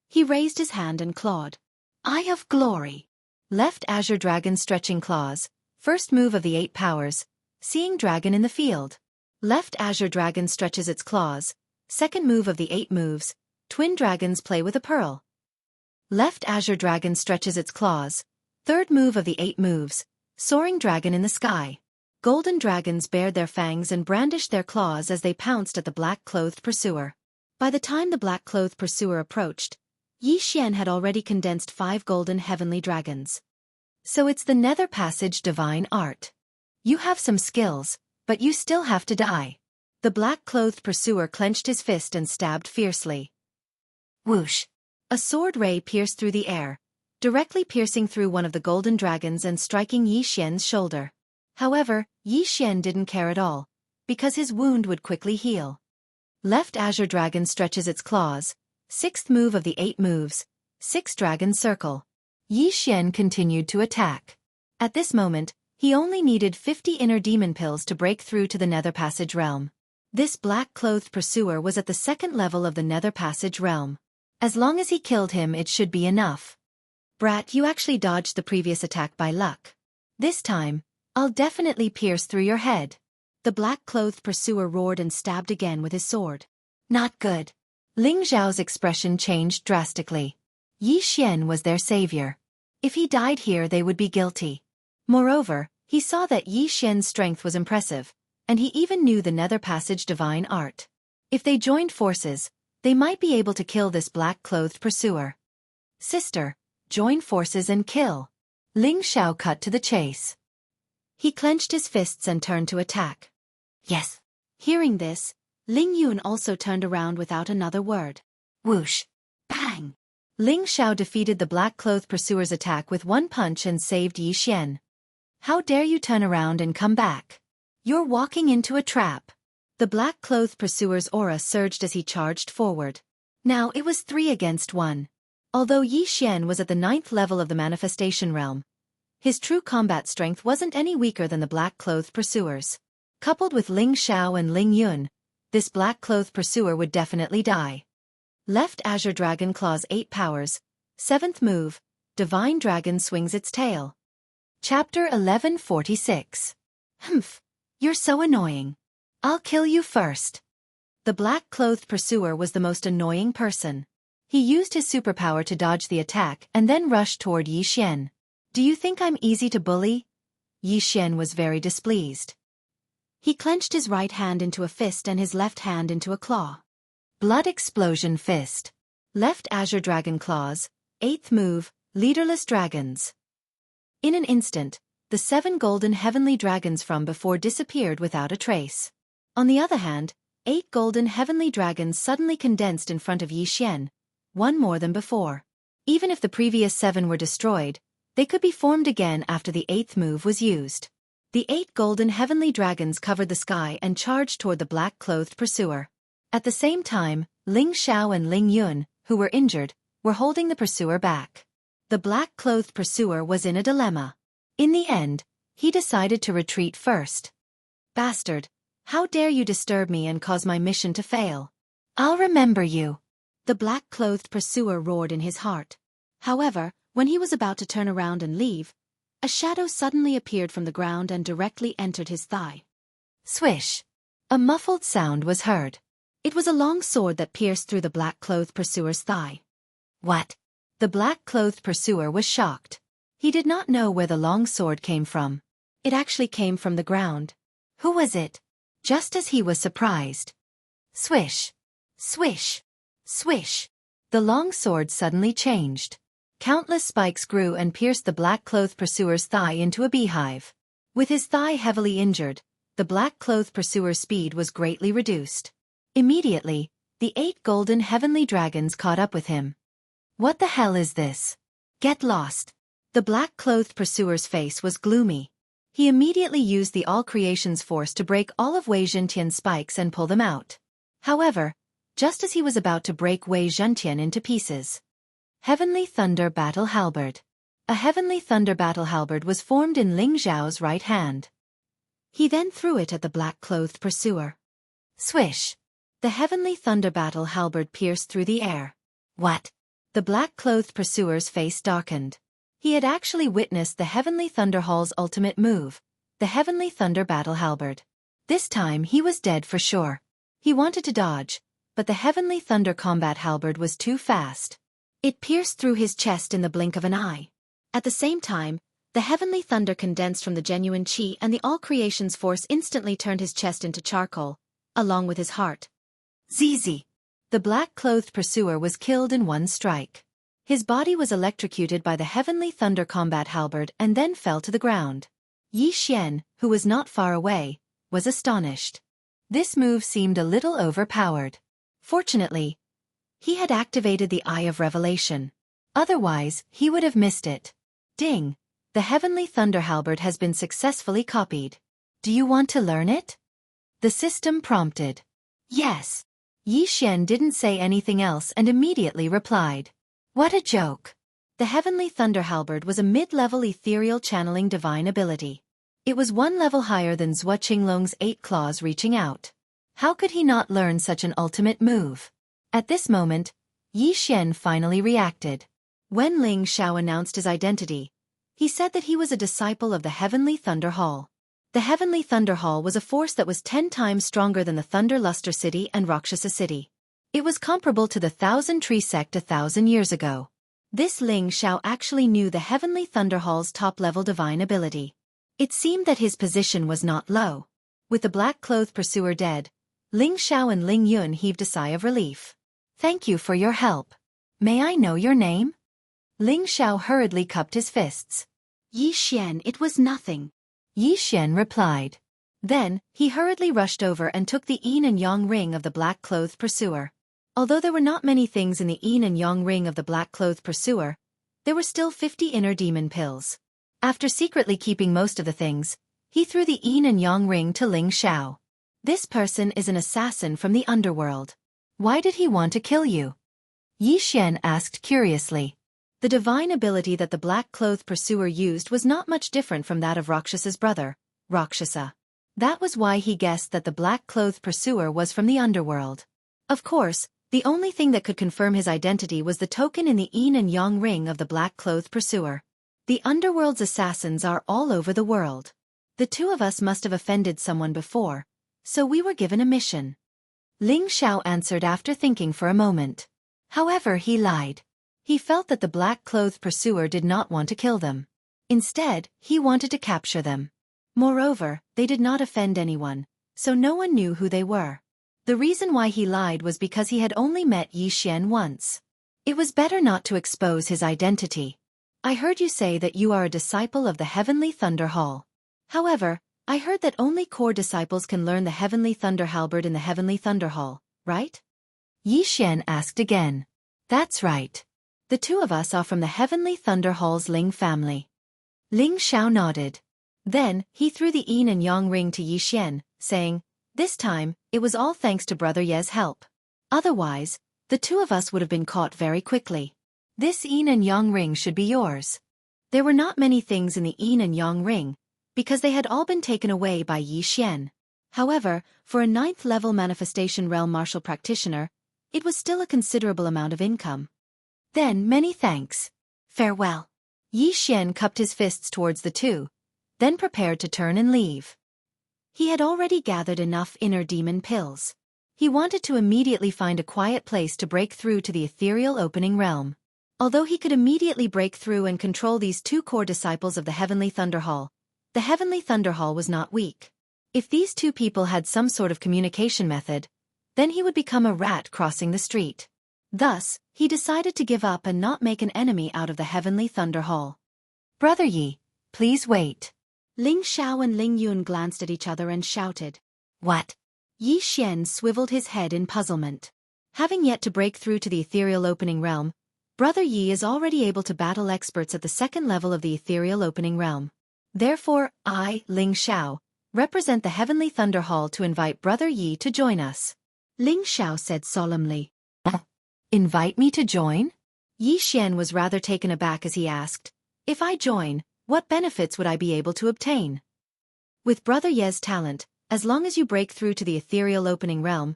S1: He raised his hand and clawed. Eye of Glory. Left Azure Dragon stretching claws. First move of the 8 powers. Seeing Dragon in the field. Left Azure Dragon stretches its claws. Second move of the 8 moves. Twin Dragons play with a pearl. Left Azure Dragon stretches its claws. Third move of the 8 moves. Soaring Dragon in the sky. Golden dragons bared their fangs and brandished their claws as they pounced at the black-clothed pursuer. By the time the black-clothed pursuer approached, Yi Xian had already condensed 5 golden heavenly dragons. So it's the Nether Passage divine art. You have some skills, but you still have to die. The black-clothed pursuer clenched his fist and stabbed fiercely. Whoosh! A sword ray pierced through the air, directly piercing through one of the golden dragons and striking Yi Xian's shoulder. However, Yi Xian didn't care at all, because his wound would quickly heal. Left Azure Dragon stretches its claws. 6th move of the 8 moves. 6 Dragon Circle. Yi Xian continued to attack. At this moment, he only needed 50 inner demon pills to break through to the Nether Passage realm. This black-clothed pursuer was at the 2nd level of the Nether Passage realm. As long as he killed him, it should be enough. Brat, you actually dodged the previous attack by luck. This time, I'll definitely pierce through your head. The black-clothed pursuer roared and stabbed again with his sword. Not good. Ling Zhao's expression changed drastically. Yi Xian was their savior. If he died here, they would be guilty. Moreover, he saw that Yi Xian's strength was impressive, and he even knew the Nether Passage divine art. If they joined forces, they might be able to kill this black-clothed pursuer. Sister, join forces and kill. Ling Zhao cut to the chase. He clenched his fists and turned to attack. Yes. Hearing this, Ling Yun also turned around without another word. Whoosh! Bang! Ling Zhao defeated the black-clothed pursuer's attack with one punch and saved Yi Xian. How dare you turn around and come back? You're walking into a trap. The black-clothed pursuer's aura surged as he charged forward. Now it was 3 against 1. Although Yi Xian was at the 9th level of the manifestation realm, his true combat strength wasn't any weaker than the black-clothed pursuers. Coupled with Ling Zhao and Ling Yun, this black-clothed pursuer would definitely die. Left Azure Dragon claws 8 powers. 7th move, Divine Dragon swings its tail. Chapter 1146. Humph, you're so annoying. I'll kill you first. The black-clothed pursuer was the most annoying person. He used his superpower to dodge the attack and then rushed toward Yi Xian. Do you think I'm easy to bully? Yi Xian was very displeased. He clenched his right hand into a fist and his left hand into a claw. Blood Explosion Fist. Left Azure Dragon claws. 8th move, Leaderless Dragons. In an instant, the 7 golden heavenly dragons from before disappeared without a trace. On the other hand, 8 golden heavenly dragons suddenly condensed in front of Yi Xian, 1 more than before. Even if the previous 7 were destroyed, they could be formed again after the 8th move was used. The 8 golden heavenly dragons covered the sky and charged toward the black-clothed pursuer. At the same time, Ling Zhao and Ling Yun, who were injured, were holding the pursuer back. The black-clothed pursuer was in a dilemma. In the end, he decided to retreat first. Bastard, how dare you disturb me and cause my mission to fail? I'll remember you. The black-clothed pursuer roared in his heart. However, when he was about to turn around and leave, a shadow suddenly appeared from the ground and directly entered his thigh. Swish! A muffled sound was heard. It was a long sword that pierced through the black-clothed pursuer's thigh. What? The black-clothed pursuer was shocked. He did not know where the long sword came from. It actually came from the ground. Who was it? Just as he was surprised. Swish! Swish! Swish! The long sword suddenly changed. Countless spikes grew and pierced the black-clothed pursuer's thigh into a beehive. With his thigh heavily injured, the black-clothed pursuer's speed was greatly reduced. Immediately, the 8 golden heavenly dragons caught up with him. What the hell is this? Get lost. The black-clothed pursuer's face was gloomy. He immediately used the All Creations Force to break all of Wei Zhentian's spikes and pull them out. However, just as he was about to break Wei Zhentian into pieces, Heavenly Thunder Battle Halberd. A Heavenly Thunder Battle Halberd was formed in Ling Zhao's right hand. He then threw it at the black-clothed pursuer. Swish! The Heavenly Thunder Battle Halberd pierced through the air. What? The black-clothed pursuer's face darkened. He had actually witnessed the Heavenly Thunder Hall's ultimate move, the Heavenly Thunder Battle Halberd. This time he was dead for sure. He wanted to dodge, but the Heavenly Thunder Combat Halberd was too fast. It pierced through his chest in the blink of an eye. At the same time, the Heavenly Thunder condensed from the genuine chi, and the all-creation's force instantly turned his chest into charcoal, along with his heart. Zizi! The black-clothed pursuer was killed in one strike. His body was electrocuted by the Heavenly Thunder Combat Halberd and then fell to the ground. Yi Xian, who was not far away, was astonished. This move seemed a little overpowered. Fortunately, he had activated the Eye of Revelation. Otherwise, he would have missed it. Ding! The Heavenly Thunder Halberd has been successfully copied. Do you want to learn it? The system prompted. Yes. Yi Xian didn't say anything else and immediately replied. What a joke! The Heavenly Thunder Halberd was a mid-level ethereal channeling divine ability. It was one level higher than Zhuo Qinglong's 8 claws reaching out. How could he not learn such an ultimate move? At this moment, Yi Xian finally reacted. When Ling Xiao announced his identity, he said that he was a disciple of the Heavenly Thunder Hall. The Heavenly Thunder Hall was a force that was 10 times stronger than the Thunder Luster City and Rakshasa City. It was comparable to the Thousand Tree Sect 1,000 years ago. This Ling Xiao actually knew the Heavenly Thunder Hall's top-level divine ability. It seemed that his position was not low. With the black-clothed pursuer dead, Ling Xiao and Ling Yun heaved a sigh of relief. Thank you for your help. May I know your name? Ling Xiao hurriedly cupped his fists. Yi Xian, it was nothing. Yi Xian replied. Then, he hurriedly rushed over and took the yin and yang ring of the black-clothed pursuer. Although there were not many things in the yin and yang ring of the black-clothed pursuer, there were still 50 inner demon pills. After secretly keeping most of the things, he threw the yin and yang ring to Ling Xiao. This person is an assassin from the underworld. Why did he want to kill you? Yi Xian asked curiously. The divine ability that the black-clothed pursuer used was not much different from that of Rakshasa's brother, Rakshasa. That was why he guessed that the black-clothed pursuer was from the underworld. Of course, the only thing that could confirm his identity was the token in the yin and yang ring of the black-clothed pursuer. The underworld's assassins are all over the world. The two of us must have offended someone before, so we were given a mission. Ling Xiao answered after thinking for a moment. However, he lied. He felt that the black-clothed pursuer did not want to kill them. Instead, he wanted to capture them. Moreover, they did not offend anyone, so no one knew who they were. The reason why he lied was because he had only met Yi Xian once. It was better not to expose his identity. I heard you say that you are a disciple of the Heavenly Thunder Hall. However, I heard that only core disciples can learn the Heavenly Thunder Halberd in the Heavenly Thunder Hall, right? Yi Xian asked again. That's right. The two of us are from the Heavenly Thunder Hall's Ling family. Ling Xiao nodded. Then, he threw the yin and yang ring to Yi Xian, saying, this time, it was all thanks to Brother Ye's help. Otherwise, the two of us would have been caught very quickly. This yin and yang ring should be yours. There were not many things in the yin and yang ring, because they had all been taken away by Yi Xian. However, for a 9th-level manifestation realm martial practitioner, it was still a considerable amount of income. Then many thanks. Farewell. Yi Xian cupped his fists towards the two, then prepared to turn and leave. He had already gathered enough inner demon pills. He wanted to immediately find a quiet place to break through to the ethereal opening realm. Although he could immediately break through and control these two core disciples of the Heavenly Thunder Hall, the Heavenly Thunder Hall was not weak. If these two people had some sort of communication method, then he would become a rat crossing the street. Thus, he decided to give up and not make an enemy out of the Heavenly Thunder Hall. Brother Yi, please wait. Ling Xiao and Ling Yun glanced at each other and shouted. What? Yi Xian swiveled his head in puzzlement. Having yet to break through to the ethereal opening realm, Brother Yi is already able to battle experts at the 2nd level of the ethereal opening realm. Therefore, I, Ling Xiao, represent the Heavenly Thunder Hall to invite Brother Yi to join us. Ling Xiao said solemnly. Invite me to join? Yi Xian was rather taken aback as he asked, if I join, what benefits would I be able to obtain? With Brother Ye's talent, as long as you break through to the ethereal opening realm,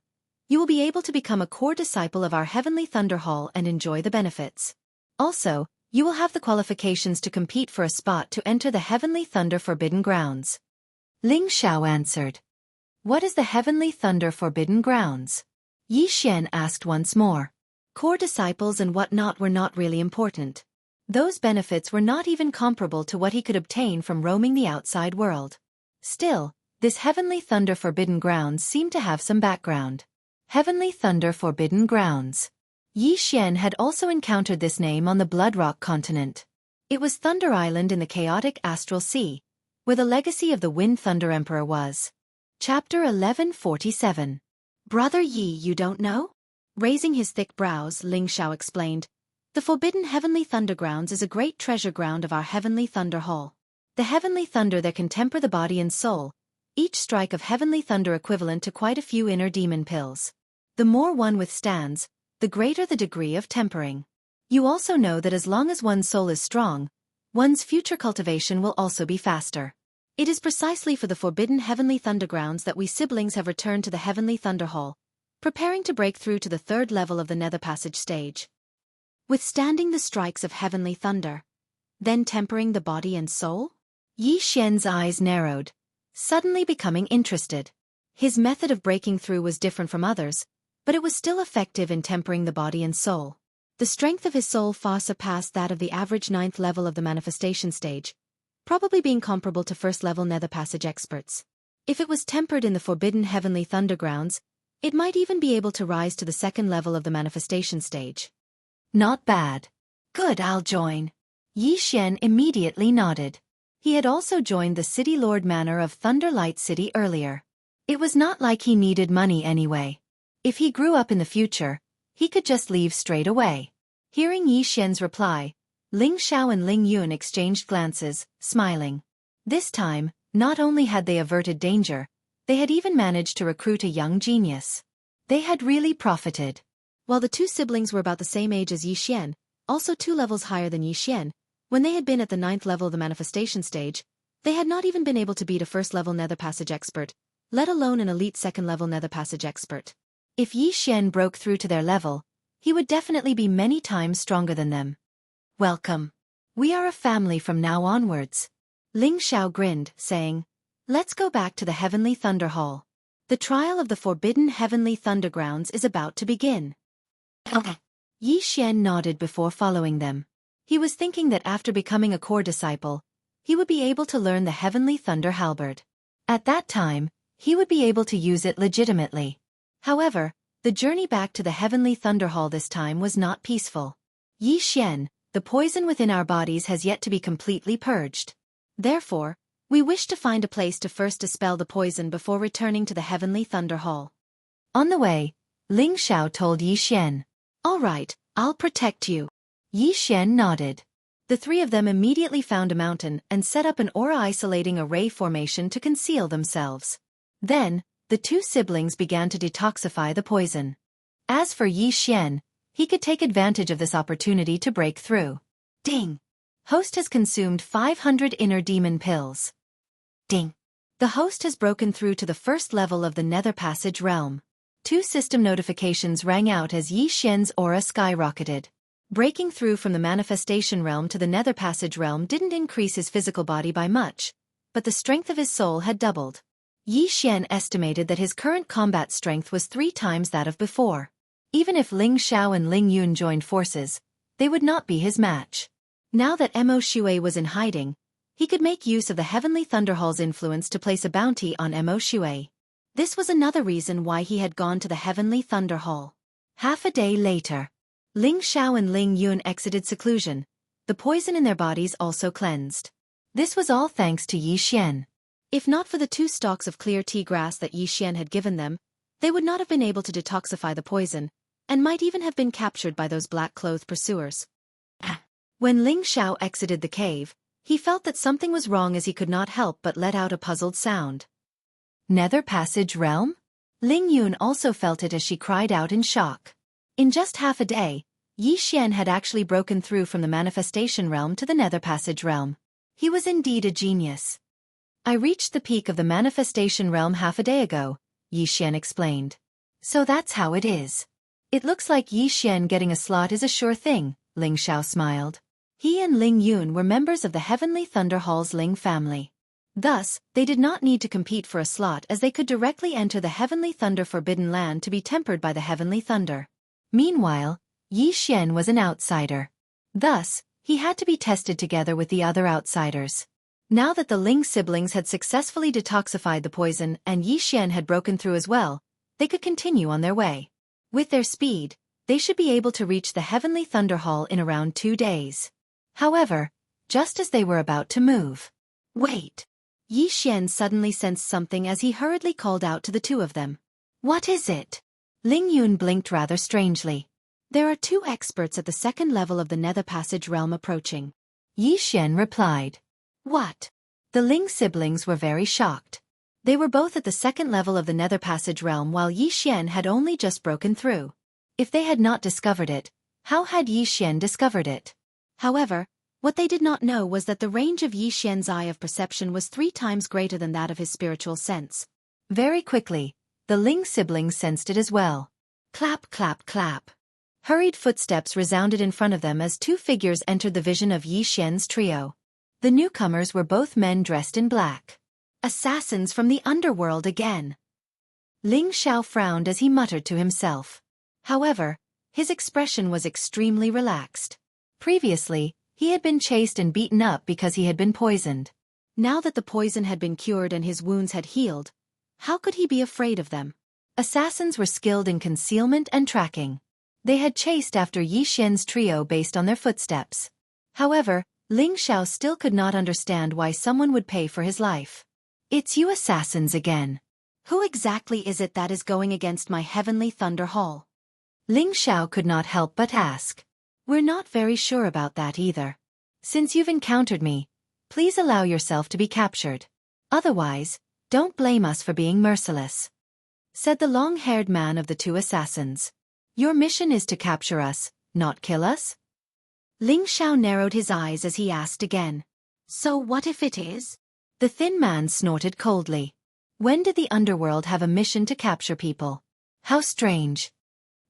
S1: You will be able to become a core disciple of our Heavenly Thunder Hall and enjoy the benefits. Also, you will have the qualifications to compete for a spot to enter the Heavenly Thunder Forbidden Grounds. Ling Xiao answered. What is the Heavenly Thunder Forbidden Grounds? Yi Xian asked once more. Core disciples and whatnot were not really important. Those benefits were not even comparable to what he could obtain from roaming the outside world. Still, this Heavenly Thunder Forbidden Grounds seemed to have some background. Heavenly Thunder Forbidden Grounds. Yi Xian had also encountered this name on the Bloodrock continent. It was Thunder Island in the chaotic Astral Sea, where the legacy of the Wind Thunder Emperor was. Chapter 1147. Brother Yi, you don't know? Raising his thick brows, Ling Xiao explained. The Forbidden Heavenly Thunder Grounds is a great treasure ground of our Heavenly Thunder Hall. The Heavenly Thunder that can temper the body and soul, each strike of Heavenly Thunder equivalent to quite a few inner demon pills. The more one withstands, the greater the degree of tempering. You also know that as long as one's soul is strong, one's future cultivation will also be faster. It is precisely for the Forbidden Heavenly Thunder Grounds that we siblings have returned to the Heavenly Thunder Hall, preparing to break through to the third level of the Nether Passage stage. Withstanding the strikes of Heavenly Thunder, then tempering the body and soul? Yi Xian's eyes narrowed, suddenly becoming interested. His method of breaking through was different from others, but it was still effective in tempering the body and soul. The strength of his soul far surpassed that of the average 9th level of the manifestation stage, probably being comparable to first-level Nether Passage experts. If it was tempered in the Forbidden Heavenly Thunder Grounds, it might even be able to rise to the 2nd level of the manifestation stage. Not bad. Good, I'll join. Yi Xian immediately nodded. He had also joined the City Lord Manor of Thunderlight City earlier. It was not like he needed money anyway. If he grew up in the future, he could just leave straight away. Hearing Yi Xian's reply, Ling Xiao and Ling Yun exchanged glances, smiling. This time, not only had they averted danger, they had even managed to recruit a young genius. They had really profited. While the two siblings were about the same age as Yi Xian, also 2 levels higher than Yi Xian, when they had been at the 9th level of the manifestation stage, they had not even been able to beat a first-level Nether Passage expert, let alone an elite 2nd-level Nether Passage expert. If Yi Xian broke through to their level, he would definitely be many times stronger than them. Welcome. We are a family from now onwards. Ling Xiao grinned, saying, Let's go back to the Heavenly Thunder Hall. The trial of the Forbidden Heavenly Thunder Grounds is about to begin. Yi Xian nodded before following them. He was thinking that after becoming a core disciple, he would be able to learn the Heavenly Thunder Halberd. At that time, he would be able to use it legitimately. However, the journey back to the Heavenly Thunder Hall this time was not peaceful. Yi Xian, the poison within our bodies has yet to be completely purged. Therefore, we wish to find a place to first dispel the poison before returning to the Heavenly Thunder Hall. On the way, Ling Xiao told Yi Xian, All right, I'll protect you. Yi Xian nodded. The 3 of them immediately found a mountain and set up an aura-isolating array formation to conceal themselves. Then, the 2 siblings began to detoxify the poison. As for Yi Xian, he could take advantage of this opportunity to break through. Ding! Host has consumed 500 inner demon pills. Ding! The host has broken through to the 1st level of the Nether Passage realm. 2 system notifications rang out as Yi Xian's aura skyrocketed. Breaking through from the manifestation realm to the Nether Passage realm didn't increase his physical body by much, but the strength of his soul had doubled. Yi Xian estimated that his current combat strength was 3 times that of before. Even if Ling Xiao and Ling Yun joined forces, they would not be his match. Now that Mo Shui was in hiding, he could make use of the Heavenly Thunder Hall's influence to place a bounty on Mo Shui. This was another reason why he had gone to the Heavenly Thunder Hall. Half a day later, Ling Xiao and Ling Yun exited seclusion. The poison in their bodies also cleansed. This was all thanks to Yi Xian. If not for the 2 stalks of clear tea grass that Yi Xian had given them, they would not have been able to detoxify the poison, and might even have been captured by those black-clothed pursuers. When Ling Xiao exited the cave, he felt that something was wrong as he could not help but let out a puzzled sound. Nether Passage Realm? Ling Yun also felt it as she cried out in shock. In just half a day, Yi Xian had actually broken through from the manifestation realm to the Nether Passage realm. He was indeed a genius. I reached the peak of the manifestation realm half a day ago, Yi Xian explained. So that's how it is. It looks like Yi Xian getting a slot is a sure thing, Ling Xiao smiled. He and Ling Yun were members of the Heavenly Thunder Hall's Ling family. Thus, they did not need to compete for a slot as they could directly enter the Heavenly Thunder Forbidden Land to be tempered by the Heavenly Thunder. Meanwhile, Yi Xian was an outsider. Thus, he had to be tested together with the other outsiders. Now that the Ling siblings had successfully detoxified the poison and Yi Xian had broken through as well, they could continue on their way. With their speed, they should be able to reach the Heavenly Thunder Hall in around 2 days. However, just as they were about to move. Wait! Yi Xian suddenly sensed something as he hurriedly called out to the two of them. What is it? Ling Yun blinked rather strangely. There are 2 experts at the 2nd level of the Nether Passage realm approaching. Yi Xian replied. What? The Ling siblings were very shocked. They were both at the 2nd level of the Nether Passage realm while Yi Xian had only just broken through. If they had not discovered it, how had Yi Xian discovered it? However, what they did not know was that the range of Yi Xian's eye of perception was 3 times greater than that of his spiritual sense. Very quickly, the Ling siblings sensed it as well. Clap, clap, clap. Hurried footsteps resounded in front of them as 2 figures entered the vision of Yi Xian's trio. The newcomers were both men dressed in black. Assassins from the underworld again. Ling Xiao frowned as he muttered to himself. However, his expression was extremely relaxed. Previously, he had been chased and beaten up because he had been poisoned. Now that the poison had been cured and his wounds had healed, how could he be afraid of them? Assassins were skilled in concealment and tracking. They had chased after Yi Xian's trio based on their footsteps. However, Ling Xiao still could not understand why someone would pay for his life. It's you assassins again. Who exactly is it that is going against my Heavenly Thunder Hall? Ling Xiao could not help but ask. We're not very sure about that either. Since you've encountered me, please allow yourself to be captured. Otherwise, don't blame us for being merciless. Said the long-haired man of the 2 assassins. Your mission is to capture us, not kill us? Ling Xiao narrowed his eyes as he asked again. So what if it is? The thin man snorted coldly. When did the underworld have a mission to capture people? How strange.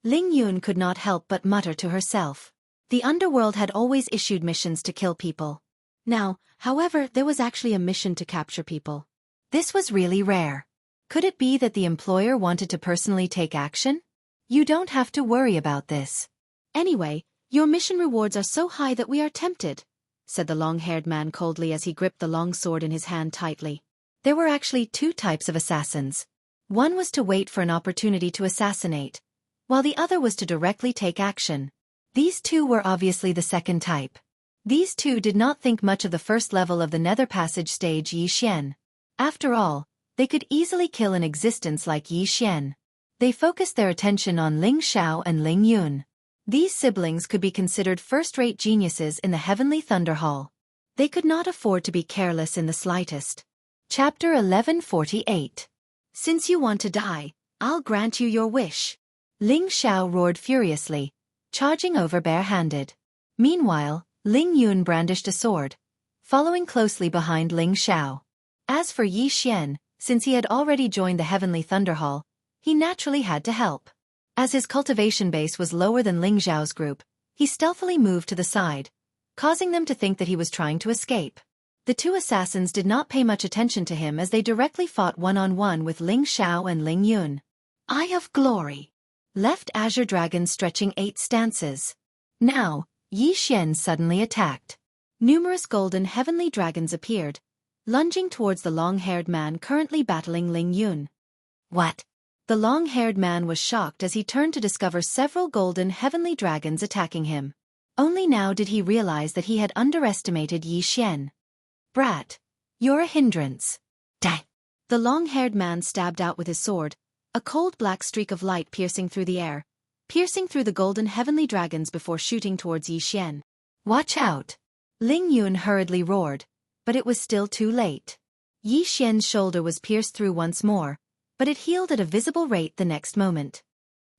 S1: Ling Yun could not help but mutter to herself. The underworld had always issued missions to kill people. Now, however, there was actually a mission to capture people. This was really rare. Could it be that the employer wanted to personally take action? You don't have to worry about this. Anyway, your mission rewards are so high that we are tempted, said the long-haired man coldly as he gripped the long sword in his hand tightly. There were actually 2 types of assassins. One was to wait for an opportunity to assassinate, while the other was to directly take action. These 2 were obviously the 2nd type. These 2 did not think much of the 1st level of the Nether Passage stage Yi Xian. After all, they could easily kill an existence like Yi Xian. They focused their attention on Ling Xiao and Ling Yun. These siblings could be considered first-rate geniuses in the Heavenly Thunder Hall. They could not afford to be careless in the slightest. Chapter 1148. Since you want to die, I'll grant you your wish. Ling Xiao roared furiously, charging over barehanded. Meanwhile, Ling Yun brandished a sword, following closely behind Ling Xiao. As for Yi Xian, since he had already joined the Heavenly Thunder Hall, he naturally had to help. As his cultivation base was lower than Ling Xiao's group, he stealthily moved to the side, causing them to think that he was trying to escape. The 2 assassins did not pay much attention to him as they directly fought one-on-one with Ling Xiao and Ling Yun. Eye of Glory. Left Azure Dragon stretching 8 stances. Now, Yi Xian suddenly attacked. Numerous golden heavenly dragons appeared, lunging towards the long-haired man currently battling Ling Yun. What? The long-haired man was shocked as he turned to discover several golden heavenly dragons attacking him. Only now did he realize that he had underestimated Yi Xian. Brat, you're a hindrance. Die. The long-haired man stabbed out with his sword, a cold black streak of light piercing through the air, piercing through the golden heavenly dragons before shooting towards Yi Xian. Watch out! Ling Yun hurriedly roared, but it was still too late. Yi Xian's shoulder was pierced through once more, but it healed at a visible rate the next moment.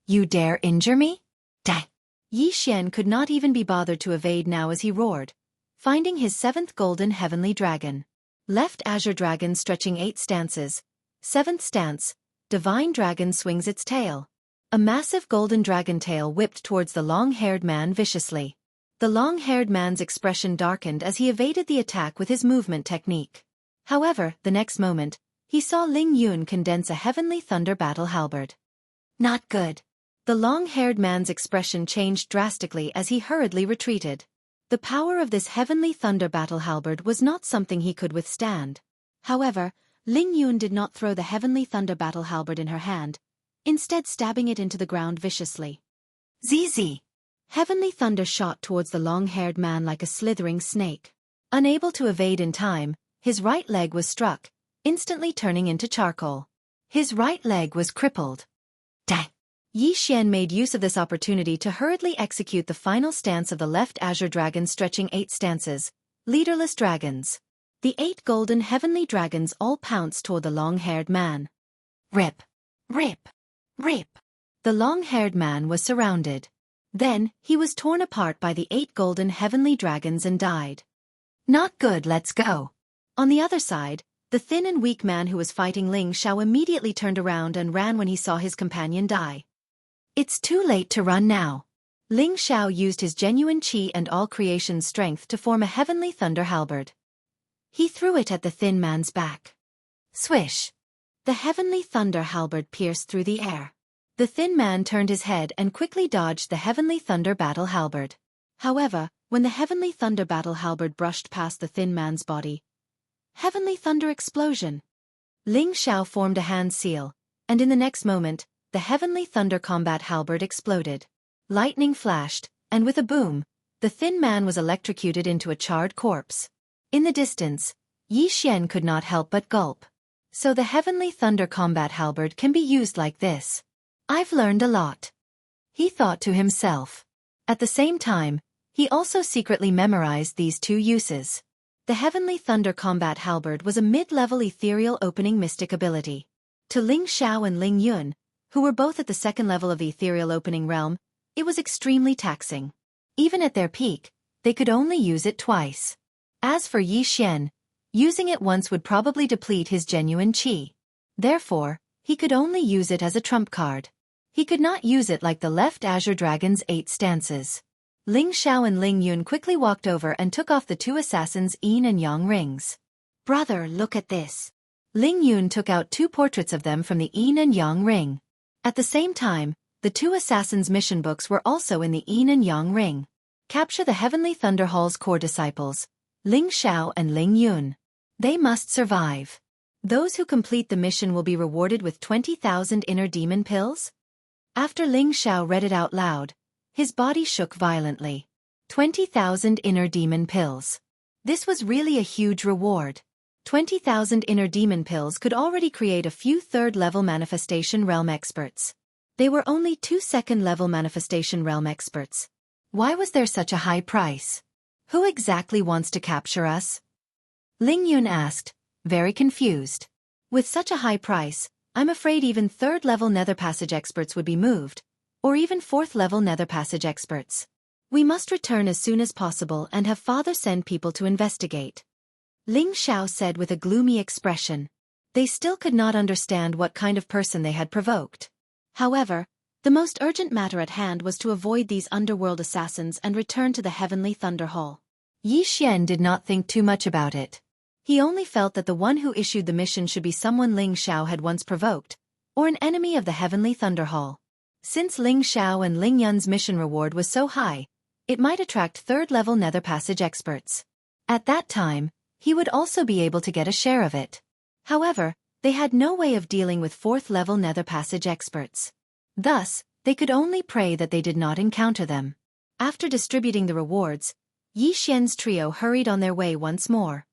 S1: You dare injure me? Die! Yi Xian could not even be bothered to evade now as he roared, finding his 7th golden heavenly dragon. Left Azure Dragon stretching 8 stances. 7th stance, Divine Dragon swings its tail. A massive golden dragon tail whipped towards the long-haired man viciously. The long-haired man's expression darkened as he evaded the attack with his movement technique. However, the next moment, he saw Ling Yun condense a heavenly thunder battle halberd. Not good. The long-haired man's expression changed drastically as he hurriedly retreated. The power of this heavenly thunder battle halberd was not something he could withstand. However, Ling Yun did not throw the heavenly thunder battle halberd in her hand, instead stabbing it into the ground viciously. ZZ! Heavenly thunder shot towards the long-haired man like a slithering snake. Unable to evade in time, his right leg was struck, instantly turning into charcoal. His right leg was crippled. Dang! Yi Xian made use of this opportunity to hurriedly execute the final stance of the left azure dragon, stretching 8 stances, leaderless dragons. The 8 golden heavenly dragons all pounced toward the long-haired man. Rip! Rip! Rip! The long-haired man was surrounded. Then, he was torn apart by the 8 golden heavenly dragons and died. Not good, let's go. On the other side, the thin and weak man who was fighting Ling Xiao immediately turned around and ran when he saw his companion die. It's too late to run now. Ling Xiao used his genuine qi and all creation's strength to form a heavenly thunder halberd. He threw it at the thin man's back. Swish! The heavenly thunder halberd pierced through the air. The thin man turned his head and quickly dodged the heavenly thunder battle halberd. However, when the heavenly thunder battle halberd brushed past the thin man's body, heavenly thunder explosion! Ling Xiao formed a hand seal, and in the next moment, the heavenly thunder combat halberd exploded. Lightning flashed, and with a boom, the thin man was electrocuted into a charred corpse. In the distance, Yi Xian could not help but gulp. So the heavenly thunder combat halberd can be used like this. I've learned a lot, he thought to himself. At the same time, he also secretly memorized these 2 uses. The heavenly thunder combat halberd was a mid-level ethereal opening mystic ability. To Ling Xiao and Ling Yun, who were both at the 2nd level of the ethereal opening realm, it was extremely taxing. Even at their peak, they could only use it twice. As for Yi Xian, using it once would probably deplete his genuine qi. Therefore, he could only use it as a trump card. He could not use it like the left azure dragon's 8 stances. Ling Xiao and Ling Yun quickly walked over and took off the 2 assassins' yin and yang rings. Brother, look at this. Ling Yun took out 2 portraits of them from the yin and yang ring. At the same time, the 2 assassins' mission books were also in the yin and yang ring. Capture the Heavenly Thunder Hall's core disciples, Ling Xiao and Ling Yun. They must survive. Those who complete the mission will be rewarded with 20,000 inner demon pills? After Ling Xiao read it out loud, his body shook violently. 20,000 inner demon pills. This was really a huge reward. 20,000 inner demon pills could already create a few 3rd-level manifestation realm experts. They were only 2 2nd-level manifestation realm experts. Why was there such a high price? Who exactly wants to capture us? Ling Yun asked, very confused. With such a high price, I'm afraid even 3rd-level nether passage experts would be moved, or even 4th-level nether passage experts. We must return as soon as possible and have Father send people to investigate. Ling Xiao said with a gloomy expression. They still could not understand what kind of person they had provoked. However, the most urgent matter at hand was to avoid these underworld assassins and return to the Heavenly Thunder Hall. Yi Xian did not think too much about it. He only felt that the one who issued the mission should be someone Ling Xiao had once provoked, or an enemy of the Heavenly Thunder Hall. Since Ling Xiao and Ling Yun's mission reward was so high, it might attract 3rd-level nether passage experts. At that time, he would also be able to get a share of it. However, they had no way of dealing with 4th-level nether passage experts. Thus, they could only pray that they did not encounter them. After distributing the rewards, Yi Xian's trio hurried on their way once more.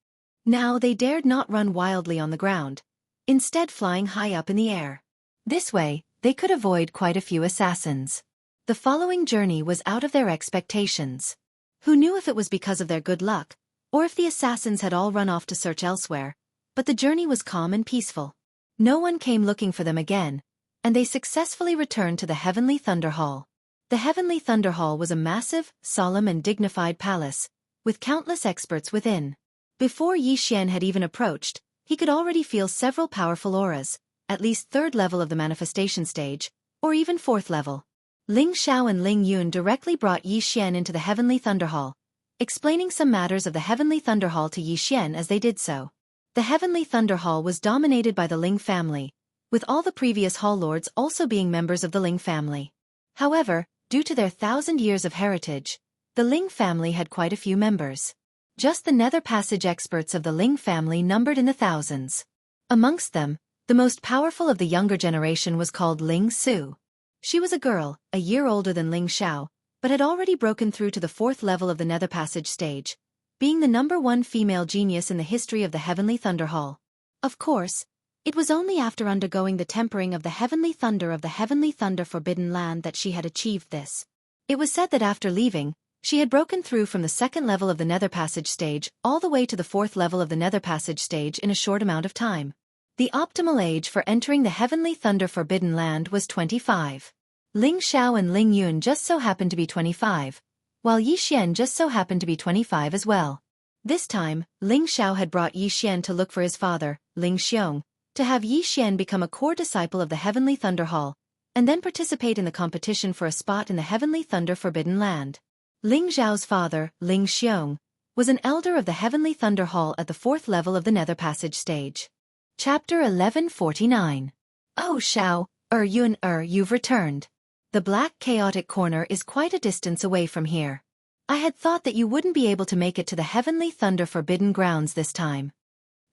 S1: Now they dared not run wildly on the ground, instead flying high up in the air. This way, they could avoid quite a few assassins. The following journey was out of their expectations. Who knew if it was because of their good luck, or if the assassins had all run off to search elsewhere, but the journey was calm and peaceful. No one came looking for them again, and they successfully returned to the Heavenly Thunder Hall. The Heavenly Thunder Hall was a massive, solemn and dignified palace, with countless experts within. Before Yi Xian had even approached, he could already feel several powerful auras, at least 3rd level of the manifestation stage, or even 4th level. Ling Xiao and Ling Yun directly brought Yi Xian into the Heavenly Thunder Hall, explaining some matters of the Heavenly Thunder Hall to Yi Xian as they did so. The Heavenly Thunder Hall was dominated by the Ling family, with all the previous Hall Lords also being members of the Ling family. However, due to their 1,000 years of heritage, the Ling family had quite a few members. Just the Nether Passage experts of the Ling family numbered in the thousands. Amongst them, the most powerful of the younger generation was called Ling Su. She was a girl, a year older than Ling Xiao, but had already broken through to the 4th level of the Nether Passage stage, being the #1 female genius in the history of the Heavenly Thunder Hall. Of course, it was only after undergoing the tempering of the Heavenly Thunder of the Heavenly Thunder Forbidden Land that she had achieved this. It was said that after leaving, she had broken through from the 2nd level of the Nether Passage stage all the way to the 4th level of the Nether Passage stage in a short amount of time. The optimal age for entering the Heavenly Thunder Forbidden Land was 25. Ling Xiao and Ling Yun just so happened to be 25, while Yi Xian just so happened to be 25 as well. This time, Ling Xiao had brought Yi Xian to look for his father, Ling Xiong, to have Yi Xian become a core disciple of the Heavenly Thunder Hall, and then participate in the competition for a spot in the Heavenly Thunder Forbidden Land. Ling Xiao's father, Ling Xiong, was an elder of the Heavenly Thunder Hall at the 4th level of the Nether Passage stage. Chapter 1149. Oh Xiao, Yun, you've returned. The Black Chaotic Corner is quite a distance away from here. I had thought that you wouldn't be able to make it to the Heavenly Thunder Forbidden Grounds this time.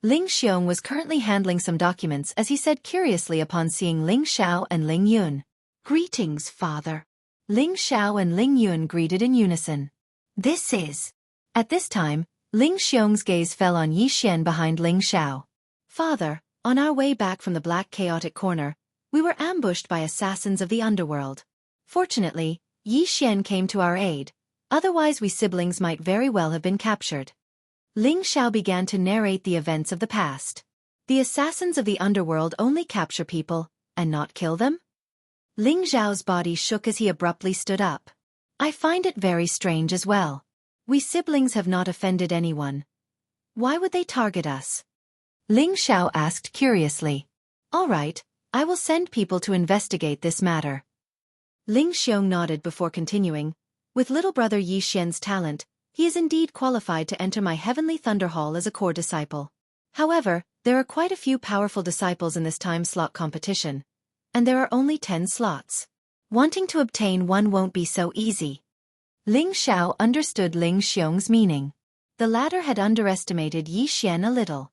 S1: Ling Xiong was currently handling some documents as he said curiously upon seeing Ling Xiao and Ling Yun. Greetings, father. Ling Xiao and Ling Yun greeted in unison. This is... At this time, Ling Xiong's gaze fell on Yi Xian behind Ling Xiao. Father, on our way back from the Black Chaotic Corner, we were ambushed by assassins of the underworld. Fortunately, Yi Xian came to our aid, otherwise we siblings might very well have been captured. Ling Xiao began to narrate the events of the past. The assassins of the underworld only capture people, and not kill them? Ling Xiao's body shook as he abruptly stood up. I find it very strange as well. We siblings have not offended anyone. Why would they target us? Ling Xiao asked curiously. All right, I will send people to investigate this matter. Ling Xiong nodded before continuing. With little brother Yi Xian's talent, he is indeed qualified to enter my Heavenly Thunder Hall as a core disciple. However, there are quite a few powerful disciples in this time slot competition, and there are only 10 slots. Wanting to obtain one won't be so easy. Ling Xiao understood Ling Xiong's meaning. The latter had underestimated Yi Xian a little.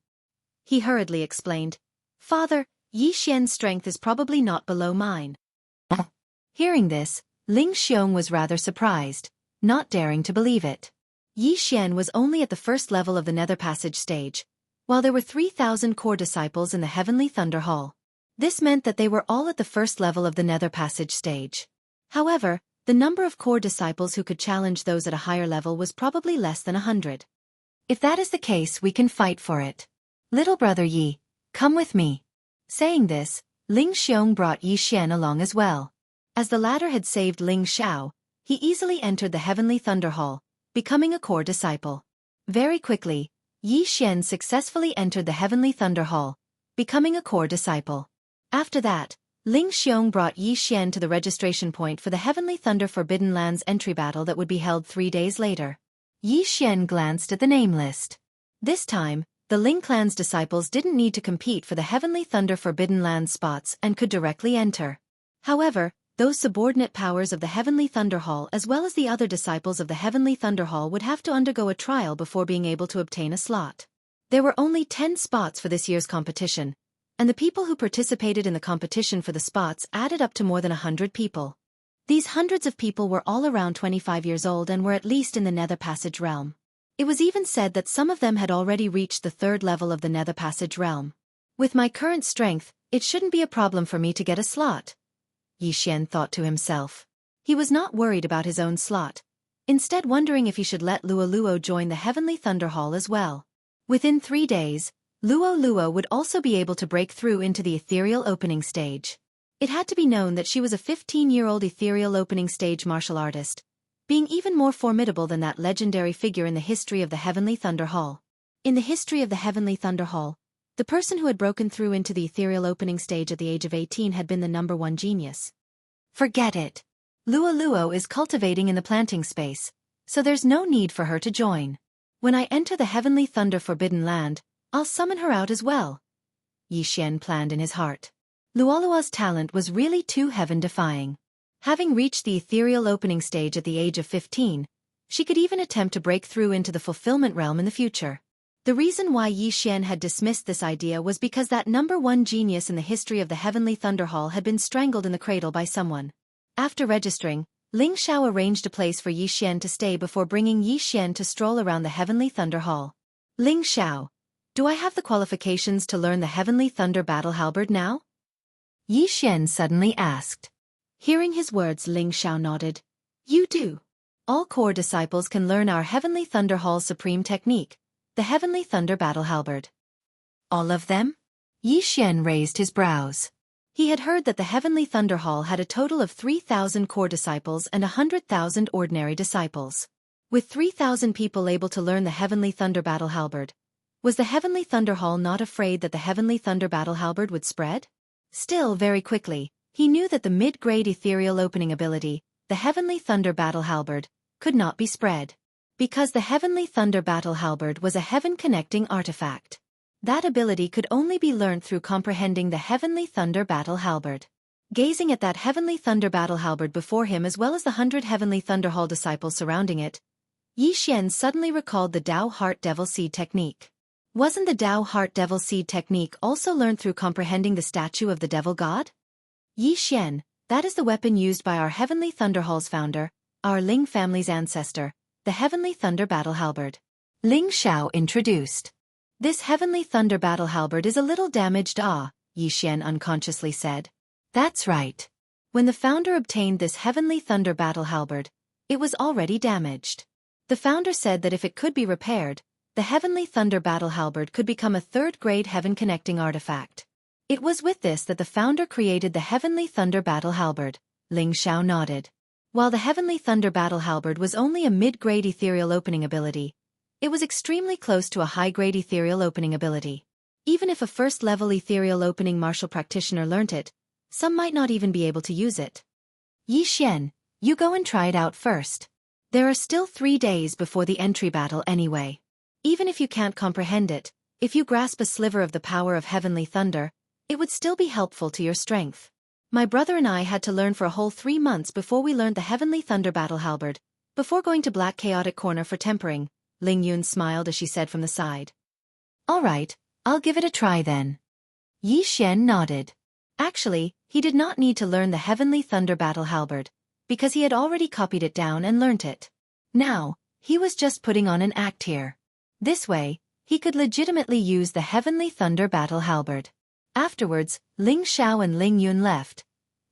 S1: He hurriedly explained, Father, Yi Xian's strength is probably not below mine. Hearing this, Ling Xiong was rather surprised, not daring to believe it. Yi Xian was only at the 1st level of the Nether Passage stage, while there were 3,000 core disciples in the Heavenly Thunder Hall. This meant that they were all at the 1st level of the Nether Passage stage. However, the number of core disciples who could challenge those at a higher level was probably less than 100. If that is the case, we can fight for it. Little brother Yi, come with me. Saying this, Ling Xiong brought Yi Xian along as well. As the latter had saved Ling Xiao, he easily entered the Heavenly Thunder Hall, becoming a core disciple. Very quickly, Yi Xian successfully entered the Heavenly Thunder Hall, becoming a core disciple. After that, Ling Xiong brought Yi Xian to the registration point for the Heavenly Thunder Forbidden Lands entry battle that would be held 3 days later. Yi Xian glanced at the name list. This time, the Ling clan's disciples didn't need to compete for the Heavenly Thunder Forbidden Lands spots and could directly enter. However, those subordinate powers of the Heavenly Thunder Hall as well as the other disciples of the Heavenly Thunder Hall would have to undergo a trial before being able to obtain a slot. There were only 10 spots for this year's competition, and the people who participated in the competition for the spots added up to more than 100 people. These hundreds of people were all around 25 years old and were at least in the Nether Passage realm. It was even said that some of them had already reached the 3rd level of the Nether Passage realm. With my current strength, it shouldn't be a problem for me to get a slot, Yi Xian thought to himself. He was not worried about his own slot, instead wondering if he should let Luo Luo join the Heavenly Thunder Hall as well. Within 3 days, Luo Luo would also be able to break through into the ethereal opening stage. It had to be known that she was a 15-year-old ethereal opening stage martial artist, being even more formidable than that legendary figure in the history of the Heavenly Thunder Hall. In the history of the Heavenly Thunder Hall, the person who had broken through into the ethereal opening stage at the age of 18 had been the #1 genius. Forget it. Luo is cultivating in the planting space, so there's no need for her to join. When I enter the Heavenly Thunder Forbidden Land, I'll summon her out as well, Yi Xian planned in his heart. Luolua's talent was really too heaven-defying. Having reached the ethereal opening stage at the age of 15, she could even attempt to break through into the fulfillment realm in the future. The reason why Yi Xian had dismissed this idea was because that #1 genius in the history of the Heavenly Thunder Hall had been strangled in the cradle by someone. After registering, Ling Xiao arranged a place for Yi Xian to stay before bringing Yi Xian to stroll around the Heavenly Thunder Hall. Ling Xiao, do I have the qualifications to learn the Heavenly Thunder Battle Halberd now? Yi Xian suddenly asked. Hearing his words, Ling Xiao nodded. You do. All core disciples can learn our Heavenly Thunder Hall's supreme technique, the Heavenly Thunder Battle Halberd. All of them? Yi Xian raised his brows. He had heard that the Heavenly Thunder Hall had a total of 3,000 core disciples and 100,000 ordinary disciples. With 3,000 people able to learn the Heavenly Thunder Battle Halberd, was the Heavenly Thunder Hall not afraid that the Heavenly Thunder Battle Halberd would spread? Still, very quickly, he knew that the mid-grade ethereal opening ability, the Heavenly Thunder Battle Halberd, could not be spread. Because the Heavenly Thunder Battle Halberd was a heaven-connecting artifact. That ability could only be learnt through comprehending the Heavenly Thunder Battle Halberd. Gazing at that Heavenly Thunder Battle Halberd before him as well as the 100 Heavenly Thunder Hall disciples surrounding it, Yi Xian suddenly recalled the Dao Heart Devil Seed technique. Wasn't the Dao Heart Devil Seed technique also learned through comprehending the statue of the Devil God? Yi Xian, that is the weapon used by our Heavenly Thunder Hall's founder, our Ling family's ancestor, the Heavenly Thunder Battle Halberd. Ling Xiao introduced. This Heavenly Thunder Battle Halberd is a little damaged, Yi Xian unconsciously said. That's right. When the founder obtained this Heavenly Thunder Battle Halberd, it was already damaged. The founder said that if it could be repaired, the Heavenly Thunder Battle Halberd could become a third-grade heaven-connecting artifact. It was with this that the founder created the Heavenly Thunder Battle Halberd. Ling Xiao nodded. While the Heavenly Thunder Battle Halberd was only a mid-grade ethereal opening ability, it was extremely close to a high-grade ethereal opening ability. Even if a first-level ethereal opening martial practitioner learnt it, some might not even be able to use it. Yi Xian, you go and try it out first. There are still 3 days before the entry battle anyway. Even if you can't comprehend it, if you grasp a sliver of the power of Heavenly Thunder, it would still be helpful to your strength. My brother and I had to learn for a whole 3 months before we learned the Heavenly Thunder Battle Halberd, before going to Black Chaotic Corner for tempering. Ling Yun smiled as she said from the side. All right, I'll give it a try then. Yi Xian nodded. Actually, he did not need to learn the Heavenly Thunder Battle Halberd, because he had already copied it down and learnt it. Now, he was just putting on an act here. This way, he could legitimately use the Heavenly Thunder Battle Halberd. Afterwards, Ling Xiao and Ling Yun left,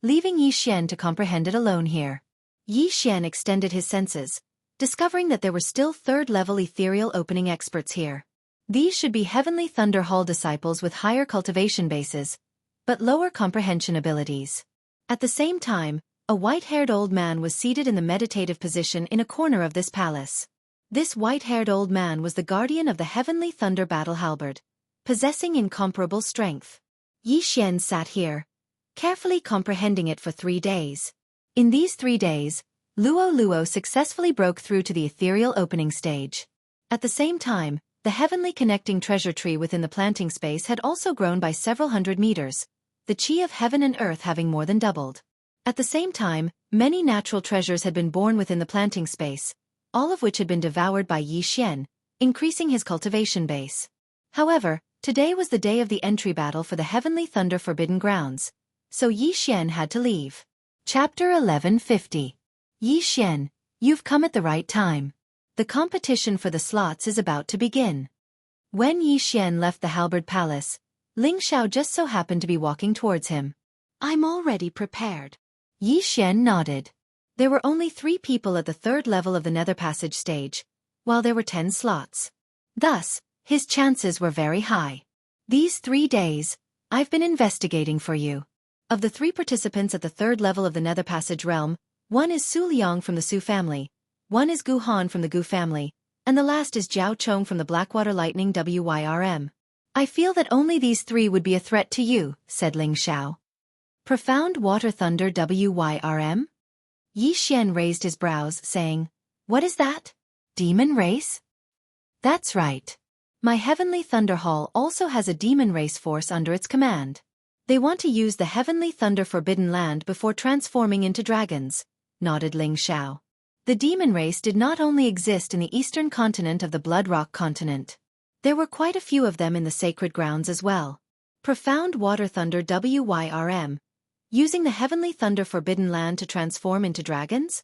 S1: leaving Yi Xian to comprehend it alone here. Yi Xian extended his senses, discovering that there were still third-level ethereal opening experts here. These should be Heavenly Thunder Hall disciples with higher cultivation bases, but lower comprehension abilities. At the same time, a white-haired old man was seated in the meditative position in a corner of this palace. This white-haired old man was the guardian of the Heavenly Thunder Battle Halberd, possessing incomparable strength. Yi Xian sat here, carefully comprehending it for 3 days. In these 3 days, Luo successfully broke through to the ethereal opening stage. At the same time, the heavenly connecting treasure tree within the planting space had also grown by several hundred meters, the chi of heaven and earth having more than doubled. At the same time, many natural treasures had been born within the planting space, all of which had been devoured by Yi Xian, increasing his cultivation base. However, today was the day of the entry battle for the Heavenly Thunder Forbidden Grounds, so Yi Xian had to leave. Chapter 1150. Yi Xian, you've come at the right time. The competition for the slots is about to begin. When Yi Xian left the Halberd Palace, Ling Xiao just so happened to be walking towards him. I'm already prepared. Yi Xian nodded. There were only 3 people at the 3rd level of the Nether Passage stage, while there were 10 slots. Thus, his chances were very high. These 3 days, I've been investigating for you. Of the 3 participants at the 3rd level of the Nether Passage realm, one is Su Liang from the Su family, one is Gu Han from the Gu family, and the last is Jiao Chong from the Blackwater Lightning Wyrm. I feel that only these 3 would be a threat to you, said Ling Xiao. Profound Water Thunder WYRM? Yi Xian raised his brows, saying, "What is that? Demon race?" "That's right. My Heavenly Thunder Hall also has a demon race force under its command. They want to use the Heavenly Thunder Forbidden Land before transforming into dragons," nodded Ling Xiao. The demon race did not only exist in the eastern continent of the Blood Rock continent. There were quite a few of them in the sacred grounds as well. Profound Water Thunder WYRM. Using the Heavenly Thunder Forbidden Land to transform into dragons?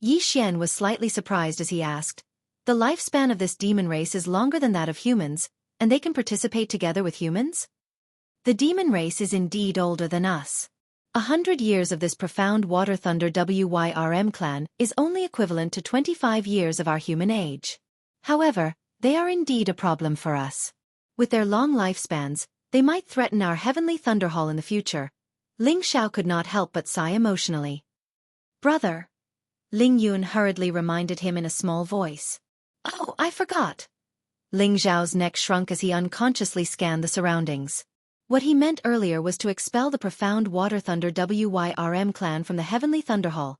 S1: Yi Xian was slightly surprised as he asked, "The lifespan of this demon race is longer than that of humans, and they can participate together with humans?" "The demon race is indeed older than us. 100 years of this Profound Water Thunder WYRM clan is only equivalent to 25 years of our human age. However, they are indeed a problem for us. With their long lifespans, they might threaten our Heavenly Thunder Hall in the future." Ling Xiao could not help but sigh emotionally. "Brother," Ling Yun hurriedly reminded him in a small voice. "Oh, I forgot." Ling Xiao's neck shrunk as he unconsciously scanned the surroundings. What he meant earlier was to expel the Profound Water Thunder WYRM clan from the Heavenly Thunder Hall,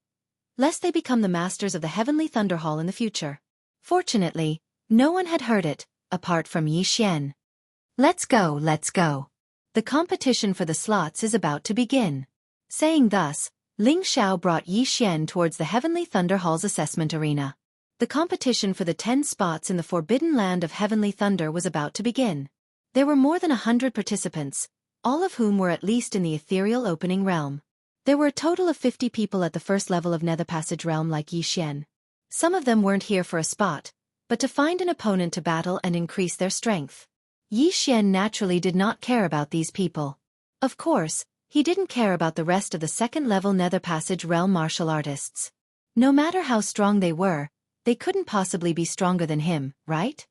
S1: lest they become the masters of the Heavenly Thunder Hall in the future. Fortunately, no one had heard it, apart from Yi Xian. Let's go, let's go. The competition for the slots is about to begin." Saying thus, Ling Xiao brought Yi Xian towards the Heavenly Thunder Hall's assessment arena. The competition for the 10 spots in the Forbidden Land of Heavenly Thunder was about to begin. There were more than 100 participants, all of whom were at least in the ethereal opening realm. There were a total of 50 people at the first level of Nether Passage realm like Yi Xian. Some of them weren't here for a spot, but to find an opponent to battle and increase their strength. Yi Xian naturally did not care about these people. Of course, he didn't care about the rest of the second-level Nether Passage realm martial artists. No matter how strong they were, they couldn't possibly be stronger than him, right?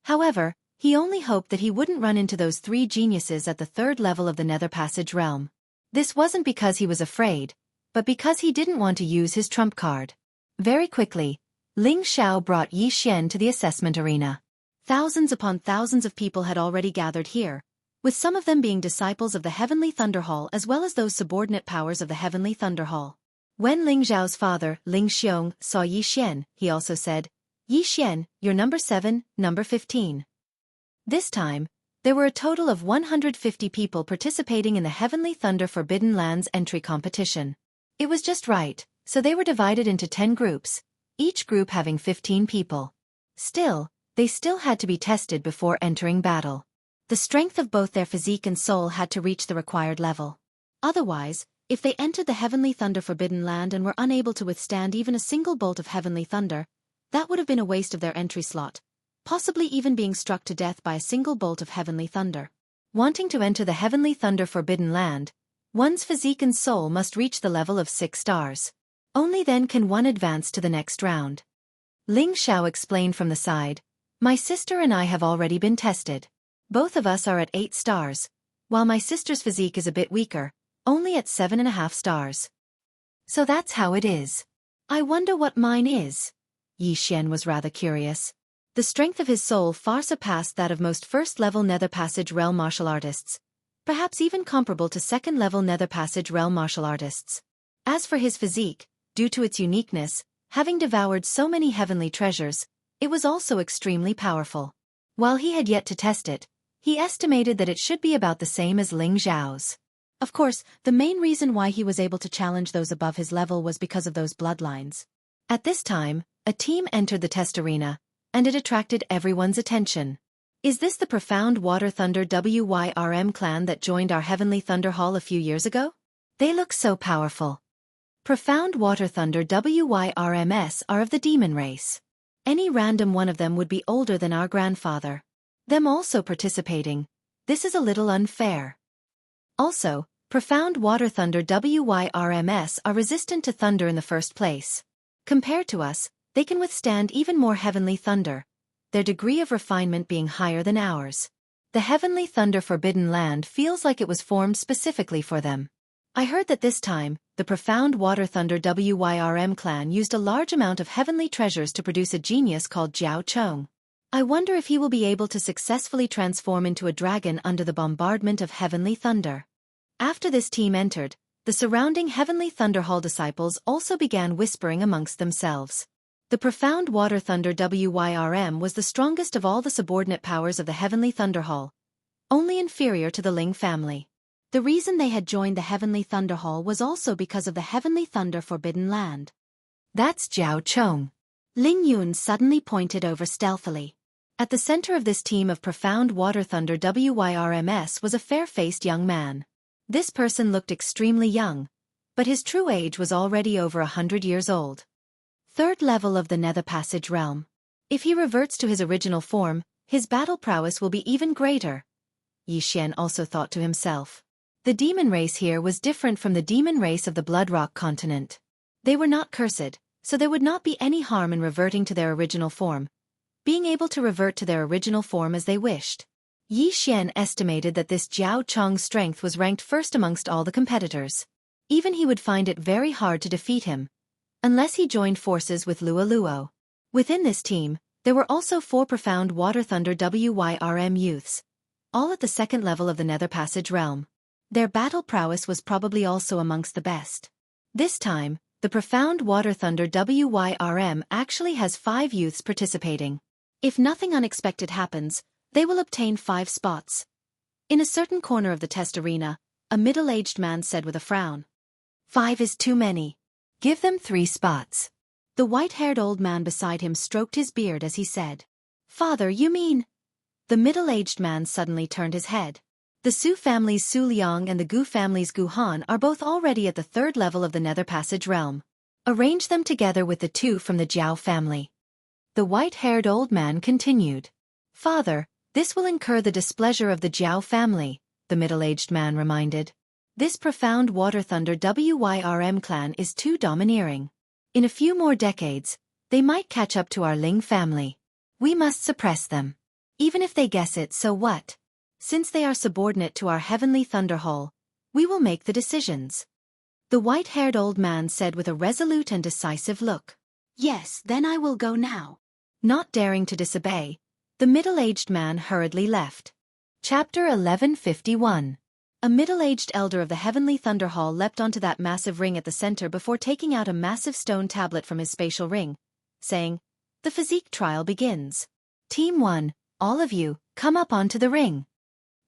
S1: However, he only hoped that he wouldn't run into those 3 geniuses at the third level of the Nether Passage realm. This wasn't because he was afraid, but because he didn't want to use his trump card. Very quickly, Ling Xiao brought Yi Xian to the assessment arena. Thousands upon thousands of people had already gathered here, with some of them being disciples of the Heavenly Thunder Hall as well as those subordinate powers of the Heavenly Thunder Hall. When Ling Xiao's father, Ling Xiong, saw Yi Xian, he also said, "Yi Xian, you're number 7, number 15. This time, there were a total of 150 people participating in the Heavenly Thunder Forbidden Lands entry competition. It was just right, so they were divided into 10 groups, each group having 15 people. Still, they still had to be tested before entering battle. The strength of both their physique and soul had to reach the required level. Otherwise, if they entered the Heavenly Thunder Forbidden Land and were unable to withstand even a single bolt of heavenly thunder, that would have been a waste of their entry slot, possibly even being struck to death by a single bolt of heavenly thunder. Wanting to enter the Heavenly Thunder Forbidden Land, one's physique and soul must reach the level of 6 stars. Only then can one advance to the next round. Ling Xiao explained from the side, "My sister and I have already been tested. Both of us are at 8 stars, while my sister's physique is a bit weaker, only at 7.5 stars. So that's how it is. I wonder what mine is." Yi Xian was rather curious. The strength of his soul far surpassed that of most first-level Nether Passage realm martial artists, perhaps even comparable to second-level Nether Passage realm martial artists. As for his physique, due to its uniqueness, having devoured so many heavenly treasures, it was also extremely powerful. While he had yet to test it, he estimated that it should be about the same as Ling Xiao's. Of course, the main reason why he was able to challenge those above his level was because of those bloodlines. At this time, a team entered the test arena, and it attracted everyone's attention. "Is this the Profound Water Thunder WYRM clan that joined our Heavenly Thunder Hall a few years ago? They look so powerful." Profound Water Thunder WYRMs are of the demon race. Any random one of them would be older than our grandfather. Them also participating. This is a little unfair. Also, Profound Water Thunder WYRMs are resistant to thunder in the first place. Compared to us, they can withstand even more heavenly thunder, their degree of refinement being higher than ours. The Heavenly Thunder Forbidden Land feels like it was formed specifically for them. I heard that this time, the Profound Water Thunder WYRM clan used a large amount of heavenly treasures to produce a genius called Jiao Chong. I wonder if he will be able to successfully transform into a dragon under the bombardment of heavenly thunder. After this team entered, the surrounding Heavenly Thunder Hall disciples also began whispering amongst themselves. The profound Water Thunder Wyrm was the strongest of all the subordinate powers of the Heavenly Thunder Hall, only inferior to the Ling family. The reason they had joined the Heavenly Thunder Hall was also because of the Heavenly Thunder Forbidden Land. That's Jiao Chong. Ling Yun suddenly pointed over stealthily. At the center of this team of profound Water Thunder Wyrms was a fair-faced young man. This person looked extremely young, but his true age was already over 100 years old. Third level of the Nether Passage realm. If he reverts to his original form, his battle prowess will be even greater, Yi Xian also thought to himself. The demon race here was different from the demon race of the Bloodrock continent. They were not cursed, so there would not be any harm in reverting to their original form, being able to revert to their original form as they wished. Yi Xian estimated that this Jiao Chong's strength was ranked first amongst all the competitors. Even he would find it very hard to defeat him, unless he joined forces with Luo Luo. Within this team, there were also 4 profound Water Thunder Wyrm youths, all at the second level of the Nether Passage realm. Their battle prowess was probably also amongst the best. This time, the profound Water Thunder Wyrm actually has 5 youths participating. If nothing unexpected happens, they will obtain 5 spots. In a certain corner of the test arena, a middle-aged man said with a frown. 5 is too many. Give them 3 spots. The white-haired old man beside him stroked his beard as he said. Father, you mean? The middle-aged man suddenly turned his head. The Su family's Su Liang and the Gu family's Gu Han are both already at the 3rd level of the Nether Passage realm. Arrange them together with the 2 from the Jiao family. The white-haired old man continued. Father, this will incur the displeasure of the Jiao family, the middle-aged man reminded. This profound Water Thunder Wyrm clan is too domineering. In a few more decades, they might catch up to our Ling family. We must suppress them. Even if they guess it, so what? Since they are subordinate to our Heavenly Thunder Hall, we will make the decisions. The white-haired old man said with a resolute and decisive look. Yes, then I will go now. Not daring to disobey, the middle-aged man hurriedly left. Chapter 1151. A middle-aged elder of the Heavenly Thunder Hall leapt onto that massive ring at the center before taking out a massive stone tablet from his spatial ring, saying, "The physique trial begins. Team 1, all of you, come up onto the ring."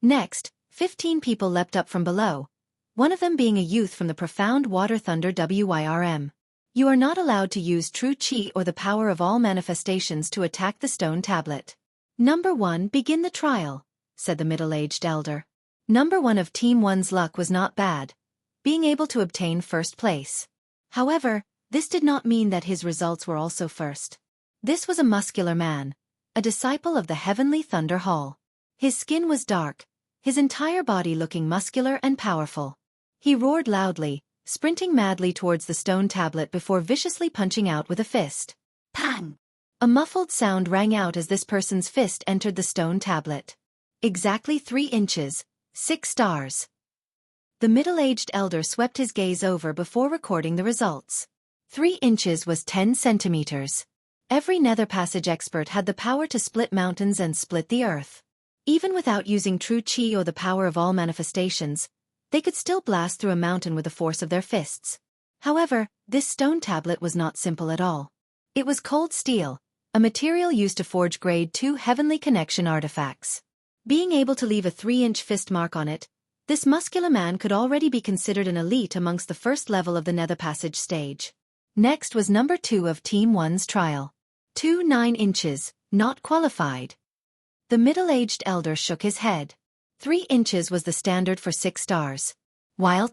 S1: Next, 15 people leapt up from below, one of them being a youth from the profound Water Thunder Wyrm. You are not allowed to use true chi or the power of all manifestations to attack the stone tablet. Number 1, begin the trial, said the middle-aged elder. Number 1 of Team 1's luck was not bad, being able to obtain first place. However, this did not mean that his results were also first. This was a muscular man, a disciple of the Heavenly Thunder Hall. His skin was dark, his entire body looking muscular and powerful. He roared loudly, sprinting madly towards the stone tablet before viciously punching out with a fist. Pang! A muffled sound rang out as this person's fist entered the stone tablet. Exactly 3 inches, 6 stars. The middle-aged elder swept his gaze over before recording the results. 3 inches was 10 centimeters. Every Nether Passage expert had the power to split mountains and split the earth. Even without using true chi or the power of all manifestations, they could still blast through a mountain with the force of their fists. However, this stone tablet was not simple at all. It was cold steel, a material used to forge Grade 2 Heavenly Connection artifacts. Being able to leave a 3-inch fist mark on it, this muscular man could already be considered an elite amongst the first level of the Nether Passage stage. Next was number 2 of Team 1's trial. 9 inches, not qualified. The middle-aged elder shook his head. 3 inches was the standard for 6 stars. While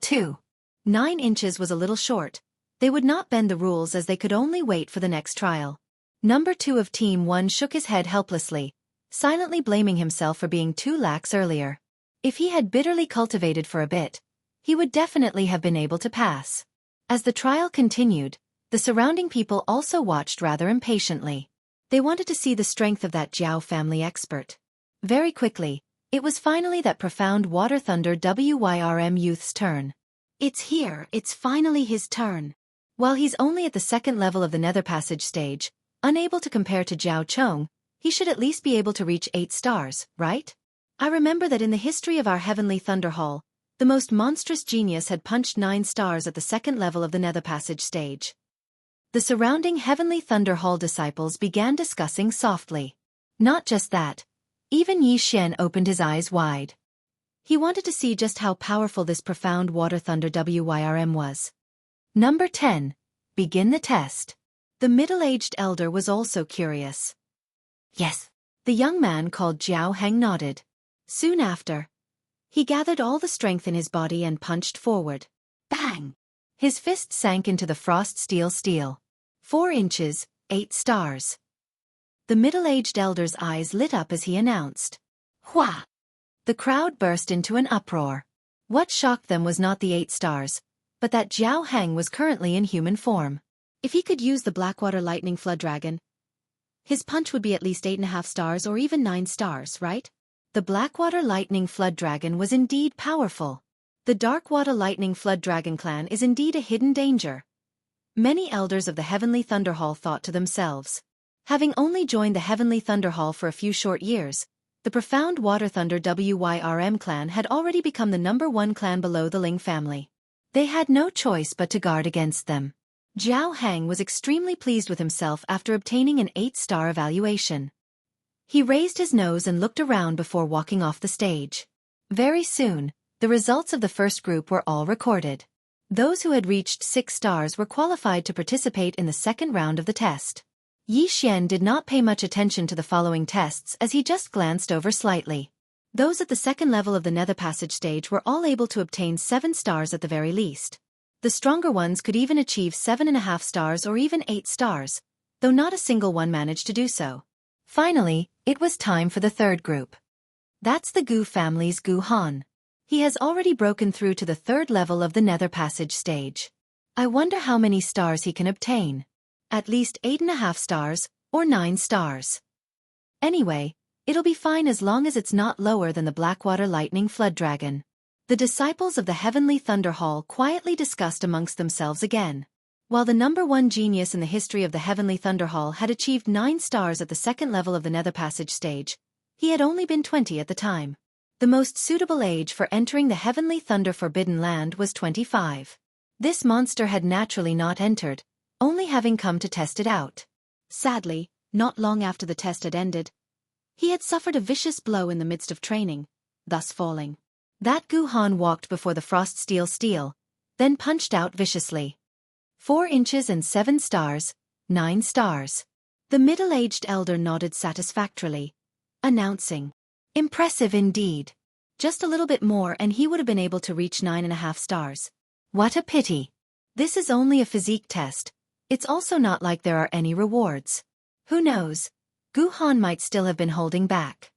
S1: 9 inches was a little short, they would not bend the rules as they could only wait for the next trial. Number 2 of Team 1 shook his head helplessly, silently blaming himself for being too lax earlier. If he had bitterly cultivated for a bit, he would definitely have been able to pass. As the trial continued, the surrounding people also watched rather impatiently. They wanted to see the strength of that Jiao family expert. Very quickly, it was finally that profound Water Thunder Wyrm youth's turn. It's here, it's finally his turn. While he's only at the 2nd level of the Nether Passage stage, unable to compare to Jiao Chong, he should at least be able to reach 8 stars, right? I remember that in the history of our Heavenly Thunder Hall, The most monstrous genius had punched 9 stars at the second level of the Nether Passage stage. The surrounding Heavenly Thunder Hall disciples began discussing softly. Not just that, even Yi Xian opened his eyes wide. He wanted to see just how powerful this profound water thunder WYRM was. Number 10. Begin the test. The middle-aged elder was also curious. Yes. The young man called Jiao Heng nodded. Soon after, he gathered all the strength in his body and punched forward. Bang! His fist sank into the frost steel. 4 inches, 8 stars. The middle-aged elder's eyes lit up as he announced. Hua! The crowd burst into an uproar. What shocked them was not the 8 stars, but that Jiao Heng was currently in human form. If he could use the Blackwater Lightning Flood Dragon, his punch would be at least 8.5 stars or even 9 stars, right? The Blackwater Lightning Flood Dragon was indeed powerful. The Darkwater Lightning Flood Dragon clan is indeed a hidden danger. Many elders of the Heavenly Thunder Hall thought to themselves. Having only joined the Heavenly Thunder Hall for a few short years, the profound Water Thunder WYRM clan had already become the #1 clan below the Ling family. They had no choice but to guard against them. Jiao Heng was extremely pleased with himself after obtaining an 8-star evaluation. He raised his nose and looked around before walking off the stage. Very soon, the results of the first group were all recorded. Those who had reached 6 stars were qualified to participate in the second round of the test. Yi Xian did not pay much attention to the following tests as he just glanced over slightly. Those at the second level of the Nether Passage stage were all able to obtain 7 stars at the very least. The stronger ones could even achieve 7.5 stars or even 8 stars, though not a single one managed to do so. Finally, it was time for the third group. That's the Gu family's Gu Han. He has already broken through to the third level of the Nether Passage stage. I wonder how many stars he can obtain. At least 8.5 stars, or 9 stars. Anyway, it'll be fine as long as it's not lower than the Blackwater Lightning Flood Dragon. The disciples of the Heavenly Thunder Hall quietly discussed amongst themselves again. While the #1 genius in the history of the Heavenly Thunder Hall had achieved 9 stars at the second level of the Nether Passage stage, he had only been 20 at the time. The most suitable age for entering the Heavenly Thunder Forbidden Land was 25. This monster had naturally not entered, only having come to test it out. Sadly, not long after the test had ended, he had suffered a vicious blow in the midst of training, thus falling. That Gu Han walked before the frost steel, then punched out viciously. 4 inches and 7 stars, 9 stars. The middle-aged elder nodded satisfactorily, announcing, "Impressive indeed. Just a little bit more and he would have been able to reach 9.5 stars. What a pity. This is only a physique test. It's also not like there are any rewards. Who knows? Gu Han might still have been holding back."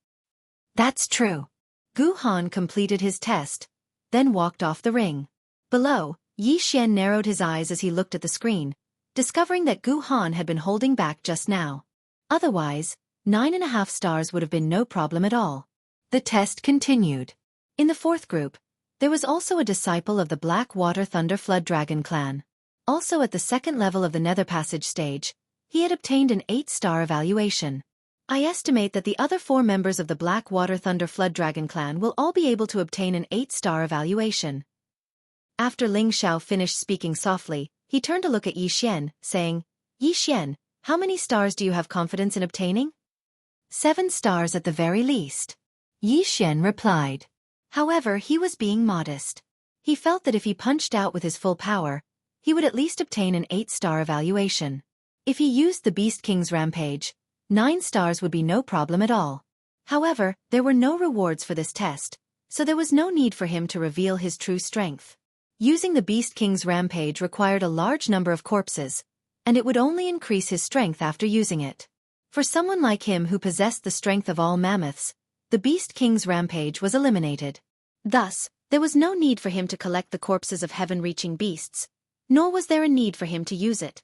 S1: That's true. Gu Han completed his test, then walked off the ring. Below, Yi Xian narrowed his eyes as he looked at the screen, discovering that Gu Han had been holding back just now. Otherwise, 9.5 stars would have been no problem at all. The test continued. In the fourth group, there was also a disciple of the Blackwater Thunder Flood Dragon clan. Also at the second level of the Nether Passage stage, he had obtained an 8-star evaluation. I estimate that the other 4 members of the Blackwater Thunder Flood Dragon clan will all be able to obtain an 8-star evaluation. After Ling Xiao finished speaking softly, he turned to look at Yi Xian, saying, "Yi Xian, how many stars do you have confidence in obtaining?" 7 stars at the very least. Yi Xian replied. However, he was being modest. He felt that if he punched out with his full power, he would at least obtain an 8-star evaluation. If he used the Beast King's Rampage, 9 stars would be no problem at all. However, there were no rewards for this test, so there was no need for him to reveal his true strength. Using the Beast King's Rampage required a large number of corpses, and it would only increase his strength after using it. For someone like him who possessed the strength of all mammoths, the Beast King's Rampage was eliminated. Thus, there was no need for him to collect the corpses of heaven-reaching beasts, nor was there a need for him to use it.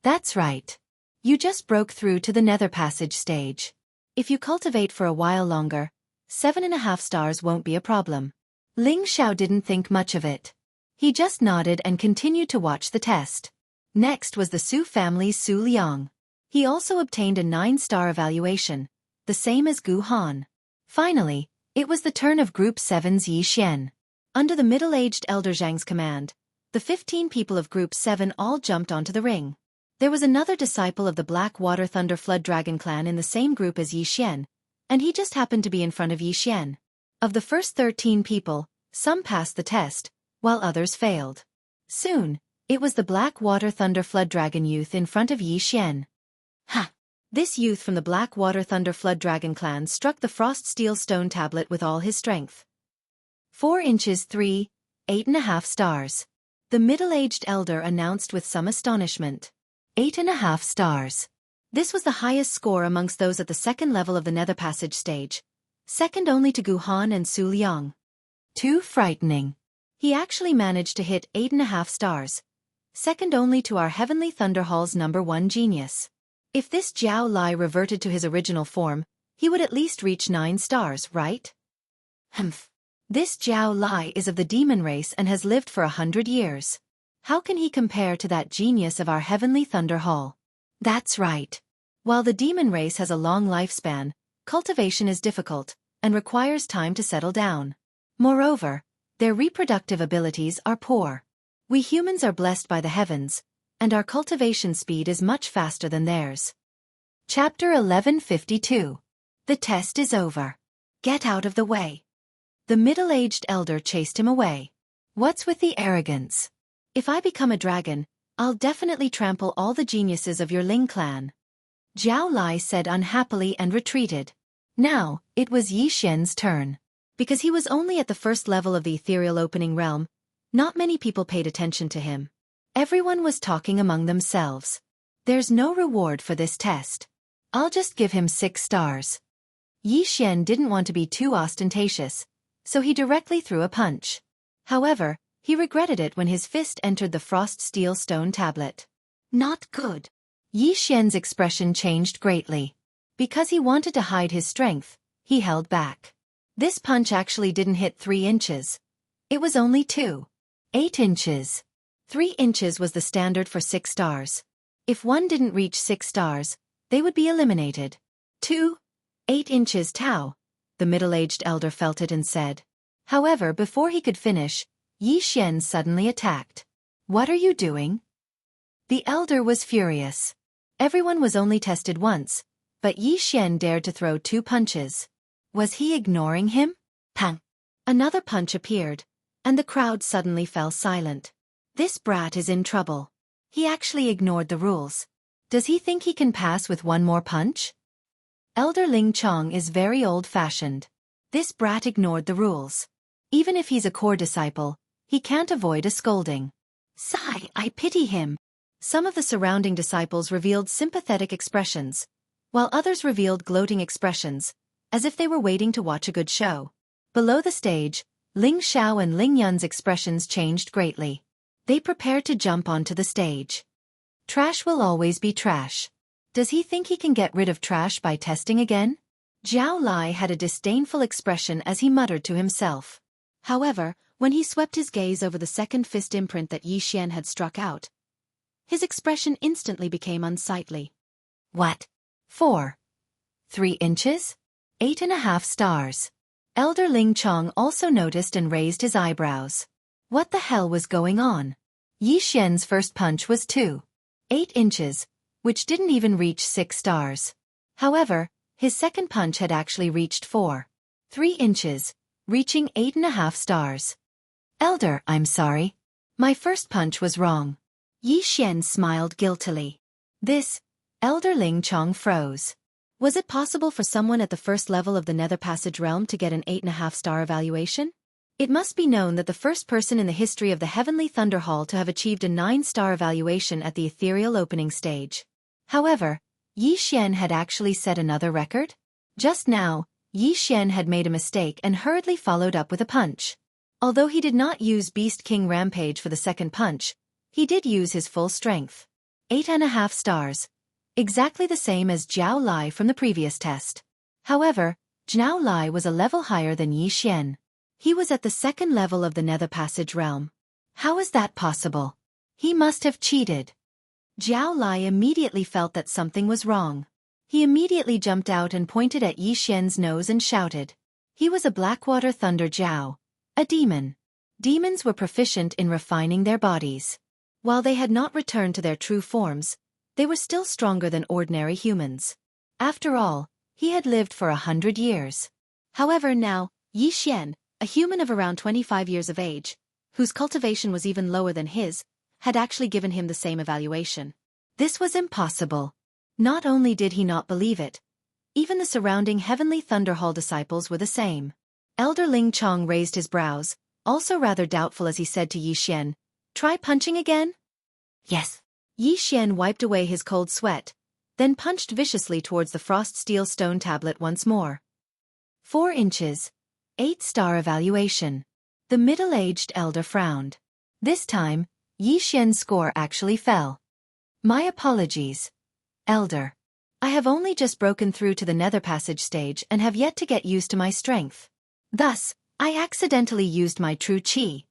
S1: That's right. You just broke through to the Nether Passage stage. If you cultivate for a while longer, 7.5 stars won't be a problem. Ling Xiao didn't think much of it. He just nodded and continued to watch the test. Next was the Su family's Su Liang. He also obtained a 9-star evaluation, the same as Gu Han. Finally, it was the turn of Group 7's Yi Xian. Under the middle-aged Elder Zhang's command, the 15 people of Group 7 all jumped onto the ring. There was another disciple of the Black Water Thunder Flood Dragon clan in the same group as Yi Xian, and he just happened to be in front of Yi Xian. Of the first 13 people, some passed the test, while others failed. Soon, it was the Black Water Thunder Flood Dragon youth in front of Yi Xian. Ha! This youth from the Black Water Thunder Flood Dragon clan struck the Frost Steel Stone tablet with all his strength. 4 inches 3, 8.5 stars. The middle-aged elder announced with some astonishment. 8.5 stars. This was the highest score amongst those at the second level of the Nether Passage stage, second only to Gu Han and Su Liang. Too frightening. He actually managed to hit 8.5 stars, second only to our Heavenly Thunder Hall's #1 genius. If this Jiao Lai reverted to his original form, he would at least reach 9 stars, right? Humph. This Jiao Lai is of the demon race and has lived for 100 years. How can he compare to that genius of our Heavenly Thunder Hall? That's right. While the demon race has a long lifespan, cultivation is difficult and requires time to settle down. Moreover, their reproductive abilities are poor. We humans are blessed by the heavens, and our cultivation speed is much faster than theirs. Chapter 1152. The test is over. Get out of the way. The middle-aged elder chased him away. What's with the arrogance? If I become a dragon, I'll definitely trample all the geniuses of your Ling clan. Jiao Lai said unhappily and retreated. Now, it was Yi Xian's turn. Because he was only at the first level of the ethereal opening realm, not many people paid attention to him. Everyone was talking among themselves. There's no reward for this test. I'll just give him 6 stars. Yi Xian didn't want to be too ostentatious, so he directly threw a punch. However, he regretted it when his fist entered the Frost Steel Stone tablet. Not good. Yi Xian's expression changed greatly. Because he wanted to hide his strength, he held back. This punch actually didn't hit 3 inches. It was only 2. 8 inches. 3 inches was the standard for 6 stars. If one didn't reach 6 stars, they would be eliminated. 2. 8 inches Tao. The middle-aged elder felt it and said. However, before he could finish, Yi Xian suddenly attacked. What are you doing? The elder was furious. Everyone was only tested once, but Yi Xian dared to throw 2 punches. Was he ignoring him? Pang! Another punch appeared, and the crowd suddenly fell silent. This brat is in trouble. He actually ignored the rules. Does he think he can pass with one more punch? Elder Ling Chong is very old-fashioned. This brat ignored the rules. Even if he's a core disciple, he can't avoid a scolding. Sigh, I pity him. Some of the surrounding disciples revealed sympathetic expressions, while others revealed gloating expressions, as if they were waiting to watch a good show. Below the stage, Ling Xiao and Ling Yun's expressions changed greatly. They prepared to jump onto the stage. Trash will always be trash. Does he think he can get rid of trash by testing again? Jiao Lai had a disdainful expression as he muttered to himself. However, when he swept his gaze over the second fist imprint that Yi Xian had struck out, his expression instantly became unsightly. What? 4. 3 inches? 8.5 stars. Elder Ling Chong also noticed and raised his eyebrows. What the hell was going on? Yi Xian's first punch was 2. 8 inches, which didn't even reach 6 stars. However, his second punch had actually reached 4. 3 inches, reaching 8.5 stars. Elder, I'm sorry. My first punch was wrong. Yi Xian smiled guiltily. This, Elder Ling Chong froze. Was it possible for someone at the first level of the Nether Passage realm to get an 8.5 star evaluation? It must be known that the first person in the history of the Heavenly Thunder Hall to have achieved a 9-star evaluation at the ethereal opening stage. However, Yi Xian had actually set another record? Just now, Yi Xian had made a mistake and hurriedly followed up with a punch. Although he did not use Beast King Rampage for the second punch, he did use his full strength. 8.5 stars. Exactly the same as Jiao Lai from the previous test. However, Jiao Lai was a level higher than Yi Xian. He was at the second level of the Nether Passage realm. How is that possible? He must have cheated. Jiao Lai immediately felt that something was wrong. He immediately jumped out and pointed at Yi Xian's nose and shouted. He was a Blackwater Thunder Jiao, a demon. Demons were proficient in refining their bodies. While they had not returned to their true forms, they were still stronger than ordinary humans. After all, he had lived for 100 years. However now, Yi Xian, a human of around 25 years of age, whose cultivation was even lower than his, had actually given him the same evaluation. This was impossible. Not only did he not believe it, even the surrounding Heavenly Thunder Hall disciples were the same. Elder Ling Chong raised his brows, also rather doubtful as he said to Yi Xian, "Try punching again?" "Yes." Yi Xian wiped away his cold sweat, then punched viciously towards the frost steel stone tablet once more. 4 inches. 8-star evaluation. The middle-aged elder frowned. This time, Yi Xian's score actually fell. "My apologies, Elder. I have only just broken through to the nether passage stage and have yet to get used to my strength. Thus, I accidentally used my true qi,"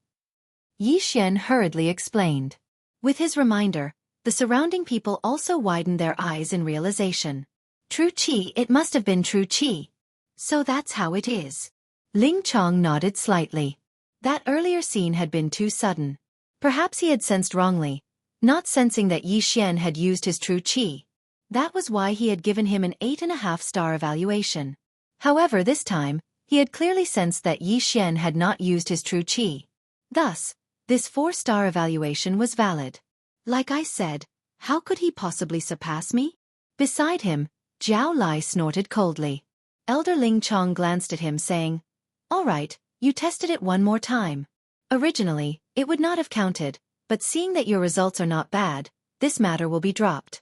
S1: Yi Xian hurriedly explained. With his reminder, the surrounding people also widened their eyes in realization. True qi, it must have been true qi. So that's how it is. Ling Chong nodded slightly. That earlier scene had been too sudden. Perhaps he had sensed wrongly, not sensing that Yi Xian had used his true qi. That was why he had given him an 8.5-star evaluation. However, this time, he had clearly sensed that Yi Xian had not used his true qi. Thus, this 4-star evaluation was valid. Like I said, how could he possibly surpass me? Beside him, Zhao Lai snorted coldly. Elder Ling Chong glanced at him saying, "All right, you tested it one more time. Originally, it would not have counted, but seeing that your results are not bad, this matter will be dropped."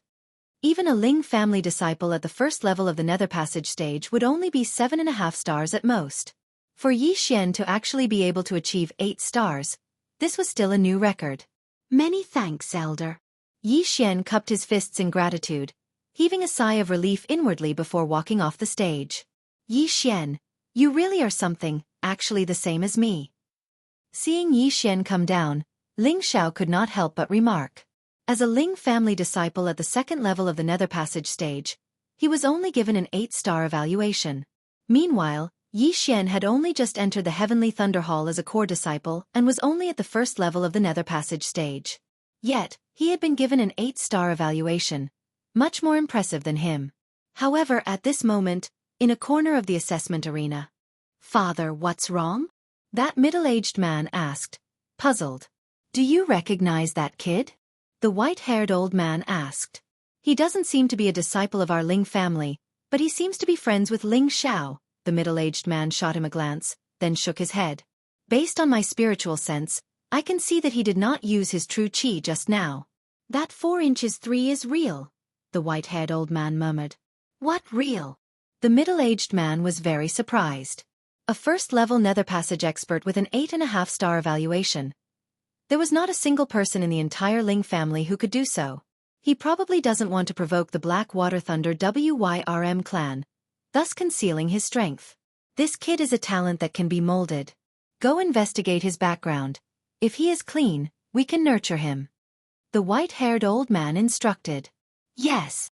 S1: Even a Ling family disciple at the first level of the Nether Passage stage would only be 7.5 stars at most. For Yi Xian to actually be able to achieve 8 stars, this was still a new record. "Many thanks, Elder." Yi Xian cupped his fists in gratitude, heaving a sigh of relief inwardly before walking off the stage. "Yi Xian, you really are something, actually the same as me." Seeing Yi Xian come down, Ling Xiao could not help but remark. As a Ling family disciple at the second level of the Nether Passage stage, he was only given an 8-star evaluation. Meanwhile, Yi Xian had only just entered the Heavenly Thunder Hall as a core disciple and was only at the first level of the Nether Passage stage. Yet, he had been given an 8-star evaluation, much more impressive than him. However, at this moment, in a corner of the assessment arena, "Father, what's wrong?" that middle-aged man asked, puzzled. "Do you recognize that kid?" the white-haired old man asked. "He doesn't seem to be a disciple of our Ling family, but he seems to be friends with Ling Xiao." The middle-aged man shot him a glance, then shook his head. "Based on my spiritual sense, I can see that he did not use his true qi just now." "That 4 inches 3 is real," the white-haired old man murmured. "What real?" The middle-aged man was very surprised. A first-level Nether Passage expert with an 8.5-star evaluation. There was not a single person in the entire Ling family who could do so. He probably doesn't want to provoke the Black Water Thunder Wyrm clan, thus concealing his strength. This kid is a talent that can be molded. Go investigate his background. If he is clean, we can nurture him. The white-haired old man instructed. Yes.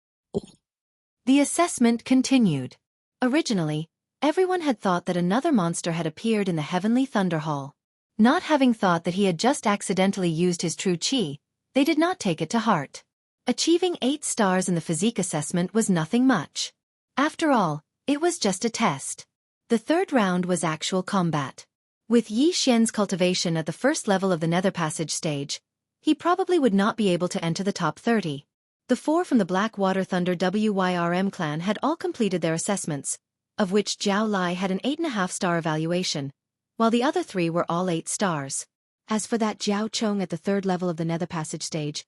S1: The assessment continued. Originally, everyone had thought that another monster had appeared in the Heavenly Thunder Hall. Not having thought that he had just accidentally used his true qi, they did not take it to heart. Achieving 8 stars in the physique assessment was nothing much. After all, it was just a test. The third round was actual combat. With Yi Xian's cultivation at the first level of the Nether Passage stage, he probably would not be able to enter the top 30. The 4 from the Black Water Thunder Wyrm clan had all completed their assessments, of which Zhao Lai had an 8.5-star evaluation, while the other 3 were all 8 stars. As for that Zhao Chong at the third level of the Nether Passage stage,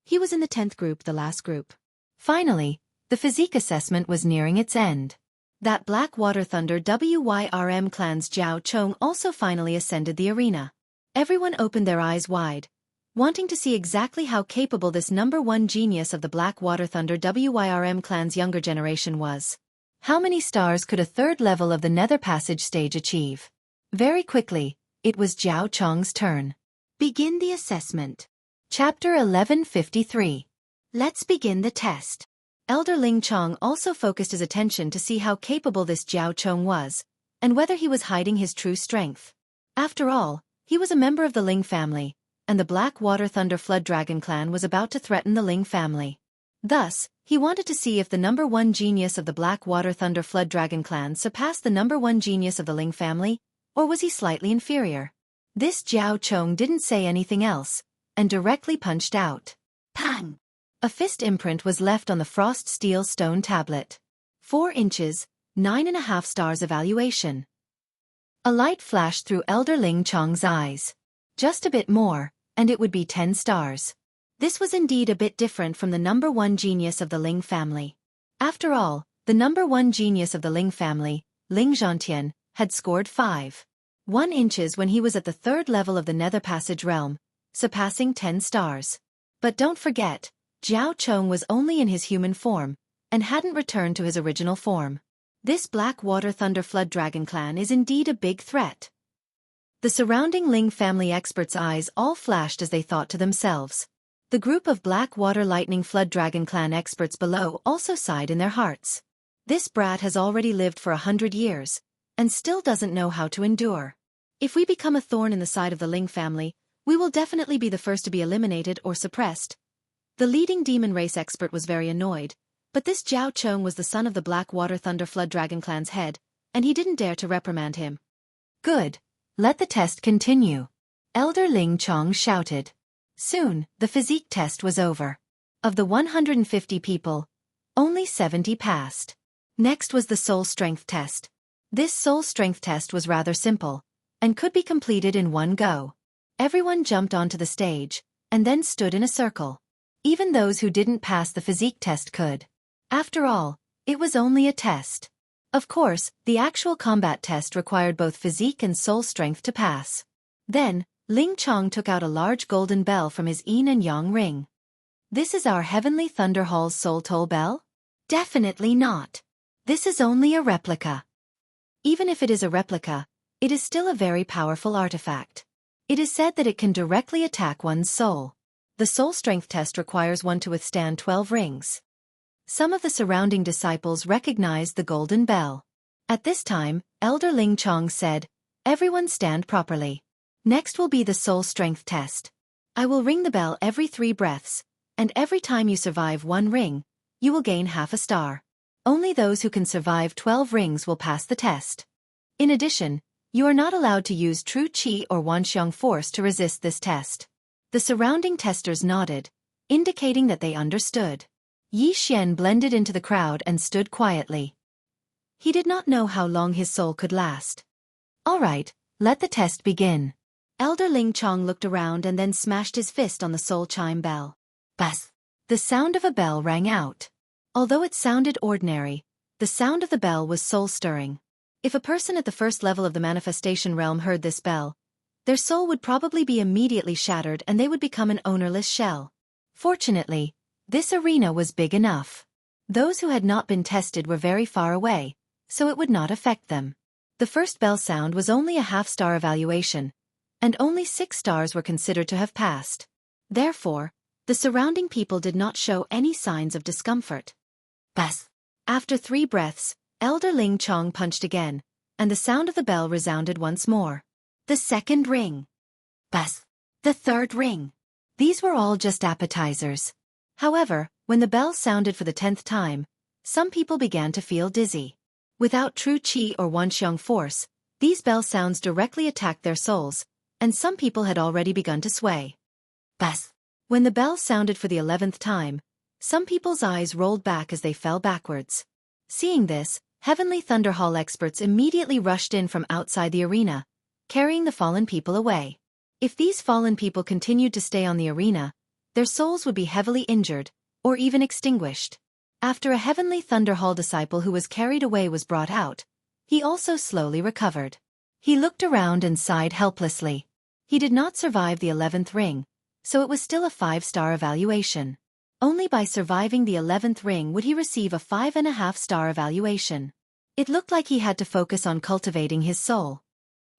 S1: he was in the 10th group, the last group. Finally, the physique assessment was nearing its end. That Black Water Thunder Wyrm clan's Zhao Chong also finally ascended the arena. Everyone opened their eyes wide, wanting to see exactly how capable this #1 genius of the Black Water Thunder Wyrm clan's younger generation was. How many stars could a third level of the Nether Passage stage achieve? Very quickly, it was Zhao Chong's turn. Begin the assessment. Chapter 1153. Let's begin the test. Elder Ling Chong also focused his attention to see how capable this Zhao Chong was, and whether he was hiding his true strength. After all, He was a member of the Ling family, and the Black Water Thunder Flood Dragon clan was about to threaten the Ling family. Thus, he wanted to see if the number one genius of the Black Water Thunder Flood Dragon clan surpassed the number one genius of the Ling family, or was he slightly inferior? This Jiao Chong didn't say anything else, and directly punched out. Pang! A fist imprint was left on the frost steel stone tablet. 4 inches, 9.5 stars evaluation. A light flashed through Elder Ling Chong's eyes. Just a bit more, and it would be 10 stars. This was indeed a bit different from the number one genius of the Ling family. After all, the number one genius of the Ling family, Ling Zhantian, had scored 5.1 inches when he was at the 3rd level of the Nether Passage realm, surpassing 10 stars. But don't forget, Jiao Chong was only in his human form, and hadn't returned to his original form. This Black Water Thunder Flood Dragon clan is indeed a big threat. The surrounding Ling family experts' eyes all flashed as they thought to themselves. The group of Black Water Lightning Flood Dragon clan experts below also sighed in their hearts. This brat has already lived for 100 years, and still doesn't know how to endure. If we become a thorn in the side of the Ling family, we will definitely be the first to be eliminated or suppressed. The leading demon race expert was very annoyed, but this Jiao Chong was the son of the Black Water Thunder Flood Dragon clan's head, and he didn't dare to reprimand him. Good. Let the test continue. Elder Ling Chong shouted. Soon, the physique test was over. Of the 150 people, only 70 passed. Next was the soul strength test. This soul strength test was rather simple, and could be completed in one go. Everyone jumped onto the stage, and then stood in a circle. Even those who didn't pass the physique test could. After all, it was only a test. Of course, the actual combat test required both physique and soul strength to pass. Then, Ling Chong took out a large golden bell from his yin and yang ring. This is our Heavenly Thunder Hall's soul toll bell? Definitely not. This is only a replica. Even if it is a replica, it is still a very powerful artifact. It is said that it can directly attack one's soul. The soul strength test requires one to withstand 12 rings. Some of the surrounding disciples recognized the golden bell. At this time, Elder Ling Chong said, "Everyone stand properly. Next will be the soul strength test. I will ring the bell every 3 breaths, and every time you survive 1 ring, you will gain half a star. Only those who can survive 12 rings will pass the test. In addition, you are not allowed to use true qi or wanxiang force to resist this test." The surrounding testers nodded, indicating that they understood. Yi Xian blended into the crowd and stood quietly. He did not know how long his soul could last. All right, let the test begin. Elder Ling Chong looked around and then smashed his fist on the soul chime bell. Bas! The sound of a bell rang out. Although it sounded ordinary, the sound of the bell was soul-stirring. If a person at the first level of the manifestation realm heard this bell, their soul would probably be immediately shattered and they would become an ownerless shell. Fortunately, this arena was big enough. Those who had not been tested were very far away, so it would not affect them. The first bell sound was only a half-star evaluation, and only 6 stars were considered to have passed. Therefore, the surrounding people did not show any signs of discomfort. Bas! After 3 breaths, Elder Ling Chong punched again, and the sound of the bell resounded once more. The second ring. Bas! The third ring. These were all just appetizers. However, when the bell sounded for the 10th time, some people began to feel dizzy. Without true qi or wanxiang force, these bell sounds directly attacked their souls, and some people had already begun to sway. Bas! When the bell sounded for the 11th time, some people's eyes rolled back as they fell backwards. Seeing this, Heavenly Thunder Hall experts immediately rushed in from outside the arena, carrying the fallen people away. If these fallen people continued to stay on the arena, their souls would be heavily injured, or even extinguished. After a Heavenly Thunder Hall disciple who was carried away was brought out, he also slowly recovered. He looked around and sighed helplessly. He did not survive the 11th ring, so it was still a 5-star evaluation. Only by surviving the 11th ring would he receive a 5.5-star evaluation. It looked like he had to focus on cultivating his soul.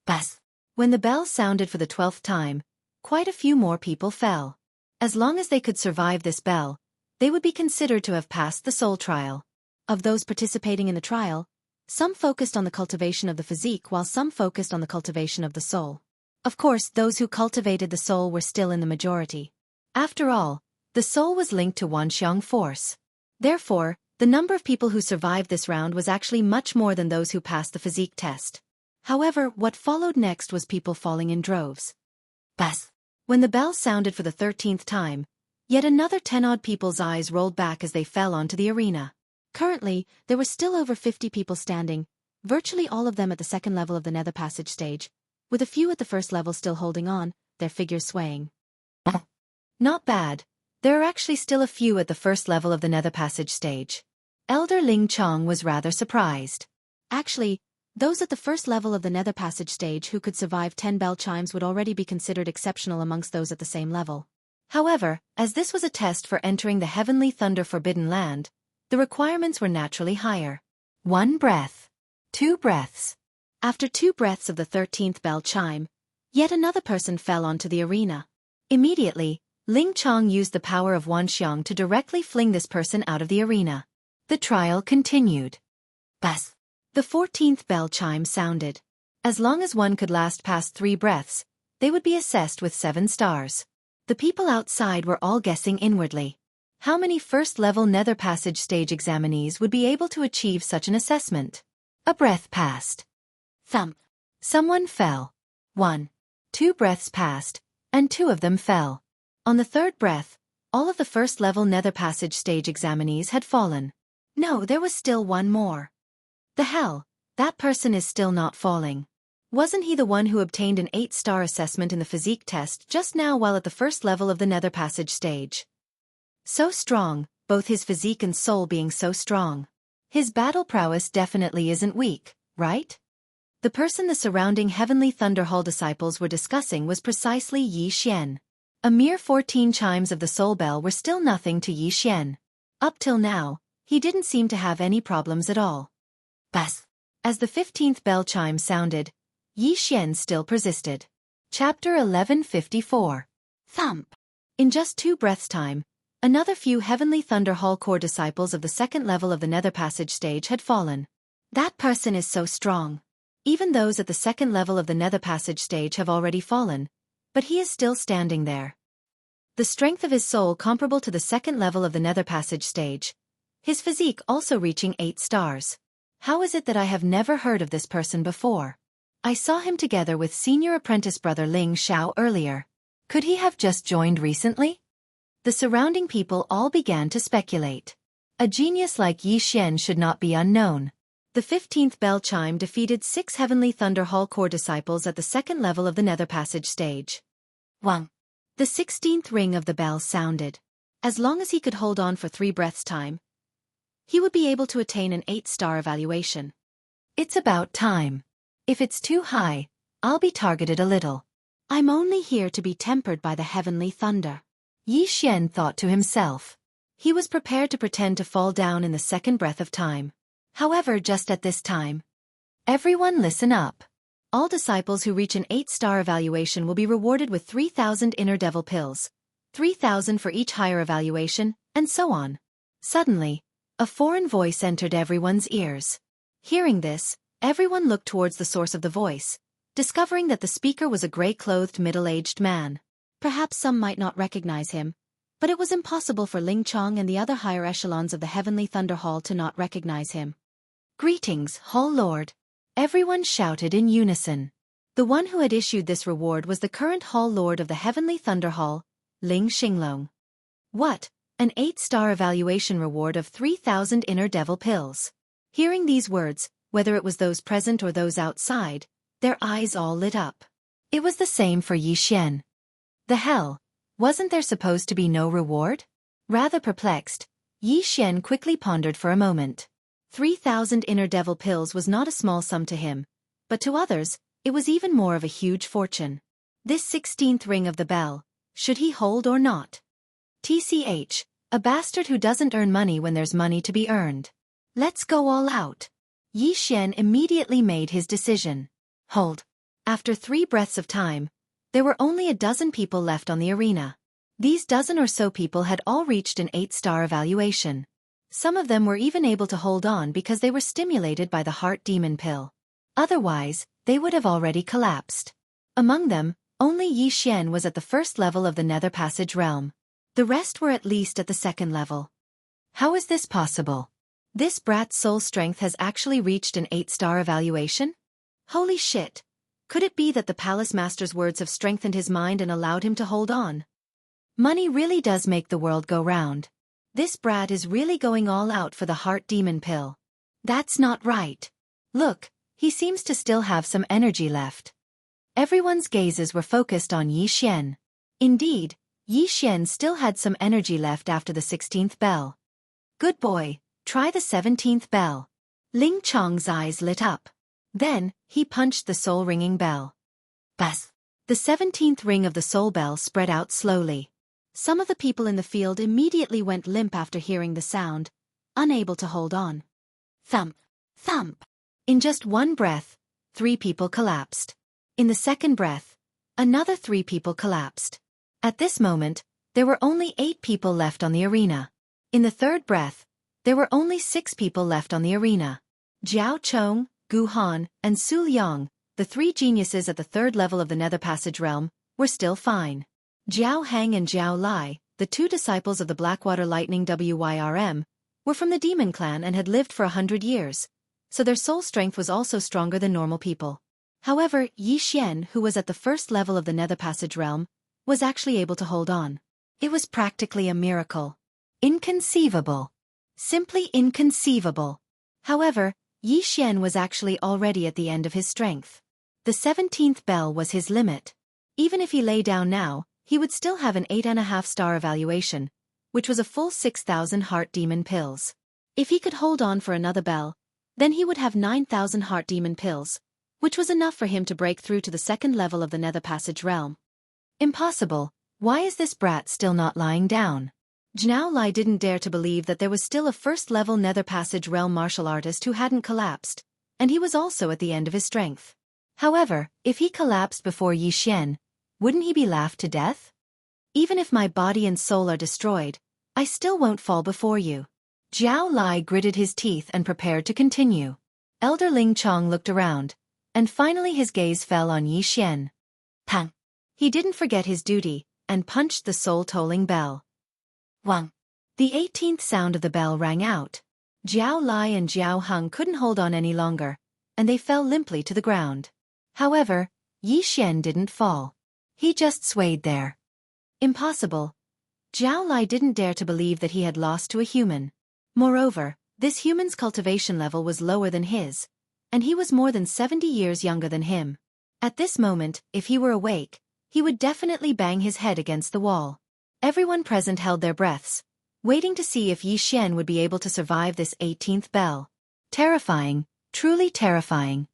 S1: Bas! When the bell sounded for the 12th time, quite a few more people fell. As long as they could survive this bell, they would be considered to have passed the soul trial. Of those participating in the trial, some focused on the cultivation of the physique while some focused on the cultivation of the soul. Of course, those who cultivated the soul were still in the majority. After all, the soul was linked to Wanxiang force. Therefore, the number of people who survived this round was actually much more than those who passed the physique test. However, what followed next was people falling in droves. Bas! When the bell sounded for the 13th time, yet another 10-odd people's eyes rolled back as they fell onto the arena. Currently, there were still over 50 people standing, virtually all of them at the second level of the Nether Passage stage, with a few at the first level still holding on, their figures swaying. Not bad. There are actually still a few at the first level of the Nether Passage stage. Elder Ling Chong was rather surprised. Actually, those at the first level of the Nether Passage stage who could survive 10 bell chimes would already be considered exceptional amongst those at the same level. However, as this was a test for entering the Heavenly Thunder Forbidden Land, the requirements were naturally higher. 1 breath. 2 breaths. After 2 breaths of the 13th bell chime, yet another person fell onto the arena. Immediately, Ling Chong used the power of Wanxiang to directly fling this person out of the arena. The trial continued. Bas! The 14th bell chime sounded. As long as one could last past 3 breaths, they would be assessed with 7 stars. The people outside were all guessing inwardly. How many first-level Nether Passage stage examinees would be able to achieve such an assessment? A breath passed. Thump. Someone fell. 1. 2 breaths passed, and 2 of them fell. On the 3rd breath, all of the first-level Nether Passage stage examinees had fallen. No, there was still one more. The hell, that person is still not falling. Wasn't he the one who obtained an 8-star assessment in the physique test just now while at the first level of the Nether Passage stage? So strong, both his physique and soul being so strong. His battle prowess definitely isn't weak, right? The person the surrounding Heavenly Thunder Hall disciples were discussing was precisely Yi Xian. A mere 14 chimes of the soul bell were still nothing to Yi Xian. Up till now, he didn't seem to have any problems at all. Bas! As the 15th bell chime sounded, Yi Xian still persisted. Chapter 1154. Thump! In just 2 breaths' time, another few Heavenly Thunder Hall core disciples of the second level of the Nether Passage stage had fallen. That person is so strong. Even those at the second level of the Nether Passage stage have already fallen, but he is still standing there. The strength of his soul comparable to the second level of the Nether Passage stage. His physique also reaching 8 stars. How is it that I have never heard of this person before? I saw him together with senior apprentice brother Ling Xiao earlier. Could he have just joined recently? The surrounding people all began to speculate. A genius like Yi Xian should not be unknown. The 15th bell chime defeated 6 Heavenly Thunder Hall core disciples at the second level of the Nether Passage stage. Wang. The 16th ring of the bell sounded. As long as he could hold on for 3 breaths' time, he would be able to attain an 8-star evaluation. It's about time. If it's too high, I'll be targeted a little. I'm only here to be tempered by the heavenly thunder. Yi Xian thought to himself. He was prepared to pretend to fall down in the second breath of time. However, just at this time, everyone listen up. All disciples who reach an 8-star evaluation will be rewarded with 3,000 inner devil pills, 3,000 for each higher evaluation, and so on. Suddenly, a foreign voice entered everyone's ears. Hearing this, everyone looked towards the source of the voice, discovering that the speaker was a gray-clothed middle-aged man. Perhaps some might not recognize him, but it was impossible for Ling Chong and the other higher echelons of the Heavenly Thunder Hall to not recognize him. Greetings, Hall Lord. Everyone shouted in unison. The one who had issued this reward was the current Hall Lord of the Heavenly Thunder Hall, Ling Xinglong. What? An 8-star evaluation reward of 3,000 inner devil pills. Hearing these words, whether it was those present or those outside, their eyes all lit up. It was the same for Yi Xian. The hell? Wasn't there supposed to be no reward? Rather perplexed, Yi Xian quickly pondered for a moment. 3,000 inner devil pills was not a small sum to him, but to others, it was even more of a huge fortune. This 16th ring of the bell, should he hold or not? TCH, a bastard who doesn't earn money when there's money to be earned. Let's go all out. Yi Xian immediately made his decision. Hold. After 3 breaths of time, there were only a dozen people left on the arena. These dozen or so people had all reached an 8-star evaluation. Some of them were even able to hold on because they were stimulated by the heart demon pill. Otherwise, they would have already collapsed. Among them, only Yi Xian was at the first level of the Nether Passage realm. The rest were at least at the second level. How is this possible? This brat's soul strength has actually reached an 8-star evaluation? Holy shit! Could it be that the Palace Master's words have strengthened his mind and allowed him to hold on? Money really does make the world go round. This brat is really going all out for the heart demon pill. That's not right. Look, he seems to still have some energy left. Everyone's gazes were focused on Yi Xian. Indeed, Yi Xian still had some energy left after the 16th bell. Good boy, try the 17th bell. Ling Chong's eyes lit up. Then, he punched the soul-ringing bell. Bas! The 17th ring of the soul bell spread out slowly. Some of the people in the field immediately went limp after hearing the sound, unable to hold on. Thump! Thump! In just one breath, 3 people collapsed. In the second breath, another 3 people collapsed. At this moment, there were only 8 people left on the arena. In the third breath, there were only 6 people left on the arena. Jiao Chong, Gu Han, and Su Liang, the 3 geniuses at the third level of the Nether Passage realm, were still fine. Jiao Hang and Jiao Lai, the 2 disciples of the Blackwater Lightning Wyrm, were from the demon clan and had lived for 100 years, so their soul strength was also stronger than normal people. However, Yi Xian, who was at the first level of the Nether Passage realm, was actually able to hold on. It was practically a miracle. Inconceivable. Simply inconceivable. However, Yi Xian was actually already at the end of his strength. The 17th bell was his limit. Even if he lay down now, he would still have an 8.5-star evaluation, which was a full 6,000 heart demon pills. If he could hold on for another bell, then he would have 9,000 heart demon pills, which was enough for him to break through to the second level of the Nether Passage realm. Impossible. Why is this brat still not lying down? Jiao Lai didn't dare to believe that there was still a first-level Nether Passage realm martial artist who hadn't collapsed, and he was also at the end of his strength. However, if he collapsed before Yi Xian, wouldn't he be laughed to death? Even if my body and soul are destroyed, I still won't fall before you. Jiao Lai gritted his teeth and prepared to continue. Elder Ling Chong looked around, and finally his gaze fell on Yi Xian. Pang! He didn't forget his duty, and punched the soul-tolling bell. Wang! The 18th sound of the bell rang out. Jiao Lai and Jiao Hung couldn't hold on any longer, and they fell limply to the ground. However, Yi Xian didn't fall. He just swayed there. Impossible. Jiao Lai didn't dare to believe that he had lost to a human. Moreover, this human's cultivation level was lower than his, and he was more than 70 years younger than him. At this moment, if he were awake, he would definitely bang his head against the wall. Everyone present held their breaths, waiting to see if Yi Xian would be able to survive this 18th bell. Terrifying, truly terrifying.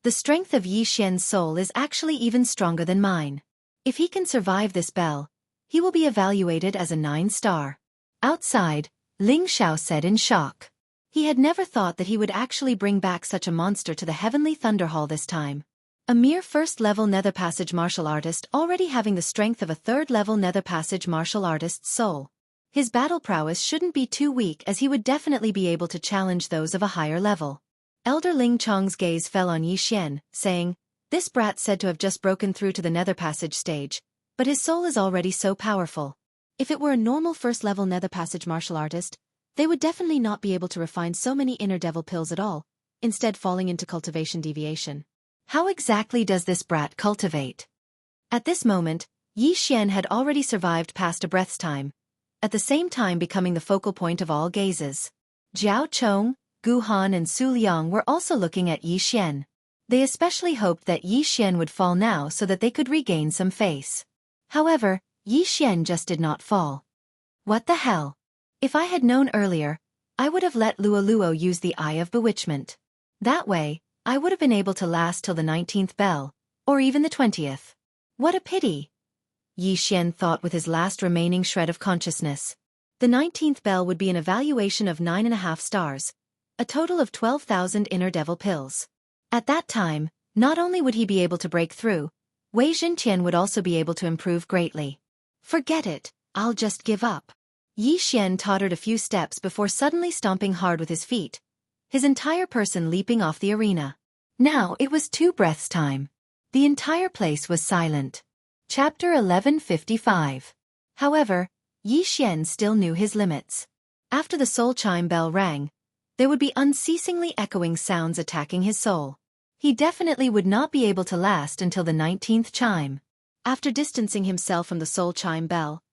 S1: The strength of Yi Xian's soul is actually even stronger than mine. If he can survive this bell, he will be evaluated as a 9-star. Outside, Ling Xiao said in shock. He had never thought that he would actually bring back such a monster to the Heavenly Thunder Hall this time. A mere first-level Nether Passage martial artist already having the strength of a third-level Nether Passage martial artist's soul. His battle prowess shouldn't be too weak as he would definitely be able to challenge those of a higher level. Elder Ling Chong's gaze fell on Yi Xian, saying, "This brat said to have just broken through to the Nether Passage stage, but his soul is already so powerful. If it were a normal first-level Nether Passage martial artist, they would definitely not be able to refine so many inner devil pills at all, instead falling into cultivation deviation. How exactly does this brat cultivate?" At this moment, Yi Xian had already survived past a breath's time, at the same time becoming the focal point of all gazes. Jiao Chong, Gu Han and Su Liang were also looking at Yi Xian. They especially hoped that Yi Xian would fall now so that they could regain some face. However, Yi Xian just did not fall. What the hell? If I had known earlier, I would have let Luo Luo use the Eye of Bewitchment. That way, I would have been able to last till the 19th bell, or even the 20th. What a pity! Yi Xian thought with his last remaining shred of consciousness. The 19th bell would be an evaluation of 9.5 stars, a total of 12,000 inner devil pills. At that time, not only would he be able to break through, Wei Zhenqian would also be able to improve greatly. Forget it, I'll just give up. Yi Xian tottered a few steps before suddenly stomping hard with his feet, his entire person leaping off the arena. Now it was 2 breaths time. The entire place was silent. Chapter 1155. However, Yi Xian still knew his limits. After the soul chime bell rang, there would be unceasingly echoing sounds attacking his soul. He definitely would not be able to last until the 19th chime. After distancing himself from the soul chime bell,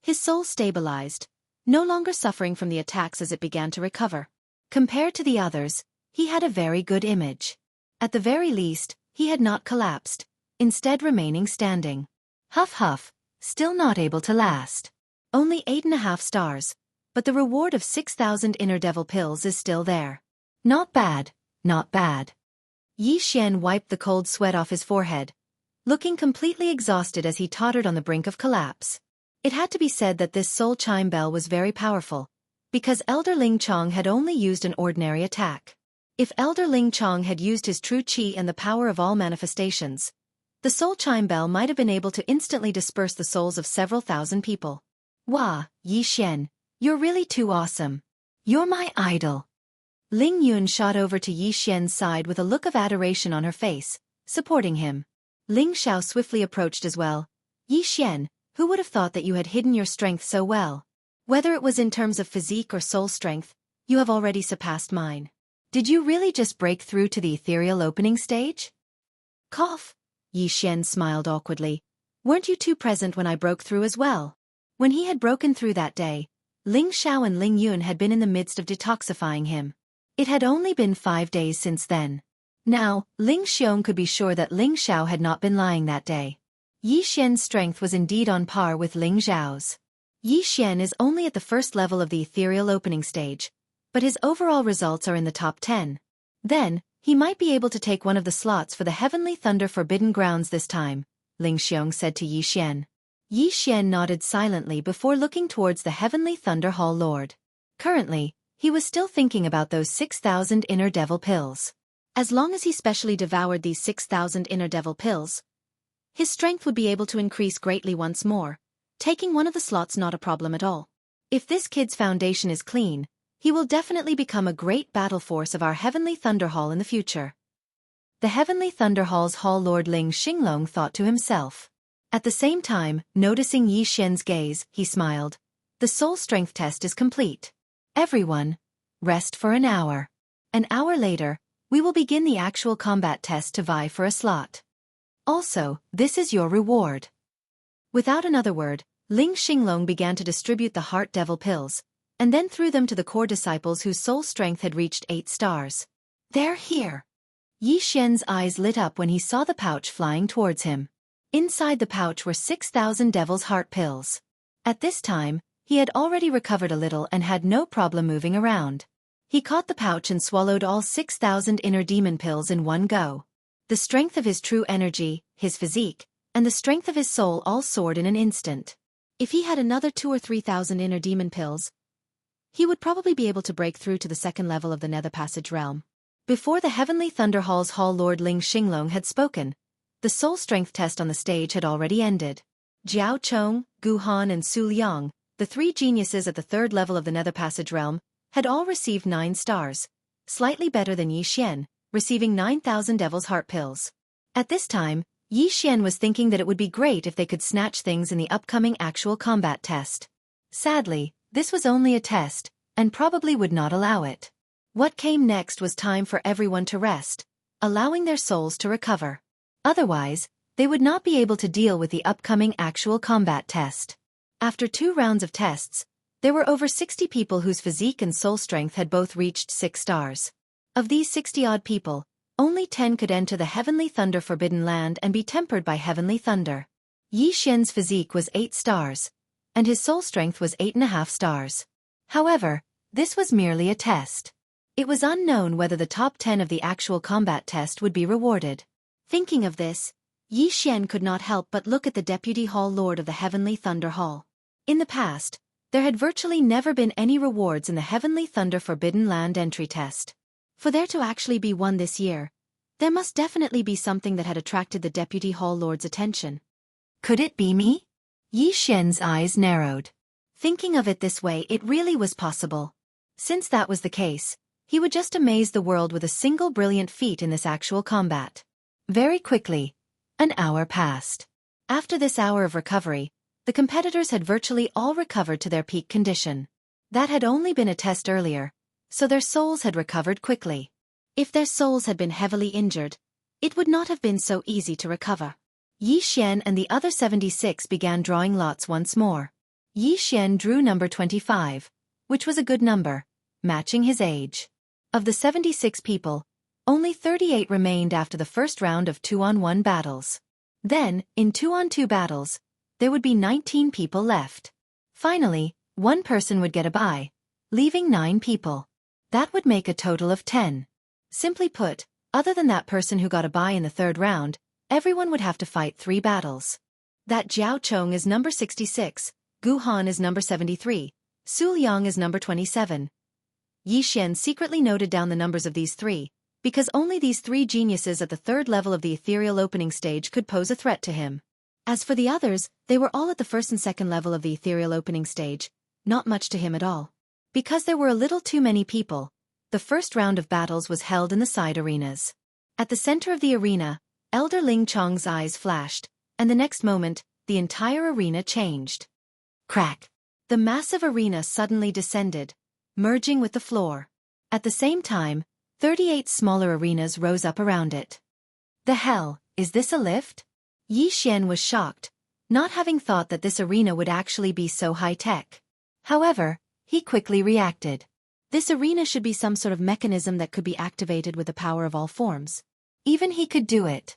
S1: his soul stabilized, no longer suffering from the attacks as it began to recover. Compared to the others, he had a very good image. At the very least, he had not collapsed, instead remaining standing. Huff huff, still not able to last. Only 8.5 stars, but the reward of 6,000 inner devil pills is still there. Not bad, not bad. Yi Xian wiped the cold sweat off his forehead, looking completely exhausted as he tottered on the brink of collapse. It had to be said that this soul chime bell was very powerful, because Elder Ling Chong had only used an ordinary attack. If Elder Ling Chong had used his true qi and the power of all manifestations, the soul chime bell might have been able to instantly disperse the souls of several thousand people. Wah, Yi Xian, you're really too awesome. You're my idol. Ling Yun shot over to Yi Xian's side with a look of adoration on her face, supporting him. Ling Xiao swiftly approached as well. Yi Xian, who would have thought that you had hidden your strength so well? Whether it was in terms of physique or soul strength, you have already surpassed mine. Did you really just break through to the ethereal opening stage? Cough. Yi Xian smiled awkwardly. Weren't you two present when I broke through as well? When he had broken through that day, Ling Xiao and Ling Yun had been in the midst of detoxifying him. It had only been 5 days since then. Now, Ling Xiong could be sure that Ling Xiao had not been lying that day. Yi Xian's strength was indeed on par with Ling Xiao's. Yi Xian is only at the first level of the ethereal opening stage, but his overall results are in the top 10. Then, he might be able to take one of the slots for the Heavenly Thunder Forbidden Grounds this time, Ling Xiong said to Yi Xian. Yi Xian nodded silently before looking towards the Heavenly Thunder Hall Lord. Currently, he was still thinking about those 6,000 inner devil pills. As long as he specially devoured these 6,000 inner devil pills, his strength would be able to increase greatly once more, taking one of the slots not a problem at all. If this kid's foundation is clean, he will definitely become a great battle force of our Heavenly Thunder Hall in the future. The Heavenly Thunder Hall's Hall Lord Ling Xinglong thought to himself. At the same time, noticing Yi Xian's gaze, he smiled. The soul strength test is complete. Everyone, rest for an hour. An hour later, we will begin the actual combat test to vie for a slot. Also, this is your reward. Without another word, Ling Xinglong began to distribute the Heart Devil pills, and then threw them to the core disciples whose soul strength had reached 8 stars. They're here. Yi Xian's eyes lit up when he saw the pouch flying towards him. Inside the pouch were 6,000 Devil's Heart pills. At this time, he had already recovered a little and had no problem moving around. He caught the pouch and swallowed all 6,000 inner demon pills in one go. The strength of his true energy, his physique, and the strength of his soul all soared in an instant. If he had another 2,000 or 3,000 inner demon pills, he would probably be able to break through to the second level of the Nether Passage realm. Before the Heavenly Thunder Hall's Hall Lord Ling Xinglong had spoken, the soul strength test on the stage had already ended. Jiao Chong, Gu Han and Su Liang, the 3 geniuses at the 3rd level of the Nether Passage realm, had all received 9 stars, slightly better than Yi Xian, receiving 9,000 Devil's Heart pills. At this time, Yi Xian was thinking that it would be great if they could snatch things in the upcoming actual combat test. Sadly, this was only a test, and probably would not allow it. What came next was time for everyone to rest, allowing their souls to recover. Otherwise, they would not be able to deal with the upcoming actual combat test. After 2 rounds of tests, there were over 60 people whose physique and soul strength had both reached 6 stars. Of these 60-odd people, only 10 could enter the Heavenly Thunder Forbidden Land and be tempered by Heavenly Thunder. Yi Xian's physique was 8 stars, and his soul strength was 8.5 stars. However, this was merely a test. It was unknown whether the top 10 of the actual combat test would be rewarded. Thinking of this, Yi Xian could not help but look at the Deputy Hall Lord of the Heavenly Thunder Hall. In the past, there had virtually never been any rewards in the Heavenly Thunder Forbidden Land entry test. For there to actually be one this year, there must definitely be something that had attracted the Deputy Hall Lord's attention. Could it be me? Yi Xian's eyes narrowed. Thinking of it this way, it really was possible. Since that was the case, he would just amaze the world with a single brilliant feat in this actual combat. Very quickly, An hour passed. After this hour of recovery, the competitors had virtually all recovered to their peak condition. That had only been a test earlier, so their souls had recovered quickly. If their souls had been heavily injured, it would not have been so easy to recover. Yi Xian and the other 76 began drawing lots once more. Yi Xian drew number 25, which was a good number, matching his age. Of the 76 people, only 38 remained after the first round of 2-on-1 battles. Then, in 2-on-2 battles, there would be 19 people left. Finally, one person would get a bye, leaving 9 people. That would make a total of 10. Simply put, other than that person who got a bye in the third round, everyone would have to fight 3 battles. That Zhao Chong is number 66, Gu Han is number 73, Su Liang is number 27. Yi Xian secretly noted down the numbers of these 3, because only these 3 geniuses at the third level of the ethereal opening stage could pose a threat to him. As for the others, they were all at the first and second level of the ethereal opening stage, not much to him at all. Because there were a little too many people, the first round of battles was held in the side arenas. At the center of the arena, Elder Ling Chong's eyes flashed, and the next moment, the entire arena changed. Crack! The massive arena suddenly descended, merging with the floor. At the same time, 38 smaller arenas rose up around it. The hell, is this a lift? Yi Xian was shocked, not having thought that this arena would actually be so high-tech. However, he quickly reacted. This arena should be some sort of mechanism that could be activated with the power of all forms. Even he could do it.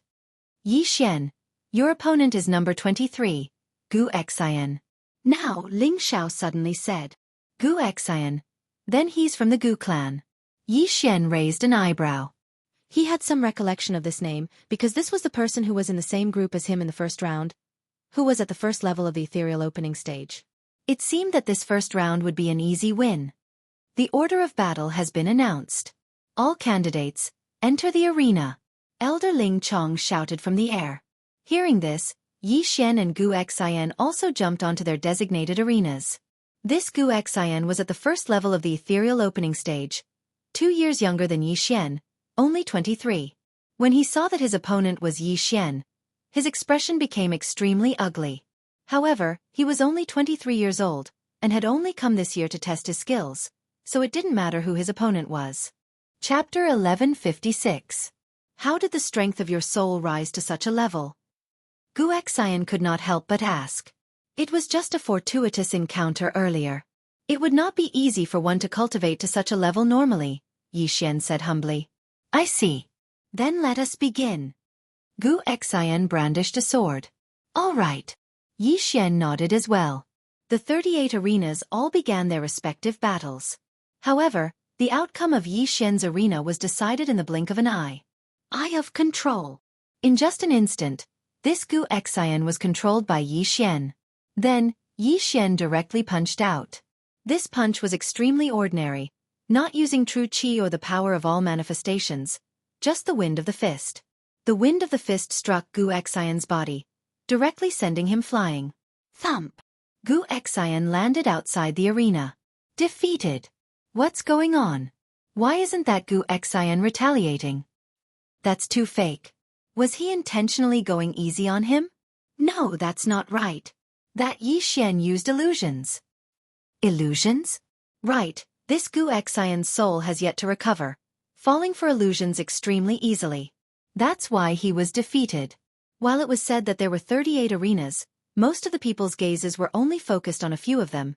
S1: Yi Xian, your opponent is number 23, Gu Xian. Now, Ling Xiao suddenly said. Gu Xian. Then he's from the Gu clan. Yi Xian raised an eyebrow. He had some recollection of this name, because this was the person who was in the same group as him in the first round, who was at the first level of the ethereal opening stage. It seemed that this first round would be an easy win. The order of battle has been announced. All candidates, enter the arena. Elder Ling Chong shouted from the air. Hearing this, Yi Xian and Gu Xian also jumped onto their designated arenas. This Gu Xian was at the first level of the ethereal opening stage, 2 years younger than Yi Xian, only 23. When he saw that his opponent was Yi Xian, his expression became extremely ugly. However, he was only 23 years old, and had only come this year to test his skills, so it didn't matter who his opponent was. Chapter 1156. How did the strength of your soul rise to such a level? Gu Xian could not help but ask. It was just a fortuitous encounter earlier. It would not be easy for one to cultivate to such a level normally, Yi Xian said humbly. I see. Then let us begin. Gu Xian brandished a sword. All right. Yi Xian nodded as well. The 38 arenas all began their respective battles. However, the outcome of Yi Xian's arena was decided in the blink of an eye. Eye of control. In just an instant, this Gu Xian was controlled by Yi Xian. Then, Yi Xian directly punched out. This punch was extremely ordinary, not using true qi or the power of all manifestations, just the wind of the fist. The wind of the fist struck Gu Xian's body, directly sending him flying. Thump! Gu Xian landed outside the arena. Defeated. What's going on? Why isn't that Gu Xian retaliating? That's too fake. Was he intentionally going easy on him? No, that's not right. That Yi Xian used illusions. Illusions? Right, this Gu Xian's soul has yet to recover, falling for illusions extremely easily. That's why he was defeated. While it was said that there were 38 arenas, most of the people's gazes were only focused on a few of them,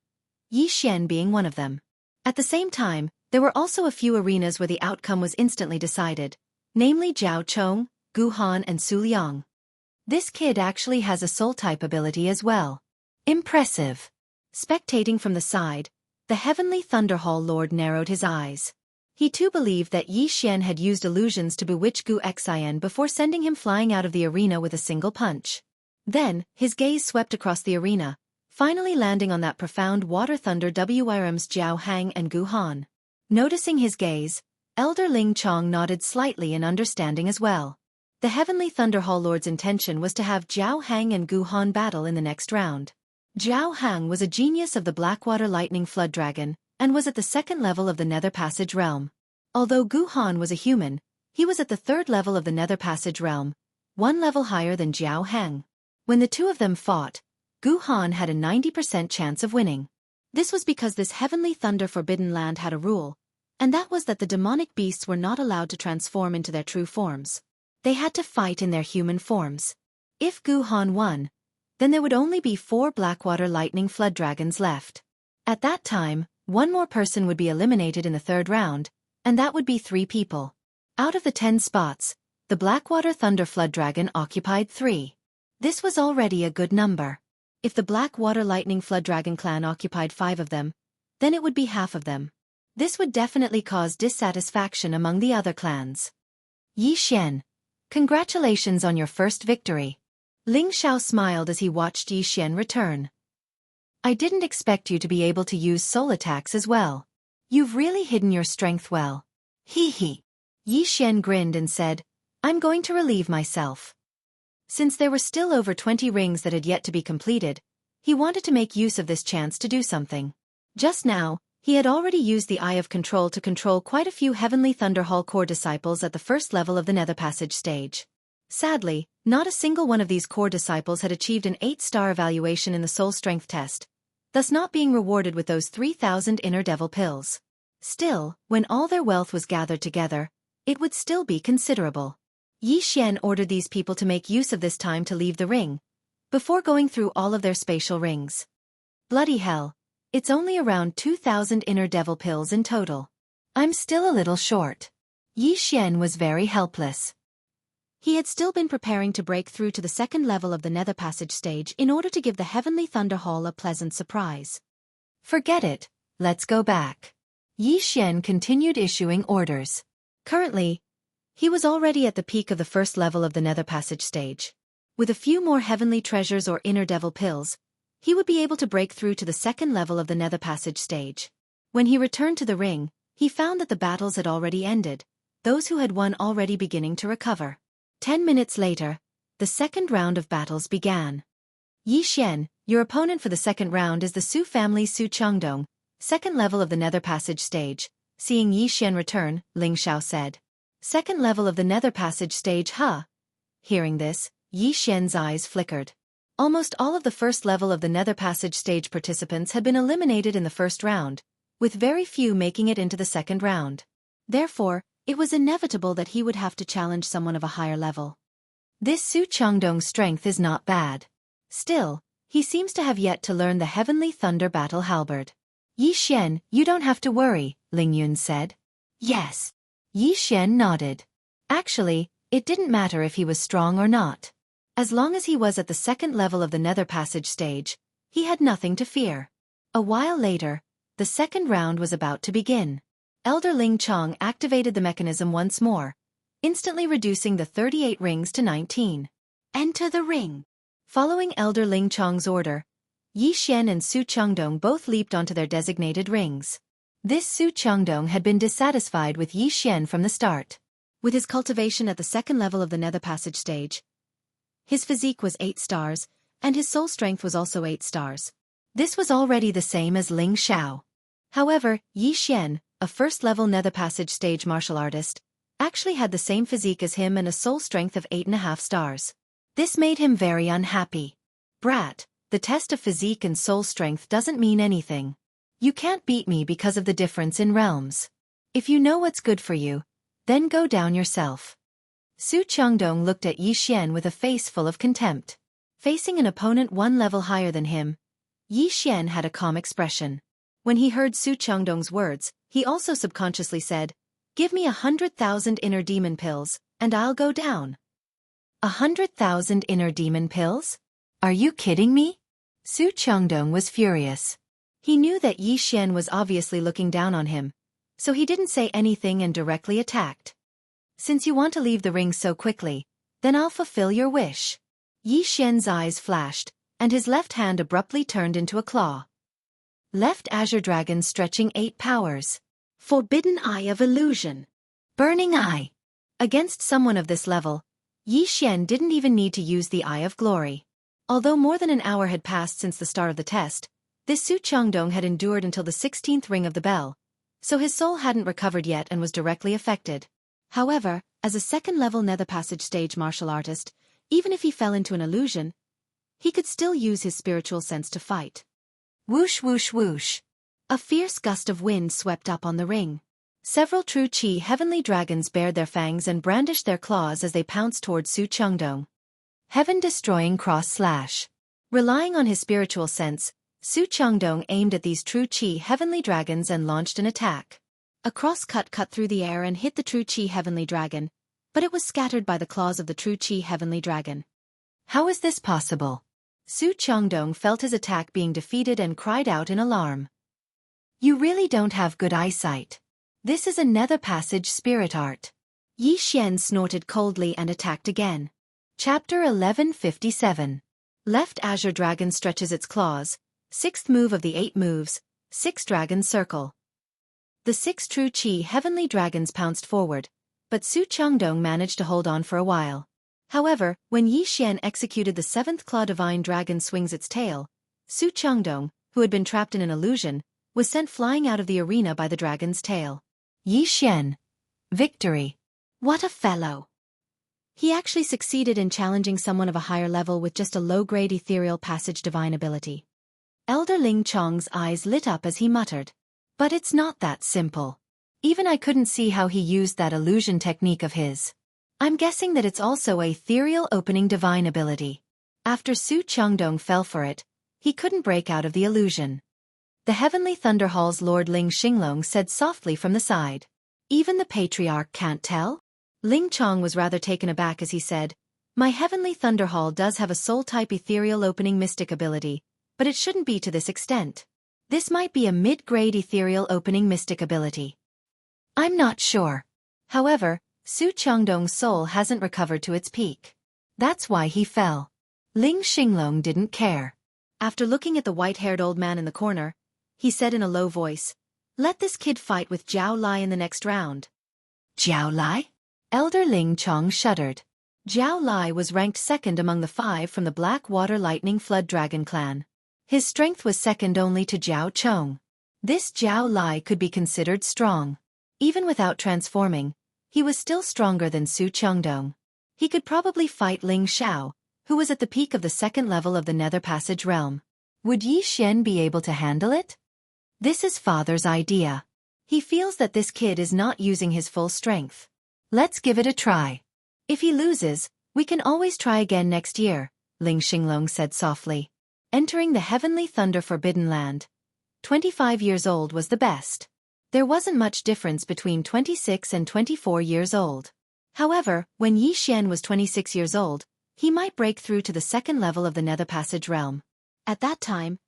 S1: Yi Xian being one of them. At the same time, there were also a few arenas where the outcome was instantly decided, namely Zhao Chong, Gu Han and Su Liang. This kid actually has a soul-type ability as well. Impressive. Spectating from the side, the Heavenly Thunderhall Lord narrowed his eyes. He too believed that Yi Xian had used illusions to bewitch Gu Xian before sending him flying out of the arena with a single punch. Then, his gaze swept across the arena, finally landing on that profound water thunder WRM's Zhao Hang and Gu Han. Noticing his gaze, Elder Ling Chong nodded slightly in understanding as well. The Heavenly Thunderhall Lord's intention was to have Zhao Hang and Gu Han battle in the next round. Zhao Hang was a genius of the Blackwater Lightning Flood Dragon, and was at the second level of the Nether Passage realm. Although Gu Han was a human, he was at the third level of the Nether Passage realm, one level higher than Jiao Heng. When the two of them fought, Gu Han had a 90% chance of winning. This was because this heavenly thunder forbidden land had a rule, and that was that the demonic beasts were not allowed to transform into their true forms. They had to fight in their human forms. If Gu Han won, then there would only be 4 Blackwater Lightning Flood Dragons left. At that time, one more person would be eliminated in the 3rd round, and that would be 3 people. Out of the 10 spots, the Blackwater Thunder Flood Dragon occupied 3. This was already a good number. If the Blackwater Lightning Flood Dragon clan occupied 5 of them, then it would be half of them. This would definitely cause dissatisfaction among the other clans. Yi Xian, congratulations on your first victory. Ling Xiao smiled as he watched Yi Xian return. I didn't expect you to be able to use soul attacks as well. You've really hidden your strength well. Hee hee. Yi Xian grinned and said, I'm going to relieve myself. Since there were still over 20 rings that had yet to be completed, he wanted to make use of this chance to do something. Just now, he had already used the Eye of Control to control quite a few Heavenly Thunderhall core disciples at the first level of the Nether Passage stage. Sadly, not a single one of these core disciples had achieved an 8-star evaluation in the soul strength test, thus not being rewarded with those 3,000 inner devil pills. Still, when all their wealth was gathered together, it would still be considerable. Yi Xian ordered these people to make use of this time to leave the ring, before going through all of their spatial rings. Bloody hell, it's only around 2,000 inner devil pills in total. I'm still a little short. Yi Xian was very helpless. He had still been preparing to break through to the 2nd level of the Nether Passage stage in order to give the Heavenly Thunder Hall a pleasant surprise. Forget it, let's go back. Yi Xian continued issuing orders. Currently, he was already at the peak of the 1st level of the Nether Passage stage. With a few more heavenly treasures or inner devil pills, he would be able to break through to the 2nd level of the Nether Passage stage. When he returned to the ring, he found that the battles had already ended, those who had won already beginning to recover. 10 minutes later, the 2nd round of battles began. Yi Xian, your opponent for the 2nd round is the Su family's Su Changdong, 2nd level of the Nether Passage stage. Seeing Yi Xian return, Ling Xiao said. 2nd level of the Nether Passage stage, huh? Hearing this, Yi Xian's eyes flickered. Almost all of the 1st level of the Nether Passage stage participants had been eliminated in the 1st round, with very few making it into the 2nd round. Therefore, it was inevitable that he would have to challenge someone of a higher level. This Su Changdong's strength is not bad. Still, he seems to have yet to learn the Heavenly Thunder Battle Halberd. Yi Xian, you don't have to worry, Ling Yun said. Yes. Yi Xian nodded. Actually, it didn't matter if he was strong or not. As long as he was at the 2nd level of the Nether Passage stage, he had nothing to fear. A while later, the 2nd round was about to begin. Elder Ling Chong activated the mechanism once more, instantly reducing the 38 rings to 19. Enter the ring. Following Elder Ling Chong's order, Yi Xian and Su Changdong both leaped onto their designated rings. This Su Changdong had been dissatisfied with Yi Xian from the start. With his cultivation at the 2nd level of the Nether Passage stage, his physique was 8 stars, and his soul strength was also 8 stars. This was already the same as Ling Xiao. However, Yi Xian, a 1st level Nether Passage stage martial artist, actually had the same physique as him and a soul strength of 8.5 stars. This made him very unhappy. Brat, the test of physique and soul strength doesn't mean anything. You can't beat me because of the difference in realms. If you know what's good for you, then go down yourself. Su Changdong looked at Yi Xian with a face full of contempt. Facing an opponent 1 level higher than him, Yi Xian had a calm expression. When he heard Su Changdong's words, he also subconsciously said, Give me 100,000 inner demon pills, and I'll go down. 100,000 inner demon pills? Are you kidding me? Su Changdong was furious. He knew that Yi Xian was obviously looking down on him, so he didn't say anything and directly attacked. Since you want to leave the ring so quickly, then I'll fulfill your wish. Yi Xian's eyes flashed, and his left hand abruptly turned into a claw. Left Azure Dragon stretching 8 powers. Forbidden Eye of Illusion. Burning Eye. Against someone of this level, Yi Xian didn't even need to use the Eye of Glory. Although more than an hour had passed since the start of the test, this Su Changdong had endured until the 16th ring of the bell, so his soul hadn't recovered yet and was directly affected. However, as a 2nd level Nether Passage stage martial artist, Even if he fell into an illusion, he could still use his spiritual sense to fight. Whoosh whoosh whoosh. A fierce gust of wind swept up on the ring. Several true Qi heavenly dragons bared their fangs and brandished their claws as they pounced toward Su Chengdong. Heaven-destroying cross-slash. Relying on his spiritual sense, Su Chengdong aimed at these true Qi heavenly dragons and launched an attack. A cross-cut cut through the air and hit the true Qi heavenly dragon, but it was scattered by the claws of the true Qi heavenly dragon. How is this possible? Su Chengdong felt his attack being defeated and cried out in alarm. You really don't have good eyesight. This is a nether passage spirit art. Yi Xian snorted coldly and attacked again. Chapter 1157. Left Azure Dragon stretches its claws, 6th move of the 8 moves, 6 Dragon Circle. The 6 true Qi heavenly dragons pounced forward, but Su Chengdong managed to hold on for a while. However, when Yi Xian executed the 7th Claw Divine Dragon swings its tail, Su Chengdong, who had been trapped in an illusion, was sent flying out of the arena by the dragon's tail. Yi Xian. Victory. What a fellow. He actually succeeded in challenging someone of a higher level with just a low-grade ethereal passage divine ability. Elder Ling Chong's eyes lit up as he muttered. But it's not that simple. Even I couldn't see how he used that illusion technique of his. I'm guessing that it's also a ethereal opening divine ability. After Su Chengdong fell for it, he couldn't break out of the illusion. The Heavenly Thunder Hall's Lord Ling Xinglong said softly from the side. Even the Patriarch can't tell? Ling Chong was rather taken aback as he said, My Heavenly Thunder Hall does have a soul-type ethereal opening mystic ability, but it shouldn't be to this extent. This might be a mid-grade ethereal opening mystic ability. I'm not sure. However, Su Chengdong's soul hasn't recovered to its peak. That's why he fell. Ling Xinglong didn't care. After looking at the white-haired old man in the corner, he said in a low voice, Let this kid fight with Jiao Lai in the next round. Jiao Lai? Elder Ling Chong shuddered. Jiao Lai was ranked second among the 5 from the Black Water Lightning Flood Dragon clan. His strength was second only to Jiao Chong. This Jiao Lai could be considered strong. Even without transforming, he was still stronger than Su Chengdong. He could probably fight Ling Xiao, who was at the peak of the 2nd level of the Nether Passage realm. Would Yi Xian be able to handle it? This is father's idea. He feels that this kid is not using his full strength. Let's give it a try. If he loses, we can always try again next year, Ling Xinglong said softly. Entering the Heavenly Thunder Forbidden Land. 25 years old was the best. There wasn't much difference between 26 and 24 years old. However, when Yi Xian was 26 years old, he might break through to the 2nd level of the Nether Passage realm. At that time,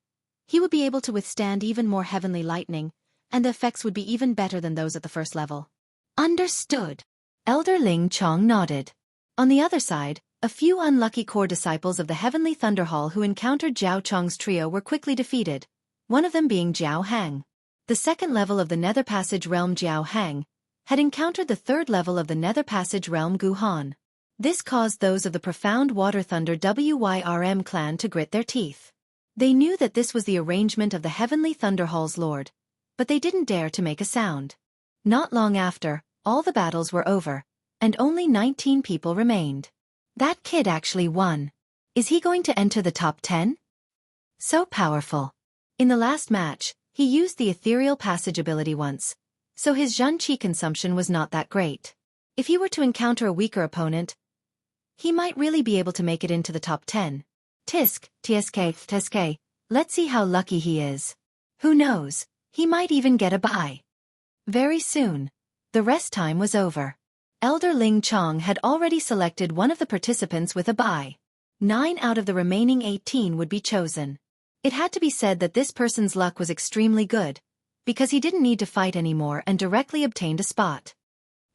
S1: he would be able to withstand even more heavenly lightning, and the effects would be even better than those at the 1st level. Understood. Elder Ling Chong nodded. On the other side, a few unlucky core disciples of the Heavenly Thunder Hall who encountered Jiao Chong's trio were quickly defeated, one of them being Jiao Hang. The 2nd level of the Nether Passage realm Jiao Hang had encountered the 3rd level of the Nether Passage realm Gu Han. This caused those of the Profound Water Thunder Wyrm clan to grit their teeth. They knew that this was the arrangement of the Heavenly Thunder Hall's lord, but they didn't dare to make a sound. Not long after, all the battles were over, and only 19 people remained. That kid actually won. Is he going to enter the top 10? So powerful. In the last match, he used the Ethereal Passage ability once, so his Zhen Qi consumption was not that great. If he were to encounter a weaker opponent, he might really be able to make it into the top 10. Tsk, let's see how lucky he is. Who knows, he might even get a bye. Very soon, the rest time was over. Elder Ling Chong had already selected one of the participants with a bye. 9 out of the remaining 18 would be chosen. It had to be said that this person's luck was extremely good, because he didn't need to fight anymore and directly obtained a spot.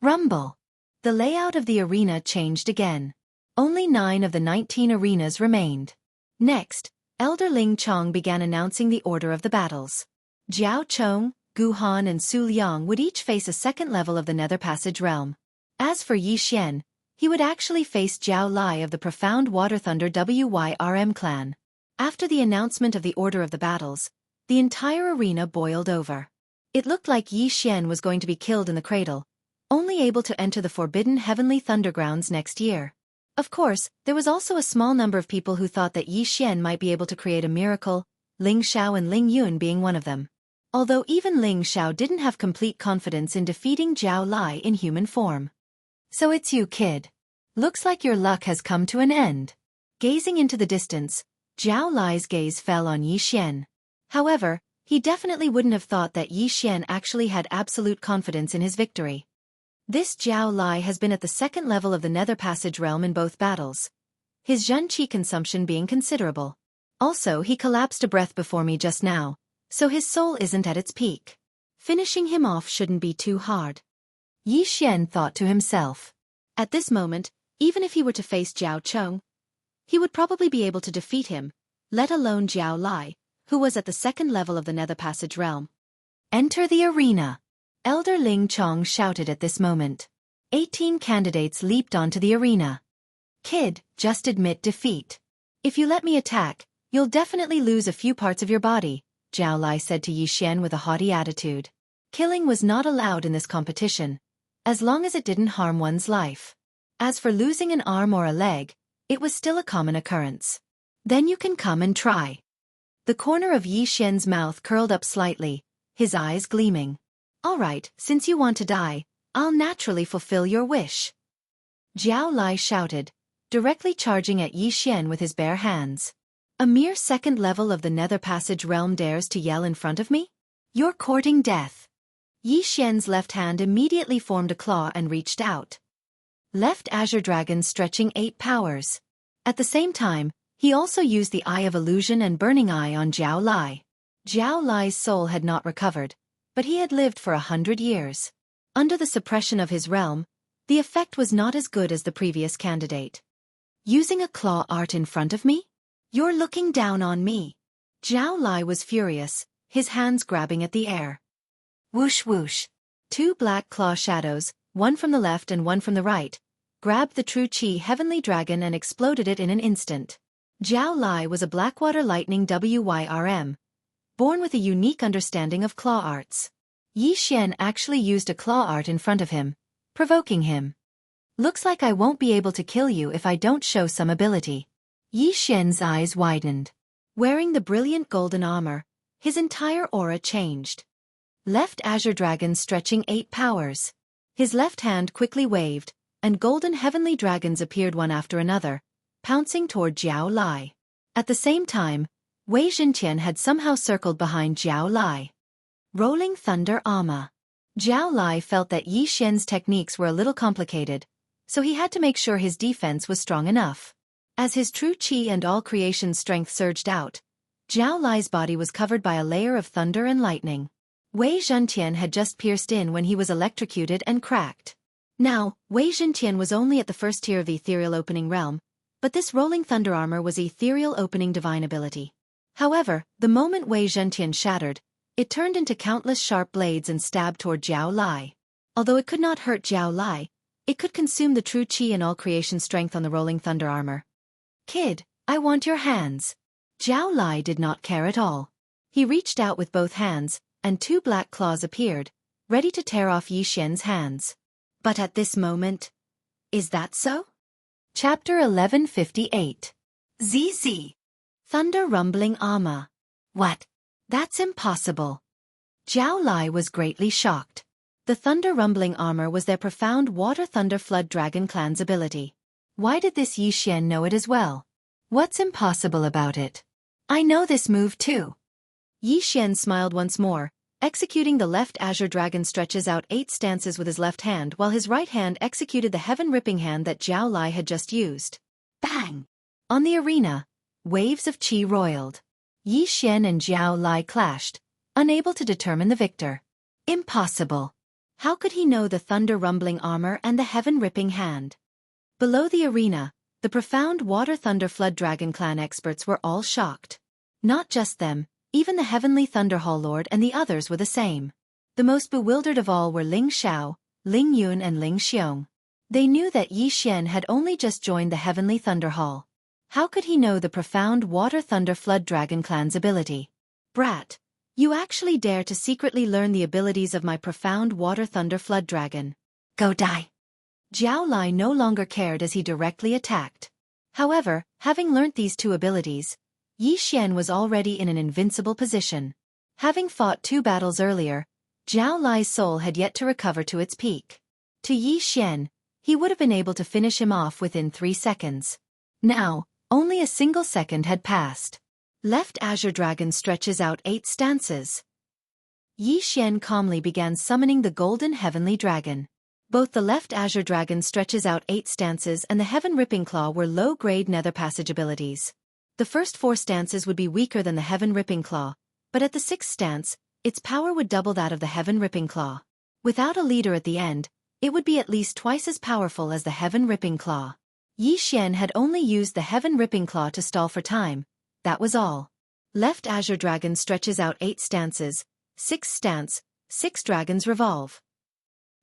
S1: Rumble. The layout of the arena changed again. Only 9 of the 19 arenas remained. Next, Elder Ling Chong began announcing the order of the battles. Jiao Chong, Gu Han and Su Liang would each face a 2nd level of the Nether Passage realm. As for Yi Xian, he would actually face Jiao Lai of the Profound Water Thunder Wyrm clan. After the announcement of the order of the battles, the entire arena boiled over. It looked like Yi Xian was going to be killed in the cradle, only able to enter the Forbidden Heavenly Thundergrounds next year. Of course, there was also a small number of people who thought that Yi Xian might be able to create a miracle, Ling Xiao and Ling Yun being one of them. Although even Ling Xiao didn't have complete confidence in defeating Zhao Lai in human form. So it's you, kid. Looks like your luck has come to an end. Gazing into the distance, Zhao Lai's gaze fell on Yi Xian. However, he definitely wouldn't have thought that Yi Xian actually had absolute confidence in his victory. This Zhao Lai has been at the second level of the Nether Passage realm in both battles, his Zhen Qi consumption being considerable. Also, he collapsed a breath before me just now, so his soul isn't at its peak. Finishing him off shouldn't be too hard. Yi Xian thought to himself. At this moment, even if he were to face Zhao Cheng, he would probably be able to defeat him, let alone Zhao Lai, who was at the second level of the Nether Passage realm. Enter the arena. Elder Ling Chong shouted at this moment. 18 candidates leaped onto the arena. Kid, just admit defeat. If you let me attack, you'll definitely lose a few parts of your body, Zhao Lai said to Yi Xian with a haughty attitude. Killing was not allowed in this competition, as long as it didn't harm one's life. As for losing an arm or a leg, it was still a common occurrence. Then you can come and try. The corner of Yi Xian's mouth curled up slightly, his eyes gleaming. All right, since you want to die, I'll naturally fulfill your wish. Zhao Lai shouted, directly charging at Yi Xian with his bare hands. A mere second level of the Nether Passage realm dares to yell in front of me? You're courting death. Yi Xian's left hand immediately formed a claw and reached out. Left Azure Dragon stretching 8 powers. At the same time, he also used the Eye of Illusion and Burning Eye on Zhao Lai. Zhao Lai's soul had not recovered, but he had lived for 100 years. Under the suppression of his realm, the effect was not as good as the previous candidate. Using a claw art in front of me? You're looking down on me. Zhao Lai was furious, his hands grabbing at the air. Whoosh whoosh. 2 black claw shadows, one from the left and one from the right, grabbed the True Qi Heavenly Dragon and exploded it in an instant. Zhao Lai was a Blackwater Lightning Wyrm, born with a unique understanding of claw arts. Yi Xian actually used a claw art in front of him, provoking him. Looks like I won't be able to kill you if I don't show some ability. Yi Xian's eyes widened. Wearing the brilliant golden armor, his entire aura changed. Left Azure Dragon stretching 8 powers. His left hand quickly waved, and golden heavenly dragons appeared one after another, pouncing toward Zhao Lai. At the same time, Wei Zhentian had somehow circled behind Zhao Lai. Rolling Thunder Armor. Zhao Lai felt that Yi Xian's techniques were a little complicated, so he had to make sure his defense was strong enough. As his true qi and all creation strength surged out, Zhao Lai's body was covered by a layer of thunder and lightning. Wei Zhentian had just pierced in when he was electrocuted and cracked. Now, Wei Zhentian was only at the first tier of the ethereal opening realm, but this rolling thunder armor was ethereal opening divine ability. However, the moment Wei Zhentian shattered, it turned into countless sharp blades and stabbed toward Zhao Lai. Although it could not hurt Zhao Lai, it could consume the true qi and all creation strength on the rolling thunder armor. Kid, I want your hands. Zhao Lai did not care at all. He reached out with both hands, and 2 black claws appeared, ready to tear off Yi Xian's hands. But at this moment, is that so? Chapter 1158. ZZ. Thunder Rumbling Armor. What? That's impossible. Zhao Lai was greatly shocked. The Thunder Rumbling Armor was their profound Water Thunder Flood Dragon Clan's ability. Why did this Yi Xian know it as well? What's impossible about it? I know this move too. Yi Xian smiled once more, executing the left Azure Dragon stretches out 8 stances with his left hand while his right hand executed the heaven-ripping hand that Zhao Lai had just used. Bang! On the arena, waves of qi roiled. Yi Xian and Zhao Lai clashed, unable to determine the victor. Impossible. How could he know the thunder rumbling armor and the heaven-ripping hand? Below the arena, the profound Water Thunder Flood Dragon Clan experts were all shocked. Not just them, even the Heavenly Thunder Hall Lord and the others were the same. The most bewildered of all were Ling Xiao, Ling Yun and Ling Xiong. They knew that Yi Xian had only just joined the Heavenly Thunder Hall. How could he know the profound Water Thunder Flood Dragon Clan's ability? Brat, you actually dare to secretly learn the abilities of my profound Water Thunder Flood Dragon. Go die. Zhao Lai no longer cared as he directly attacked. However, having learnt these two abilities, Yi Xian was already in an invincible position. Having fought 2 battles earlier, Zhao Lai's soul had yet to recover to its peak. To Yi Xian, he would have been able to finish him off within 3 seconds. Now, only a single second had passed. Left Azure Dragon stretches out 8 stances. Yi Xian calmly began summoning the Golden Heavenly Dragon. Both the left Azure Dragon stretches out 8 stances and the Heaven Ripping Claw were low-grade nether passage abilities. The first 4 stances would be weaker than the Heaven Ripping Claw, but at the 6th stance, its power would double that of the Heaven Ripping Claw. Without a leader at the end, it would be at least twice as powerful as the Heaven Ripping Claw. Yi Xian had only used the Heaven Ripping Claw to stall for time, that was all. Left Azure Dragon stretches out 8 stances, 6th stance, 6 dragons revolve.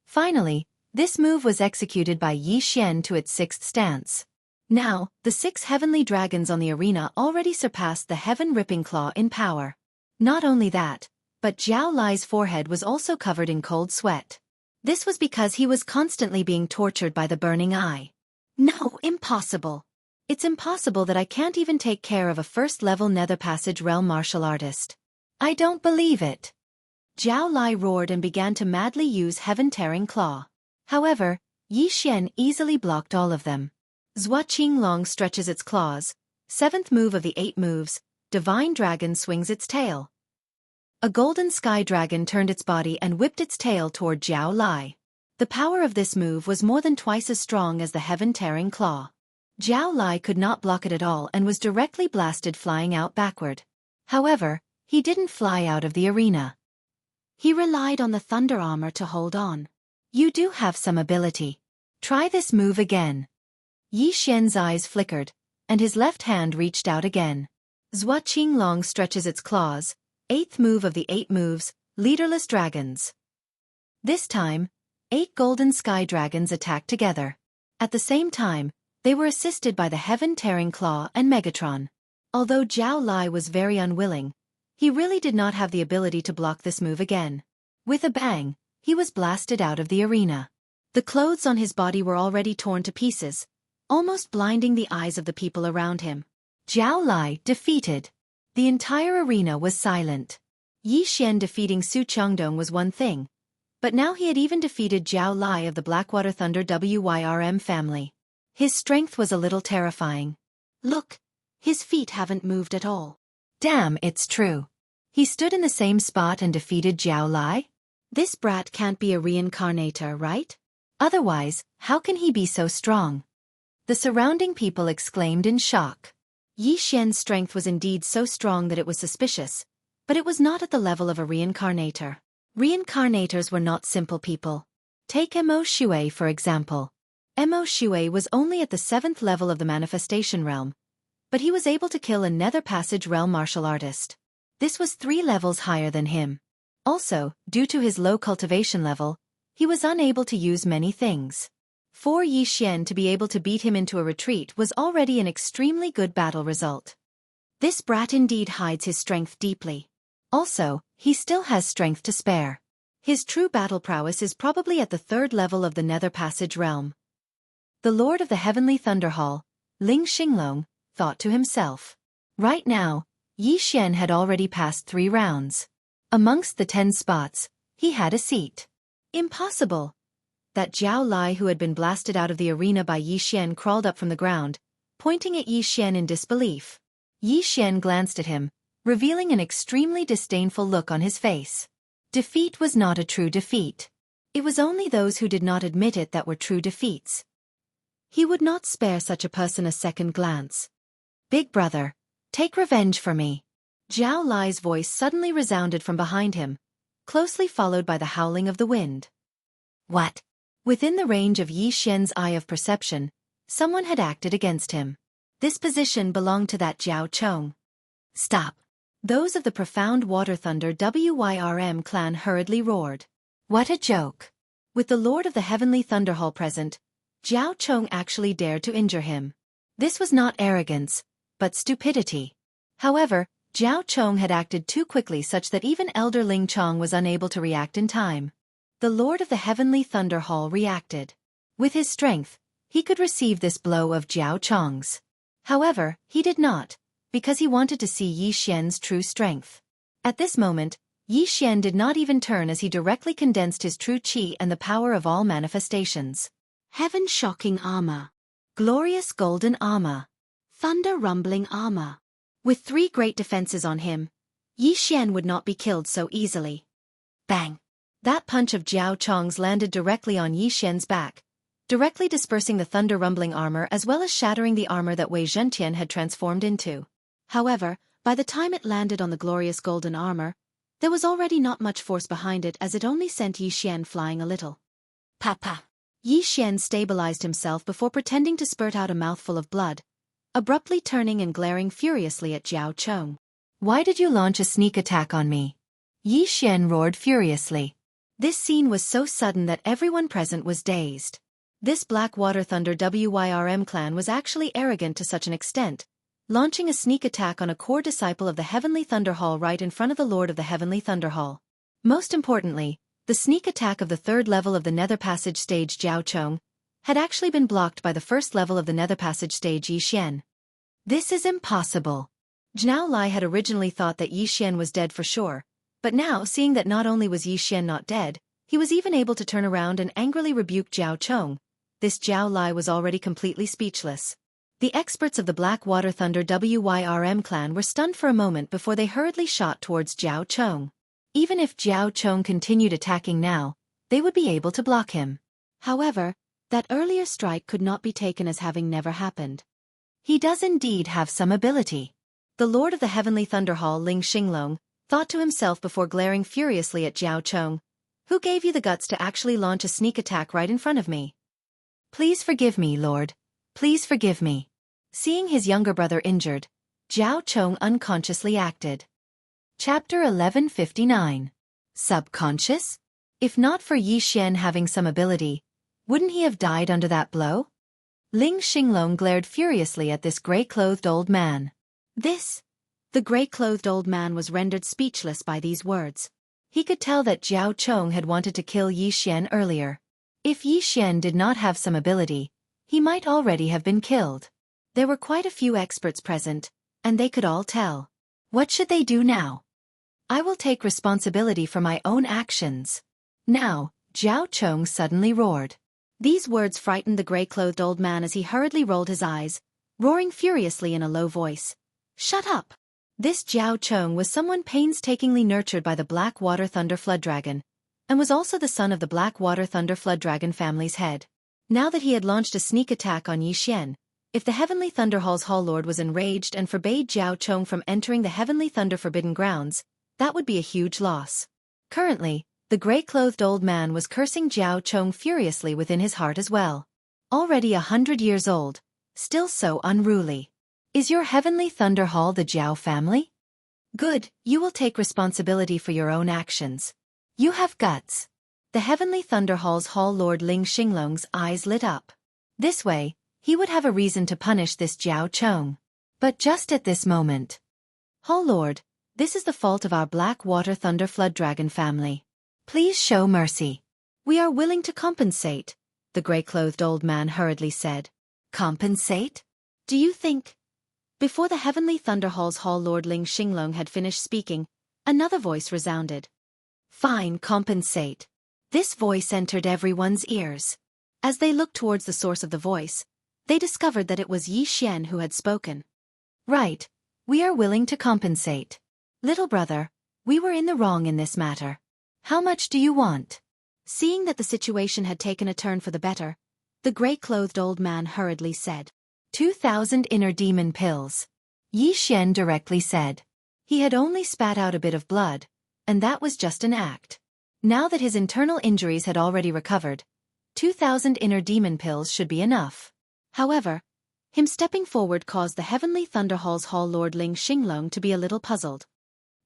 S1: Finally, this move was executed by Yi Xian to its 6th stance. Now, the 6 heavenly dragons on the arena already surpassed the Heaven Ripping Claw in power. Not only that, but Zhao Lai's forehead was also covered in cold sweat. This was because he was constantly being tortured by the burning eye. No, impossible. It's impossible that I can't even take care of a first-level Nether Passage Realm martial artist. I don't believe it. Zhao Lai roared and began to madly use Heaven-Tearing Claw. However, Yi Xian easily blocked all of them. Zhua Qinglong stretches its claws, 7th move of the 8 moves, Divine Dragon swings its tail. A golden sky dragon turned its body and whipped its tail toward Zhao Lai. The power of this move was more than twice as strong as the Heaven-Tearing Claw. Zhao Lai could not block it at all and was directly blasted flying out backward. However, he didn't fly out of the arena. He relied on the thunder armor to hold on. You do have some ability. Try this move again. Yi Xian's eyes flickered, and his left hand reached out again. Zhua Qinglong stretches its claws, 8th move of the 8 moves, Leaderless Dragons. This time, 8 golden sky dragons attacked together. At the same time, they were assisted by the Heaven-Tearing Claw and Megatron. Although Zhao Lai was very unwilling, he really did not have the ability to block this move again. With a bang, he was blasted out of the arena. The clothes on his body were already torn to pieces, almost blinding the eyes of the people around him. Zhao Lai defeated. The entire arena was silent. Yi Xian defeating Su Chengdong was one thing, but now he had even defeated Zhao Lai of the Blackwater Thunder Wyrm family. His strength was a little terrifying. Look, his feet haven't moved at all. Damn, it's true. He stood in the same spot and defeated Zhao Lai? This brat can't be a reincarnator, right? Otherwise, how can he be so strong? The surrounding people exclaimed in shock. Yi Xian's strength was indeed so strong that it was suspicious, but it was not at the level of a reincarnator. Reincarnators were not simple people. Take Mo Shui for example. Mo Shui was only at the 7th level of the manifestation realm, but he was able to kill a Nether Passage Realm martial artist. This was 3 levels higher than him. Also, due to his low cultivation level, he was unable to use many things. For Yi Xian to be able to beat him into a retreat was already an extremely good battle result. This brat indeed hides his strength deeply. Also, he still has strength to spare. His true battle prowess is probably at the 3rd level of the Nether Passage Realm. The Lord of the Heavenly Thunder Hall, Ling Xinglong, thought to himself. Right now, Yi Xian had already passed 3 rounds. Amongst the 10 spots, he had a seat. Impossible! That Zhao Lai who had been blasted out of the arena by Yi Xian crawled up from the ground, pointing at Yi Xian in disbelief. Yi Xian glanced at him, revealing an extremely disdainful look on his face. Defeat was not a true defeat. It was only those who did not admit it that were true defeats. He would not spare such a person a second glance. Big brother, take revenge for me. Zhao Lai's voice suddenly resounded from behind him, closely followed by the howling of the wind. What? Within the range of Yi Xian's eye of perception, someone had acted against him. This position belonged to that Zhao Chong. Stop! Those of the Profound Water Thunder Wyrm clan hurriedly roared. What a joke! With the Lord of the Heavenly Thunder Hall present, Zhao Chong actually dared to injure him. This was not arrogance, but stupidity. However, Zhao Chong had acted too quickly such that even Elder Ling Chong was unable to react in time. The Lord of the Heavenly Thunder Hall reacted. With his strength, he could receive this blow of Jiao Chong's. However, he did not, because he wanted to see Yi Xian's true strength. At this moment, Yi Xian did not even turn as he directly condensed his true qi and the power of all manifestations. Heaven-shocking armor. Glorious golden armor. Thunder-rumbling armor. With 3 great defenses on him, Yi Xian would not be killed so easily. Bang! That punch of Jiao Chong's landed directly on Yi Xian's back, directly dispersing the thunder-rumbling armor as well as shattering the armor that Wei Zhentian had transformed into. However, by the time it landed on the glorious golden armor, there was already not much force behind it as it only sent Yi Xian flying a little. Papa! Yi Xian stabilized himself before pretending to spurt out a mouthful of blood, abruptly turning and glaring furiously at Jiao Chong. Why did you launch a sneak attack on me? Yi Xian roared furiously. This scene was so sudden that everyone present was dazed. This Blackwater Thunder WYRM clan was actually arrogant to such an extent, launching a sneak attack on a core disciple of the Heavenly Thunder Hall right in front of the Lord of the Heavenly Thunder Hall. Most importantly, the sneak attack of the 3rd level of the Nether Passage stage Jiao Chong had actually been blocked by the 1st level of the Nether Passage stage Yi Xian. This is impossible. Zhao Lai had originally thought that Yi Xian was dead for sure, but now seeing that not only was Yi Xian not dead, he was even able to turn around and angrily rebuke Jiao Chong. This Zhao Lai was already completely speechless. The experts of the Blackwater Thunder WYRM clan were stunned for a moment before they hurriedly shot towards Jiao Chong. Even if Jiao Chong continued attacking now, they would be able to block him. However, that earlier strike could not be taken as having never happened. He does indeed have some ability. The Lord of the Heavenly Thunder Hall Ling Xinglong thought to himself before glaring furiously at Jiao Chong. Who gave you the guts to actually launch a sneak attack right in front of me? Please forgive me, Lord. Please forgive me. Seeing his younger brother injured, Jiao Chong unconsciously acted. Chapter 1159. Subconscious? If not for Yi Xian having some ability, wouldn't he have died under that blow? Ling Xinglong glared furiously at this grey-clothed old man. The grey-clothed old man was rendered speechless by these words. He could tell that Jiao Chong had wanted to kill Yi Xian earlier. If Yi Xian did not have some ability, he might already have been killed. There were quite a few experts present, and they could all tell. What should they do now? I will take responsibility for my own actions. Now, Jiao Chong suddenly roared. These words frightened the grey-clothed old man as he hurriedly rolled his eyes, roaring furiously in a low voice. Shut up! This Jiao Chong was someone painstakingly nurtured by the Blackwater Thunder Flood Dragon, and was also the son of the Blackwater Thunder Flood Dragon family's head. Now that he had launched a sneak attack on Yi Xian, if the Heavenly Thunder Hall's Hall Lord was enraged and forbade Jiao Chong from entering the Heavenly Thunder Forbidden Grounds, that would be a huge loss. Currently, the grey-clothed old man was cursing Jiao Chong furiously within his heart as well. Already 100 years old, still so unruly. Is your Heavenly Thunder Hall the Jiao family? Good, you will take responsibility for your own actions. You have guts. The Heavenly Thunder Hall's Hall Lord Ling Xinglong's eyes lit up. This way, he would have a reason to punish this Jiao Chong. But just at this moment. Hall Lord, this is the fault of our Blackwater Thunder Flood Dragon family. Please show mercy. We are willing to compensate, the grey-clothed old man hurriedly said. Compensate? Do you think? Before the Heavenly Thunder Hall's Hall Lord Ling Xinglong had finished speaking, another voice resounded. Fine, compensate. This voice entered everyone's ears. As they looked towards the source of the voice, they discovered that it was Yi Xian who had spoken. Right, we are willing to compensate. Little brother, we were in the wrong in this matter. How much do you want? Seeing that the situation had taken a turn for the better, the grey-clothed old man hurriedly said. 2,000 inner demon pills. Yi Xian directly said. He had only spat out a bit of blood, and that was just an act. Now that his internal injuries had already recovered, 2,000 inner demon pills should be enough. However, him stepping forward caused the Heavenly Thunder Hall's Hall Lord Ling Xinglong to be a little puzzled.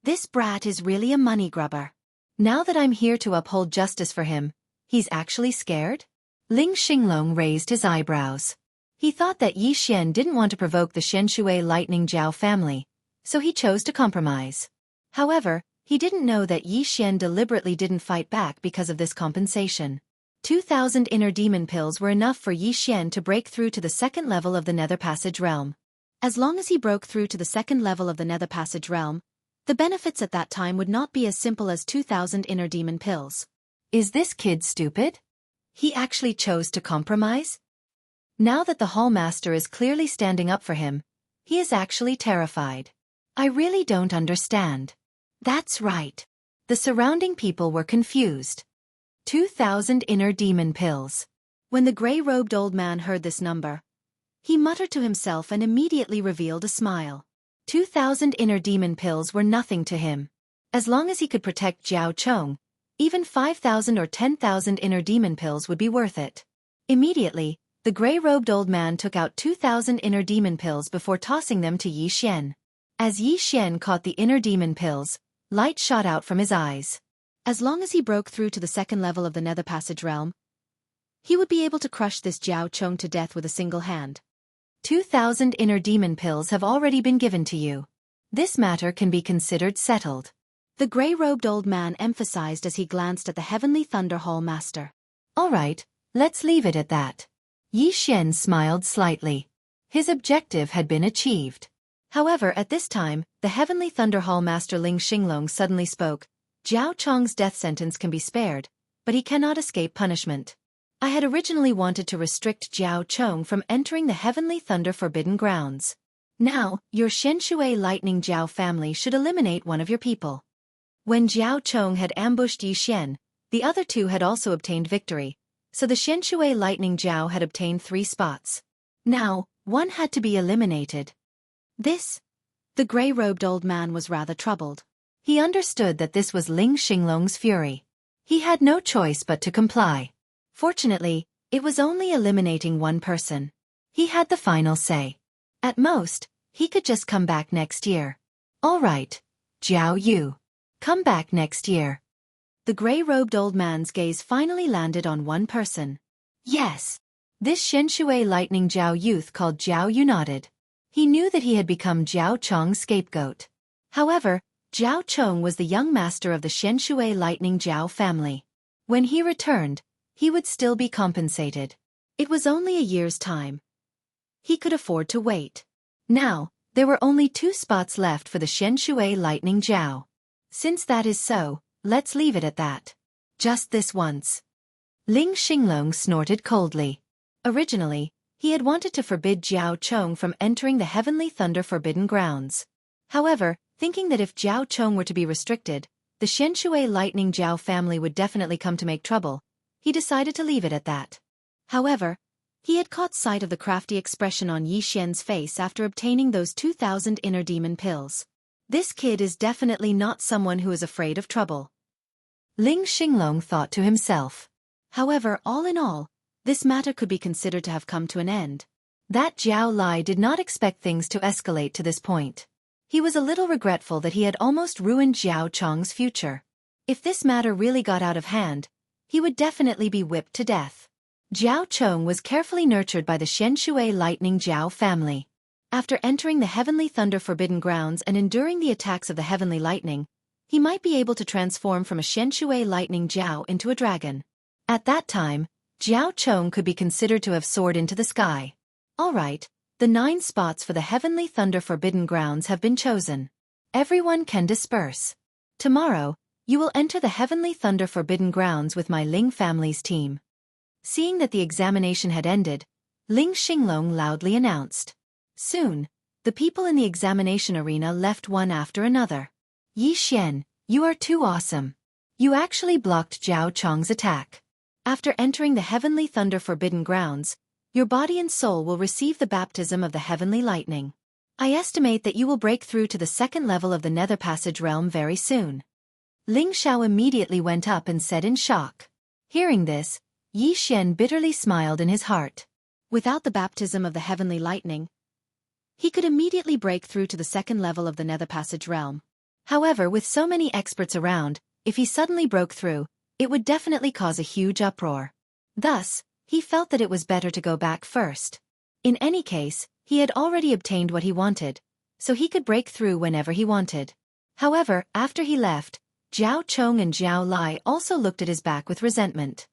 S1: This brat is really a money grubber. Now that I'm here to uphold justice for him, he's actually scared? Ling Xinglong raised his eyebrows. He thought that Yi Xian didn't want to provoke the Shenshui Lightning Jiao family, so he chose to compromise. However, he didn't know that Yi Xian deliberately didn't fight back because of this compensation. 2,000 inner demon pills were enough for Yi Xian to break through to the second level of the Nether Passage realm. As long as he broke through to the second level of the Nether Passage realm, the benefits at that time would not be as simple as 2,000 inner demon pills. Is this kid stupid? He actually chose to compromise? Now that the Hall Master is clearly standing up for him, he is actually terrified. I really don't understand. That's right. The surrounding people were confused. 2,000 inner demon pills. When the gray-robed old man heard this number, he muttered to himself and immediately revealed a smile. 2,000 inner demon pills were nothing to him. As long as he could protect Jiao Chong, even 5,000 or 10,000 inner demon pills would be worth it. Immediately, the gray-robed old man took out 2,000 inner demon pills before tossing them to Yi Xian. As Yi Xian caught the inner demon pills, light shot out from his eyes. As long as he broke through to the second level of the Nether Passage realm, he would be able to crush this Jiao Chong to death with a single hand. 2,000 inner demon pills have already been given to you. This matter can be considered settled. The gray-robed old man emphasized as he glanced at the Heavenly Thunder Hall Master. All right, let's leave it at that. Yi Xian smiled slightly. His objective had been achieved. However, at this time, the Heavenly Thunder Hall Master Ling Xinglong suddenly spoke. Jiao Chong's death sentence can be spared, but he cannot escape punishment. I had originally wanted to restrict Jiao Chong from entering the Heavenly Thunder Forbidden Grounds. Now, your Shenshui Lightning Jiao family should eliminate one of your people. When Jiao Chong had ambushed Yi Xian, the other two had also obtained victory, so the Shenshui Lightning Jiao had obtained 3 spots. Now, one had to be eliminated. The gray-robed old man was rather troubled. He understood that this was Ling Xinglong's fury. He had no choice but to comply. Fortunately, it was only eliminating one person. He had the final say. At most, he could just come back next year. All right, Jiao Yu. Come back next year. The gray-robed old man's gaze finally landed on one person. Yes. This Shenshui Lightning Jiao youth called Jiao Yu nodded. He knew that he had become Jiao Chong's scapegoat. However, Jiao Chong was the young master of the Shenshui Lightning Jiao family. When he returned, he would still be compensated. It was only a year's time. He could afford to wait. Now, there were only 2 spots left for the Shenshui Lightning Jiao. Since that is so, let's leave it at that. Just this once. Ling Xinglong snorted coldly. Originally, he had wanted to forbid Jiao Chong from entering the Heavenly Thunder Forbidden Grounds. However, thinking that if Jiao Chong were to be restricted, the Shenshui Lightning Jiao family would definitely come to make trouble, he decided to leave it at that. However, he had caught sight of the crafty expression on Yi Xian's face after obtaining those 2,000 inner demon pills. This kid is definitely not someone who is afraid of trouble. Ling Xinglong thought to himself. However, all in all, this matter could be considered to have come to an end. That Jiao Lai did not expect things to escalate to this point. He was a little regretful that he had almost ruined Jiao Chong's future. If this matter really got out of hand, he would definitely be whipped to death. Jiao Chong was carefully nurtured by the Shenshui Lightning Jiao family. After entering the Heavenly Thunder Forbidden Grounds and enduring the attacks of the Heavenly Lightning, he might be able to transform from a Shenshui Lightning Jiao into a dragon. At that time, Jiao Chong could be considered to have soared into the sky. All right, the 9 spots for the Heavenly Thunder Forbidden Grounds have been chosen. Everyone can disperse. Tomorrow, you will enter the Heavenly Thunder Forbidden Grounds with my Ling family's team. Seeing that the examination had ended, Ling Xinglong loudly announced. Soon, the people in the examination arena left one after another. Yi Xian, you are too awesome. You actually blocked Jiao Chong's attack. After entering the Heavenly Thunder Forbidden Grounds, your body and soul will receive the baptism of the Heavenly Lightning. I estimate that you will break through to the second level of the Nether Passage realm very soon. Ling Xiao immediately went up and said in shock. Hearing this, Yi Xian bitterly smiled in his heart. Without the baptism of the Heavenly Lightning, he could immediately break through to the second level of the Nether Passage realm. However, with so many experts around, if he suddenly broke through, it would definitely cause a huge uproar. Thus, he felt that it was better to go back first. In any case, he had already obtained what he wanted, so he could break through whenever he wanted. However, after he left, Jiao Chong and Jiao Lai also looked at his back with resentment.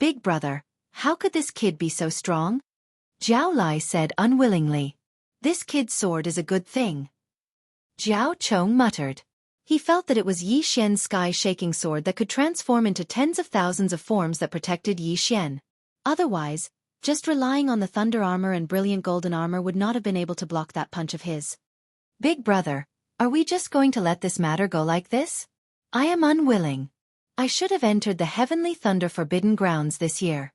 S1: Big brother, how could this kid be so strong? Jiao Lai said unwillingly. This kid's sword is a good thing. Jiao Chong muttered. He felt that it was Yi Xian's sky-shaking sword that could transform into tens of thousands of forms that protected Yi Xian. Otherwise, just relying on the thunder armor and brilliant golden armor would not have been able to block that punch of his. Big brother, are we just going to let this matter go like this? I am unwilling. I should have entered the heavenly thunder forbidden grounds this year.